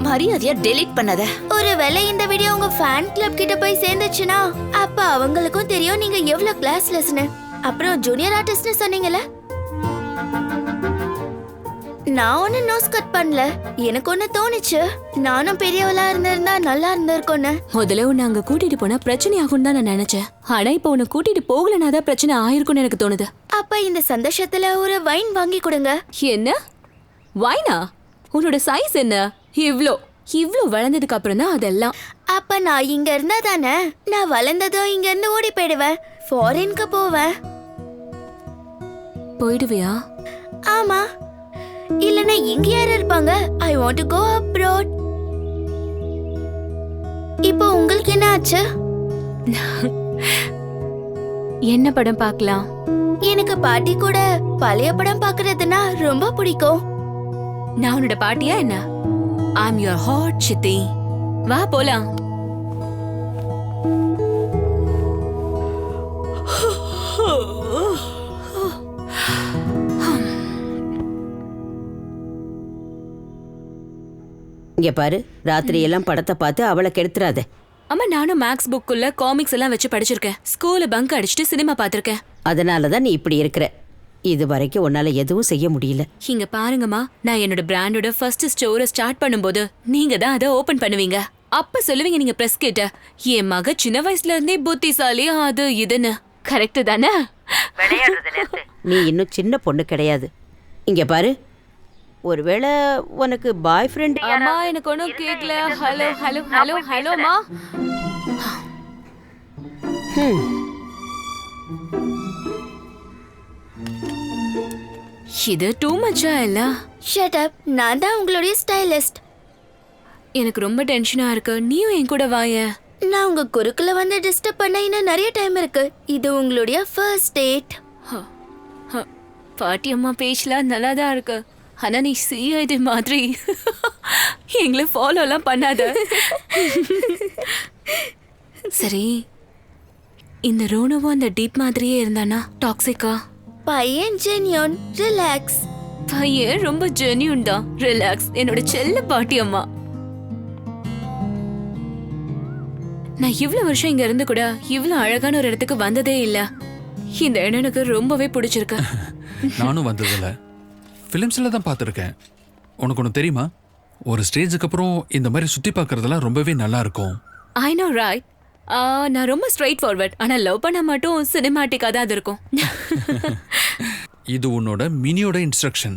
மரியாதையா டெலீட் பண்ணாத. ஒருவேளை இந்த வீடியோ உங்க ஃபேன் கிளப் கிட்ட போய் சேர்ந்துச்சுன்னா அப்ப அவங்களுக்கும் தெரியும் நீங்க எவ்வளவு கிளாஸ்லெஸ்னு. அப்புறம் ஜூனியர் ஆர்டிஸ்ட்னு சொன்னீங்கல, நான் ஒன்னு நோஸ் கட் பண்ணல. எனக்கு ஒன்னு தோணுச்சு, நானும் பெரியவளா இருந்திருந்தா நல்லா இருந்திருக்கும்னு. முதல்ல உன்னை அங்க கூட்டிட்டு போனா பிரச்சனை ஆகும் தான் நான் நினைச்சேன். ஆனா இப்ப உன்னை கூட்டிட்டு போகலனா தான் பிரச்சனை ஆயிருக்கும்னு எனக்கு தோணுது. அப்ப இந்த சந்தோஷத்துல ஒரு வைன் வாங்கி கொடுங்க. என்ன வைனா? உன்னோட சைஸ் என்ன? இவ்ளோ வளர்ந்ததுக்கு அப்புறம் தான் அதெல்லாம். அப்ப நான் இங்க இருந்தா தானே, நான் வளர்ந்ததும் இங்க இருந்து ஓடி போயிடுவேன். ஃபாரினுக்கு போவேன். போயிடுவியா? ஆமா, இல்லனா இங்க யார் இருப்பாங்க? I want to go abroad. இப்போ உங்களுக்கு என்ன ஆச்சு? என்ன படம் பார்க்கலாம்? எனக்கு பாட்டி கூட பழைய படம் பார்க்கிறதுனா ரொம்ப பிடிக்கும். நான் உன்னோட பாட்டியா என்ன? I'm your hot சித்தி. வா போலாம். இங்க பாரு, ராத்திரி எல்லாம் படத்தை பார்த்து அவளை கெடுத்துறாத. அம்மா, நானும் மேக்ஸ் புக்குள்ள காமிக்ஸ் எல்லாம் வச்சு படிச்சிருக்கேன். ஸ்கூல்ல பங்க் அடிச்சுட்டு சினிமா பார்த்திருக்கேன். அதனாலதான் நீ இப்படி இருக்கிற. இது வரைக்கும் உன்னால எதுவும் செய்ய முடியல. இங்க பாருங்கம்மா, நான் என்னோட பிராண்டோட ஃபர்ஸ்ட் ஸ்டோரை ஸ்டார்ட் பண்ணும்போது நீங்க தான் அதை ஓபன் பண்ணுவீங்க. அப்ப சொல்லுவீங்க நீங்க பிரஸ் கிட்ட, என் மக சின்ன வயசுல இருந்தே புத்திசாலி அது இதுன்னு. கரெக்ட் தானே? நீ இன்னும் சின்ன பொண்ணு கிடையாது. இங்க பாரு, ஒருவேளை உனக்கு பாய் ஃப்ரெண்ட். அம்மா, எனக்கு ஒன்றும் கேட்கல. ஹலோ ஹலோ ஹலோ ஹலோமா. இது டூ மச்சா இல்ல? Shut up. நான் தான் உங்களுடைய ஸ்டைலிஸ்ட். எனக்கு ரொம்ப டென்ஷனா இருக்கு. நீயும் என் கூட வாய. நான் உங்க குறுக்குல வந்து டிஸ்டர்ப் பண்ண இன்னும் நிறைய டைம் இருக்கு. இது உங்களுடைய ஃபர்ஸ்ட் டேட். பாட்டி அம்மா பேச்சலாம் நல்லா தான் இருக்கு. ஆனா நீ சிஐடி மாதிரி எங்களை ஃபாலோ எல்லாம் பண்ணாத. சரி, இந்த ரோனோவும் அந்த டீப் மாதிரியே இருந்தானா டாக்ஸிக்கா? பையன் ஜென்யூன், ரிலாக்ஸ். பையன் ரொம்ப ஜென்யூன் தான், ரிலாக்ஸ். என்னோட செல்ல பாட்டி அம்மா. நான் இவ்வளவு வருஷம் இங்க இருந்து கூட இவ்வளவு அழகான ஒரு இடத்துக்கு வந்ததே இல்ல. இந்த இடம் எனக்கு ரொம்பவே பிடிச்சிருக்கு. நானும் வந்ததில்ல, ஃபிலிம்ஸ்ல தான் பார்த்துருக்கேன். உனக்கு ஒன்று தெரியுமா, ஒரு ஸ்டேஜுக்கு அப்புறம் இந்த மாதிரி சுற்றி பார்க்கறதெல்லாம் ரொம்பவே நல்லா இருக்கும். I know right. நான் ரொம்ப ஸ்ட்ரைட் ஃபார்வர்ட். ஆனா லவ் பண்ண மட்டும் சினிமாட்டிக்கா தான் அது இருக்கும். இது உன்னோட மினியோட இன்ஸ்ட்ரக்ஷன்.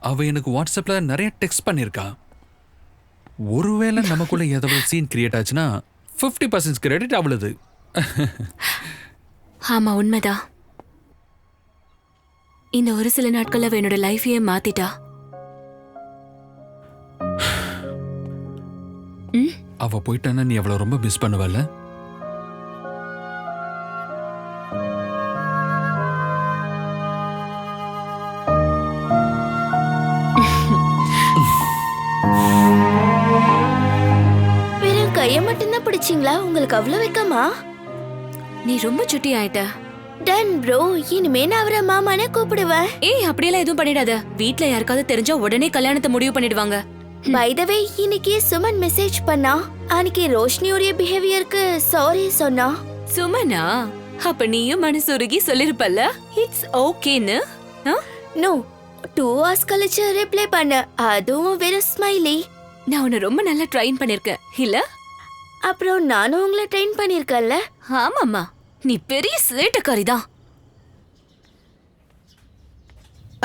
அவ எனக்கு வாட்ஸ்அப்ல நிறைய டெக்ஸ்ட் பண்ணிருக்கா. ஒருவேளை நமக்குள்ள ஏதாவது சீன் கிரியேட் ஆச்சுன்னா 50% கிரெடிட் அவளுது. ஆமா, உண்மைதான். இந்த ஒரு சில நாட்கள்ல அவ என்னோட லைஃபையே மாத்திட்டா. அவ போயிட்டான்னா நீ அவளை ரொம்ப மிஸ் பண்ணுவல்ல? வெறும் கைய மட்டும்தான் பிடிச்சிங்களா? உங்களுக்கு அவ்வளவு வெக்கமா? நீ ரொம்ப சுட்டி ஆயிட்ட. டன் ப்ரோ, இனிமே நான் அவரை மாமானே கூப்பிடுவேன். ஏய், அப்படியெல்லாம் எதுவும் பண்ணிடாத. வீட்ல யாருக்காவது தெரிஞ்சா உடனே கல்யாணத்தை முடிவு பண்ணிடுவாங்க. பை த வே, இன்னைக்கு சுமன் மெசேஜ் பண்ணா. அன்னைக்கு ரோஷினியோட பிஹேவியருக்கு சாரி சொன்னா. சுமனா? அப்ப நீயும் மனசுருகி சொல்லிருப்பல்ல இட்ஸ் ஓகேன்னு. நோ, 2 hours கழிச்சு ரிப்ளை பண்ண, அதுவும் வெறும் ஸ்மைலி. நான் உன்னை ரொம்ப நல்லா ட்ரெயின் பண்ணிருக்கேன் இல்ல? அப்புறம் நானும் உங்களை ட்ரெயின் பண்ணிருக்கேன்ல. ஆமாம்மா, நீ பெரிய சேட்டக்காரி தான்.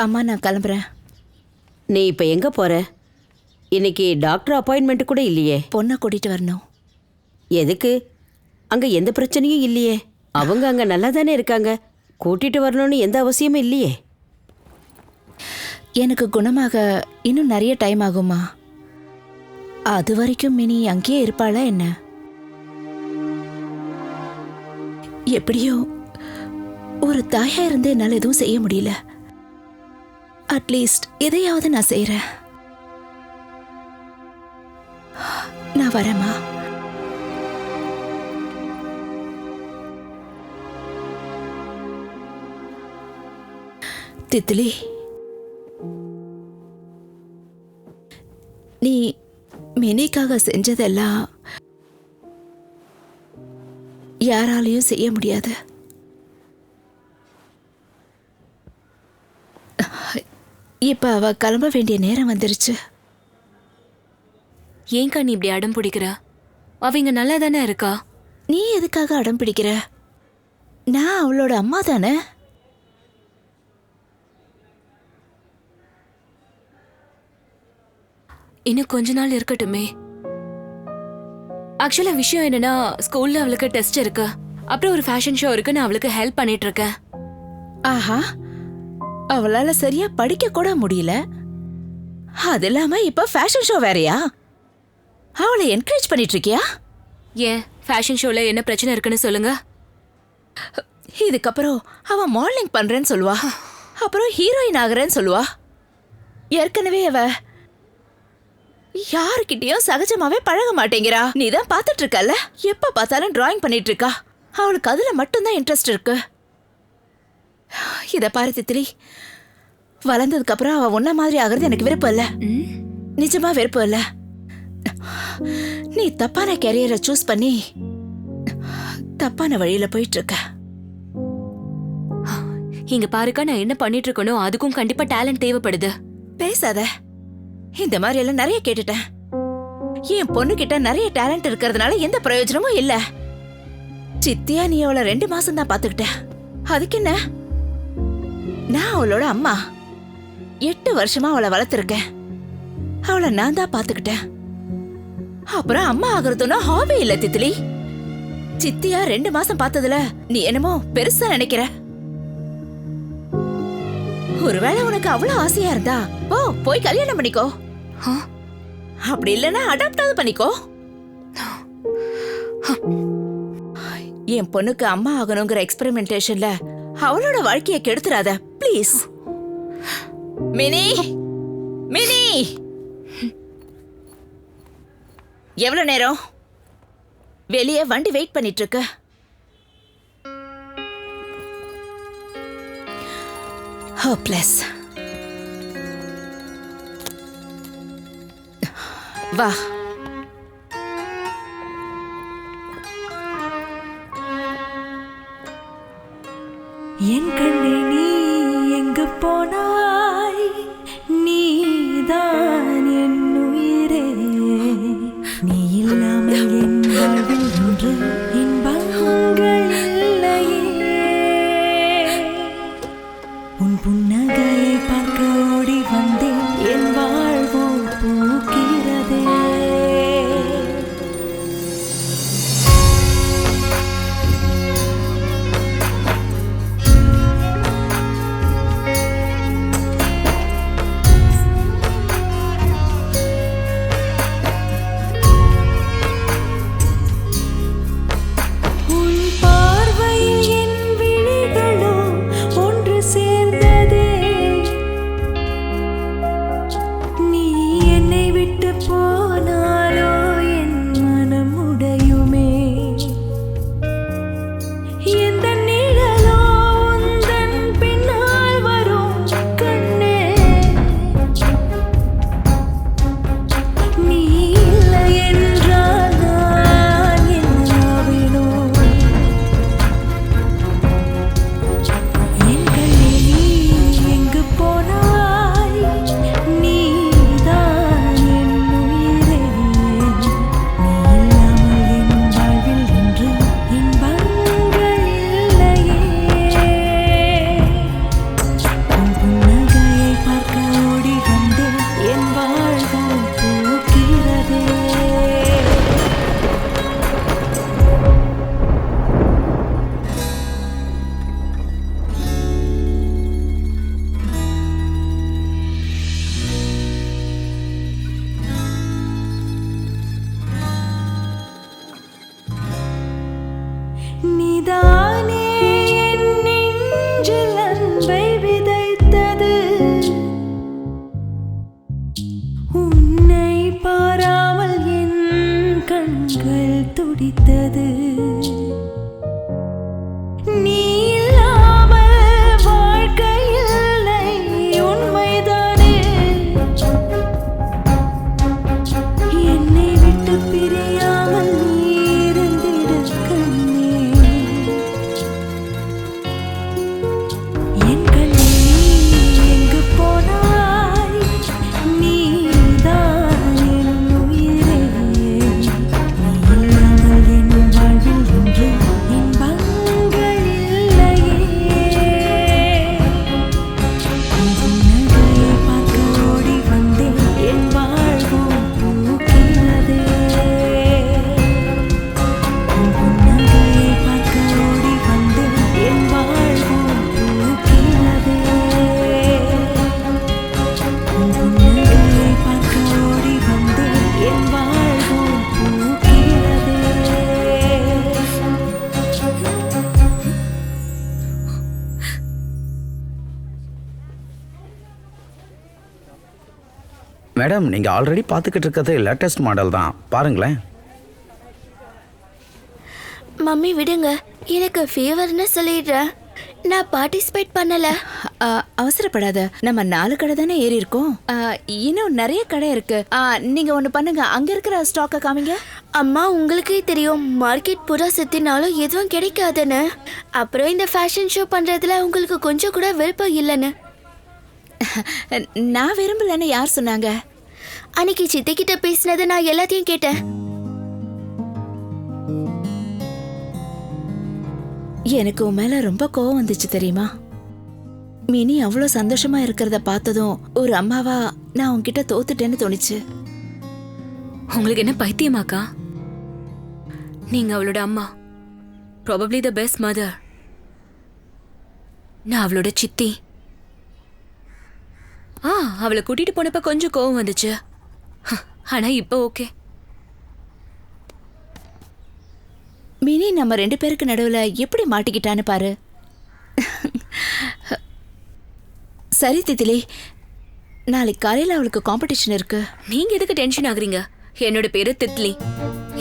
அம்மா, நான் கிளம்புறேன். நீ இப்ப எங்க போற? இன்னைக்கு டாக்டர் அப்பாயின்மெண்ட் கூட இல்லையே. பொண்ணை கூட்டிட்டு வரணும். எதுக்கு? அங்க எந்த பிரச்சனையும் இல்லையே. அவங்க அங்க நல்லா தானே இருக்காங்க. கூட்டிட்டு வரணும்னு எந்த அவசியமும் இல்லையே. எனக்கு குணமாக இன்னும் நிறைய டைம் ஆகுமா? அது வரைக்கும் மினி அங்கேயே இருப்பாளா என்ன? எப்படியோ ஒரு தாயா இருந்து என்னால் எதுவும் செய்ய முடியல. அட்லீஸ்ட் எதையாவது நான் செய்யறேன். நான் வரேம்மா. தித்திலி, நீ மினிக்காக செஞ்சதெல்லாம் யாராலையும் செய்ய முடியாது. இப்ப அவ கிளம்ப வேண்டிய நேரம் வந்துருச்சு. ஏங்கா நீ இப்படி அடம் பிடிக்கிற? அவங்க நல்லா தானே இருக்கா. நீ எதுக்காக அடம் பிடிக்கிற? நான் அவளோட அம்மா தானே. இன்னும் கொஞ்ச நாள் இருக்கட்டுமே. ஆக்சுவலா விஷயம் என்னன்னா, ஸ்கூல்ல அவளுக்கு டெஸ்ட் இருக்கு, அப்புறம் ஒரு ஃபேஷன் ஷோ இருக்கு. நான் அவளுக்கு ஹெல்ப் பண்ணிட்டு இருக்கேன். ஆஹா, அவளால சரியா படிக்க கூட முடியல. அது இல்லாம இப்ப ஃபேஷன் ஷோ வேறயா? அவளை என்கரேஜ் பண்ணிட்டு இருக்கியா? ஏன், ஃபேஷன் ஷோல என்ன பிரச்சனை இருக்குன்னு சொல்லுங்க. இதுக்கப்புறம் அவ மாடலிங் பண்றேன்னு சொல்லுவா, அப்புறம் ஹீரோயின் ஆகுறேன்னு சொல்லுவா. ஏற்கனவே அவ யாருக்கிட்டயும் சகஜமாவே பழக மாட்டேங்கிறா. நீ தான் பாத்துட்டு இருக்கல, எப்ப பார்த்தாலும் டிராயிங் பண்ணிட்டு இருக்கா. அவளுக்கு அதுல மட்டும்தான் இன்ட்ரெஸ்ட் இருக்கு. இத பாரு தித்திலி, வளர்ந்ததுக்கு அப்புறம் அவ உன்ன மாதிரி ஆகுறது எனக்கு விருப்பம் இல்ல. நிஜமா விருப்பம் இல்ல. நீ தப்பான கேரியரை சூஸ் பண்ணி தப்பான வழியில போயிட்டு இருக்க. இங்க பாருக்கா, நான் என்ன பண்ணிட்டு இருக்கணும், அதுக்கும் கண்டிப்பா டேலண்ட் தேவைப்படுது. பேசாத. இந்த மாதிரி எல்லாம் நிறைய கேட்டுட்டேன். என் பொண்ணு கிட்ட நிறைய டேலண்ட் இருக்கிறதுனால எந்த பிரயோஜனமும் இல்ல. சித்தியா நீ அவளை 2 மாசம் தான் பாத்துக்கிட்ட. அதுக்கு என்ன? நான் அவளோட அம்மா. 8 வருஷமா அவளை வளர்த்துருக்கேன். அவளை நான் தான் பாத்துக்கிட்டேன். அப்புறம் அம்மா ஆகுறதுன்னா ஹாபி இல்ல தித்திலி. சித்தியா 2 மாசம் பார்த்ததுல நீ என்னமோ பெருசா நினைக்கிற. ஒருவேளை உனக்கு அவ்வளவு ஆசையா இருந்தா போய் கல்யாணம் பண்ணிக்கோ. அப்படி இல்லைன்னா அடாப்டாவது பண்ணிக்கோ. என் பொண்ணுக்கு அம்மா ஆகணுங்கிற எக்ஸ்பெரிமெண்டேஷன்ல அவளோட வாழ்க்கையை கெடுத்துறாத ப்ளீஸ். மினி, மினி, எவ்வளவு நேரம்? வெளியே வண்டி வெயிட் பண்ணிட்டு இருக்கு. ஹோப்லெஸ். வா. என் கண்ணே நீ எங்கு போனாய், நீதான் என் உயிரே, நீ இல்லாமல் என் வாழ்வில் ஒன்று இன்பங்கள் இல்லையே, உன் புன்னகையை பார்க்க ஓடி வந்தேன், என் வாழ்வோ பூக்கிறதே. மேடம், நீங்கள் ஆல்ரெடி பார்த்துக்கிட்டு இருக்கிறது லேட்டஸ்ட் மாடல் தான், பாருங்களேன். மம்மி விடுங்க, எனக்கு ஃபீவர்னு சொல்லிடுறேன். நான் பார்ட்டிசிபேட் பண்ணல. அவசரப்படாத, நம்ம 4 கடை தானே ஏறி இருக்கோம். இன்னும் நிறைய கடை இருக்கு. நீங்க ஒண்ணு பண்ணுங்க, அங்க இருக்கிற ஸ்டாக்கை காமிங்க. அம்மா, உங்களுக்கே தெரியும் மார்க்கெட் பூரா சுத்தினாலும் எதுவும் கிடைக்காதுன்னு. அப்புறம் இந்த ஃபேஷன் ஷோ பண்றதுல உங்களுக்கு கொஞ்சம் கூட விருப்பம் இல்லைன்னு. நான் விரும்பலன்னு யார் சொன்னாங்க? அன்னைக்கு சித்தி கிட்ட பேசினது நான் எல்லாத்தையும் கேட்டேன். எனக்கு உன் மேல ரொம்ப கோவம் வந்துச்சு தெரியுமா? மினி அவ்வளோ சந்தோஷமா இருக்கிறத பார்த்ததும் ஒரு அம்மாவா நான் உன்கிட்ட தோத்துட்டேன்னு தோணுச்சு. உங்களுக்கு என்ன பைத்தியமாக்கா? நீங்க அவளோட அம்மா, ப்ராபப்ளி த பெஸ்ட் மதர். நான் அவளோட சித்தி. அவளை கூட்டிட்டு போனப்ப கொஞ்சம் கோவம் வந்துச்சு. ஆனா இப்ப ஓகே. மினி நம்ம 2 பேருக்கு நடுவுல எப்படி மாட்டிக்கிட்டான்னு பாரு. சரி தித்திலி, நாளைக்கு காலையில அவளுக்கு காம்படிஷன் இருக்கு. நீங்க எதுக்கு டென்ஷன் ஆகுறீங்க? என்னோட பேரு தித்லி.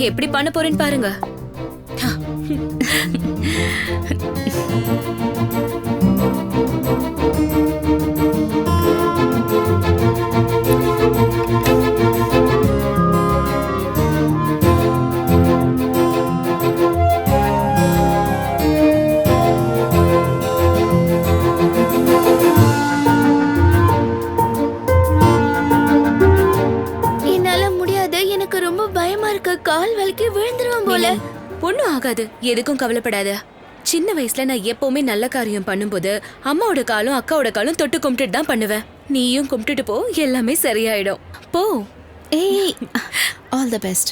எப்படி பண்ண போறேன்னு பாருங்க. என்னால முடியாது, எனக்கு ரொம்ப பயமா இருக்கு. கால் வலிக்கு விழுந்துருவோம் போல. ஒன்னும் ஆகாது, எதுக்கும் கவலைப்படாத. சின்ன வயசுல நான் எப்பவுமே நல்ல காரியம் பண்ணும்போது அம்மாவோட காலும் அக்காவோட காலும் தொட்டு கும்பிட்டுட்டு தான் பண்ணுவேன். நீயும் கும்பிட்டுட்டு போ, எல்லாமே சரியாயிடும். போ. ஏய், ஆல் தி பெஸ்ட்.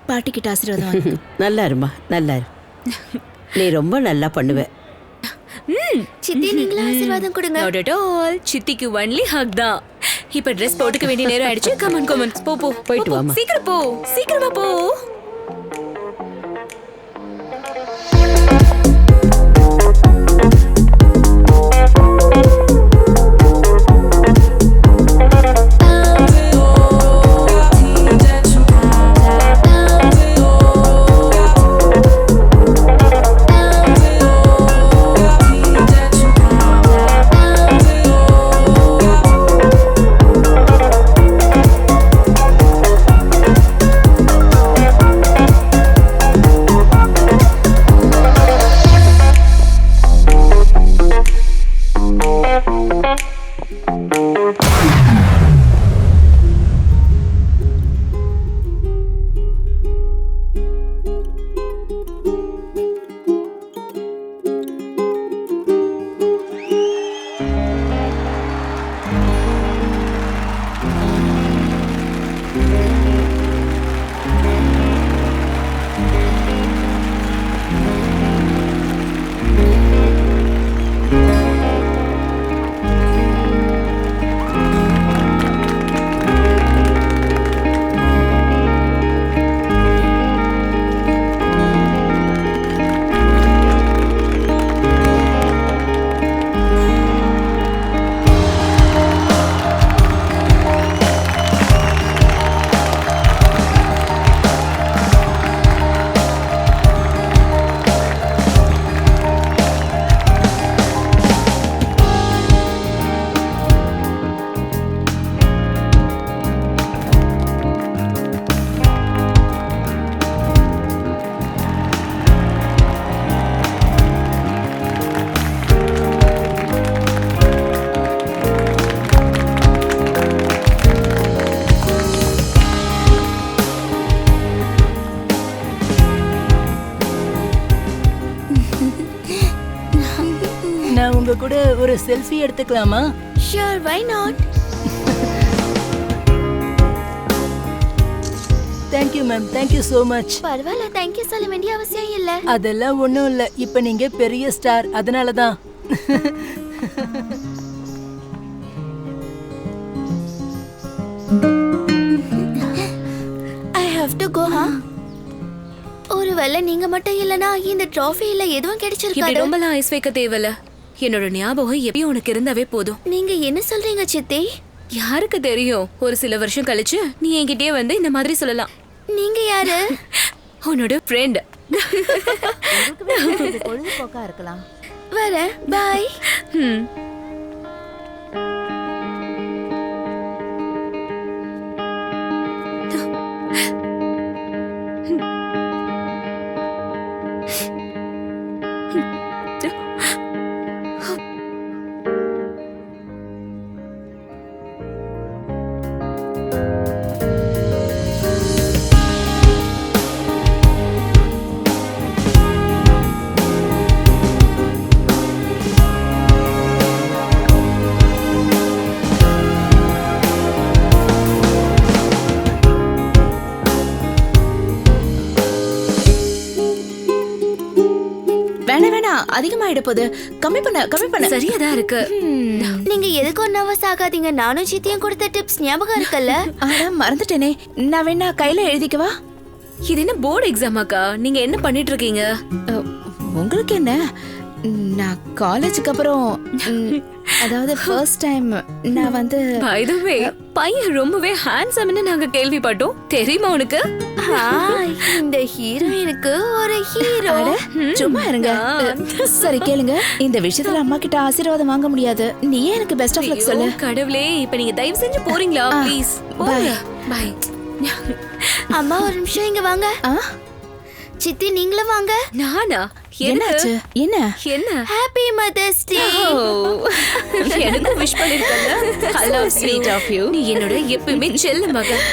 பாட்டிக்கிட்ட ஆசீர்வாதம் வாங்கு. நல்லா இருமா, நல்லா இரு. நீ ரொம்ப நல்லா பண்ணுவ. சித்தி நீங்களும் ஆசீர்வாதம் கொடுங்க. Not at all. சித்திக்கு ஒன்லி ஹக் தான். இப்ப ட்ரெஸ் போட்டுக்க வேண்டிய நேரம் ஆயிடுச்சு. கமன் கமன், போ போ. போயிட்டு போ, வாம்மா. சீக்கிரம் போ, சீக்கிரமா போ. நான் உங்க கூட ஒரு செல்ஃபி எடுத்துக்கலாமா? Sure, why not? Thank you ma'am, thank you so much. பரவாயில்ல, தேங்க்யூ சொல்ல வேண்டிய அவசியம் இல்ல. அதெல்லாம் ஒன்றும் இல்லை. இப்போ நீங்க பெரிய ஸ்டார், அதனால தான். I have to go, huh? ஒருவேளை நீங்க மட்டும் இல்லனா இந்த ட்ராஃபில எதுவும் இப்படி கிடைச்சிருக்காது. ரொம்பலாம் ஐஸ் வைக்க தேவையில்ல. என்னோட ஞாபகம் எப்பயும் உனக்கு இருந்தாவே போதும். நீங்க என்ன சொல்றீங்க சித்தி? யாருக்கு தெரியும், ஒரு சில வருஷம் கழிச்சு நீ என்கிட்டயே வந்து இந்த மாதிரி சொல்லலாம். நீங்க யாரு? உன்னோட ஃப்ரெண்ட். பொழுதுபோக்கா இருக்கலாம். வரேன், பாய். அதிகமாயிட போகுது. கம்மி பண்ண. சரியாதான் இருக்கு. நீங்க எதுக்கும் நர்வஸ் ஆகாதீங்க. நானும் சித்தியும் கொடுத்த டிப்ஸ் ஞாபகம் இருக்குல்ல? ஆனா மறந்துட்டேனே. நான் வேணா கையில எழுதிக்கவா? இது என்ன போர்டு எக்ஸாமாக்கா? நீங்க என்ன பண்ணிட்டு இருக்கீங்க? உங்களுக்கு என்ன? நான் காலேஜுக்கு அப்புறம் அதாவது ஃபர்ஸ்ட் டைம் நான் வந்து பை தி வே பையன் ரொம்பவே ஹேண்ட்ஸம்னு நாங்க கேள்விப்பட்டோம். தெரியுமா உனக்கு? இந்த ஹீரோயினுக்கு ஒரு ஹீரோ. சும்மா இருங்க. சரி கேளுங்க, இந்த விஷயத்துல அம்மா கிட்ட ஆசீர்வாதம் வாங்க முடியாது. நீயே எனக்கு பெஸ்ட் ஆஃப் லக் சொல்லு. ஐயோ, கடவுளே, இப்ப நீங்க தயவு செஞ்சு போறீங்களா ப்ளீஸ்? பை. பை. அம்மா ஒரு நிமிஷம் இங்க வாங்க. சித்தி நீங்களும் வாங்க. நானா? என்னாச்சு? என்ன? என்ன? Happy mother's day. எனக்கு wish பண்ணிருக்கல. I love sweet of you. நீ என்னோட எப்பவுமே செல்ல மகன்.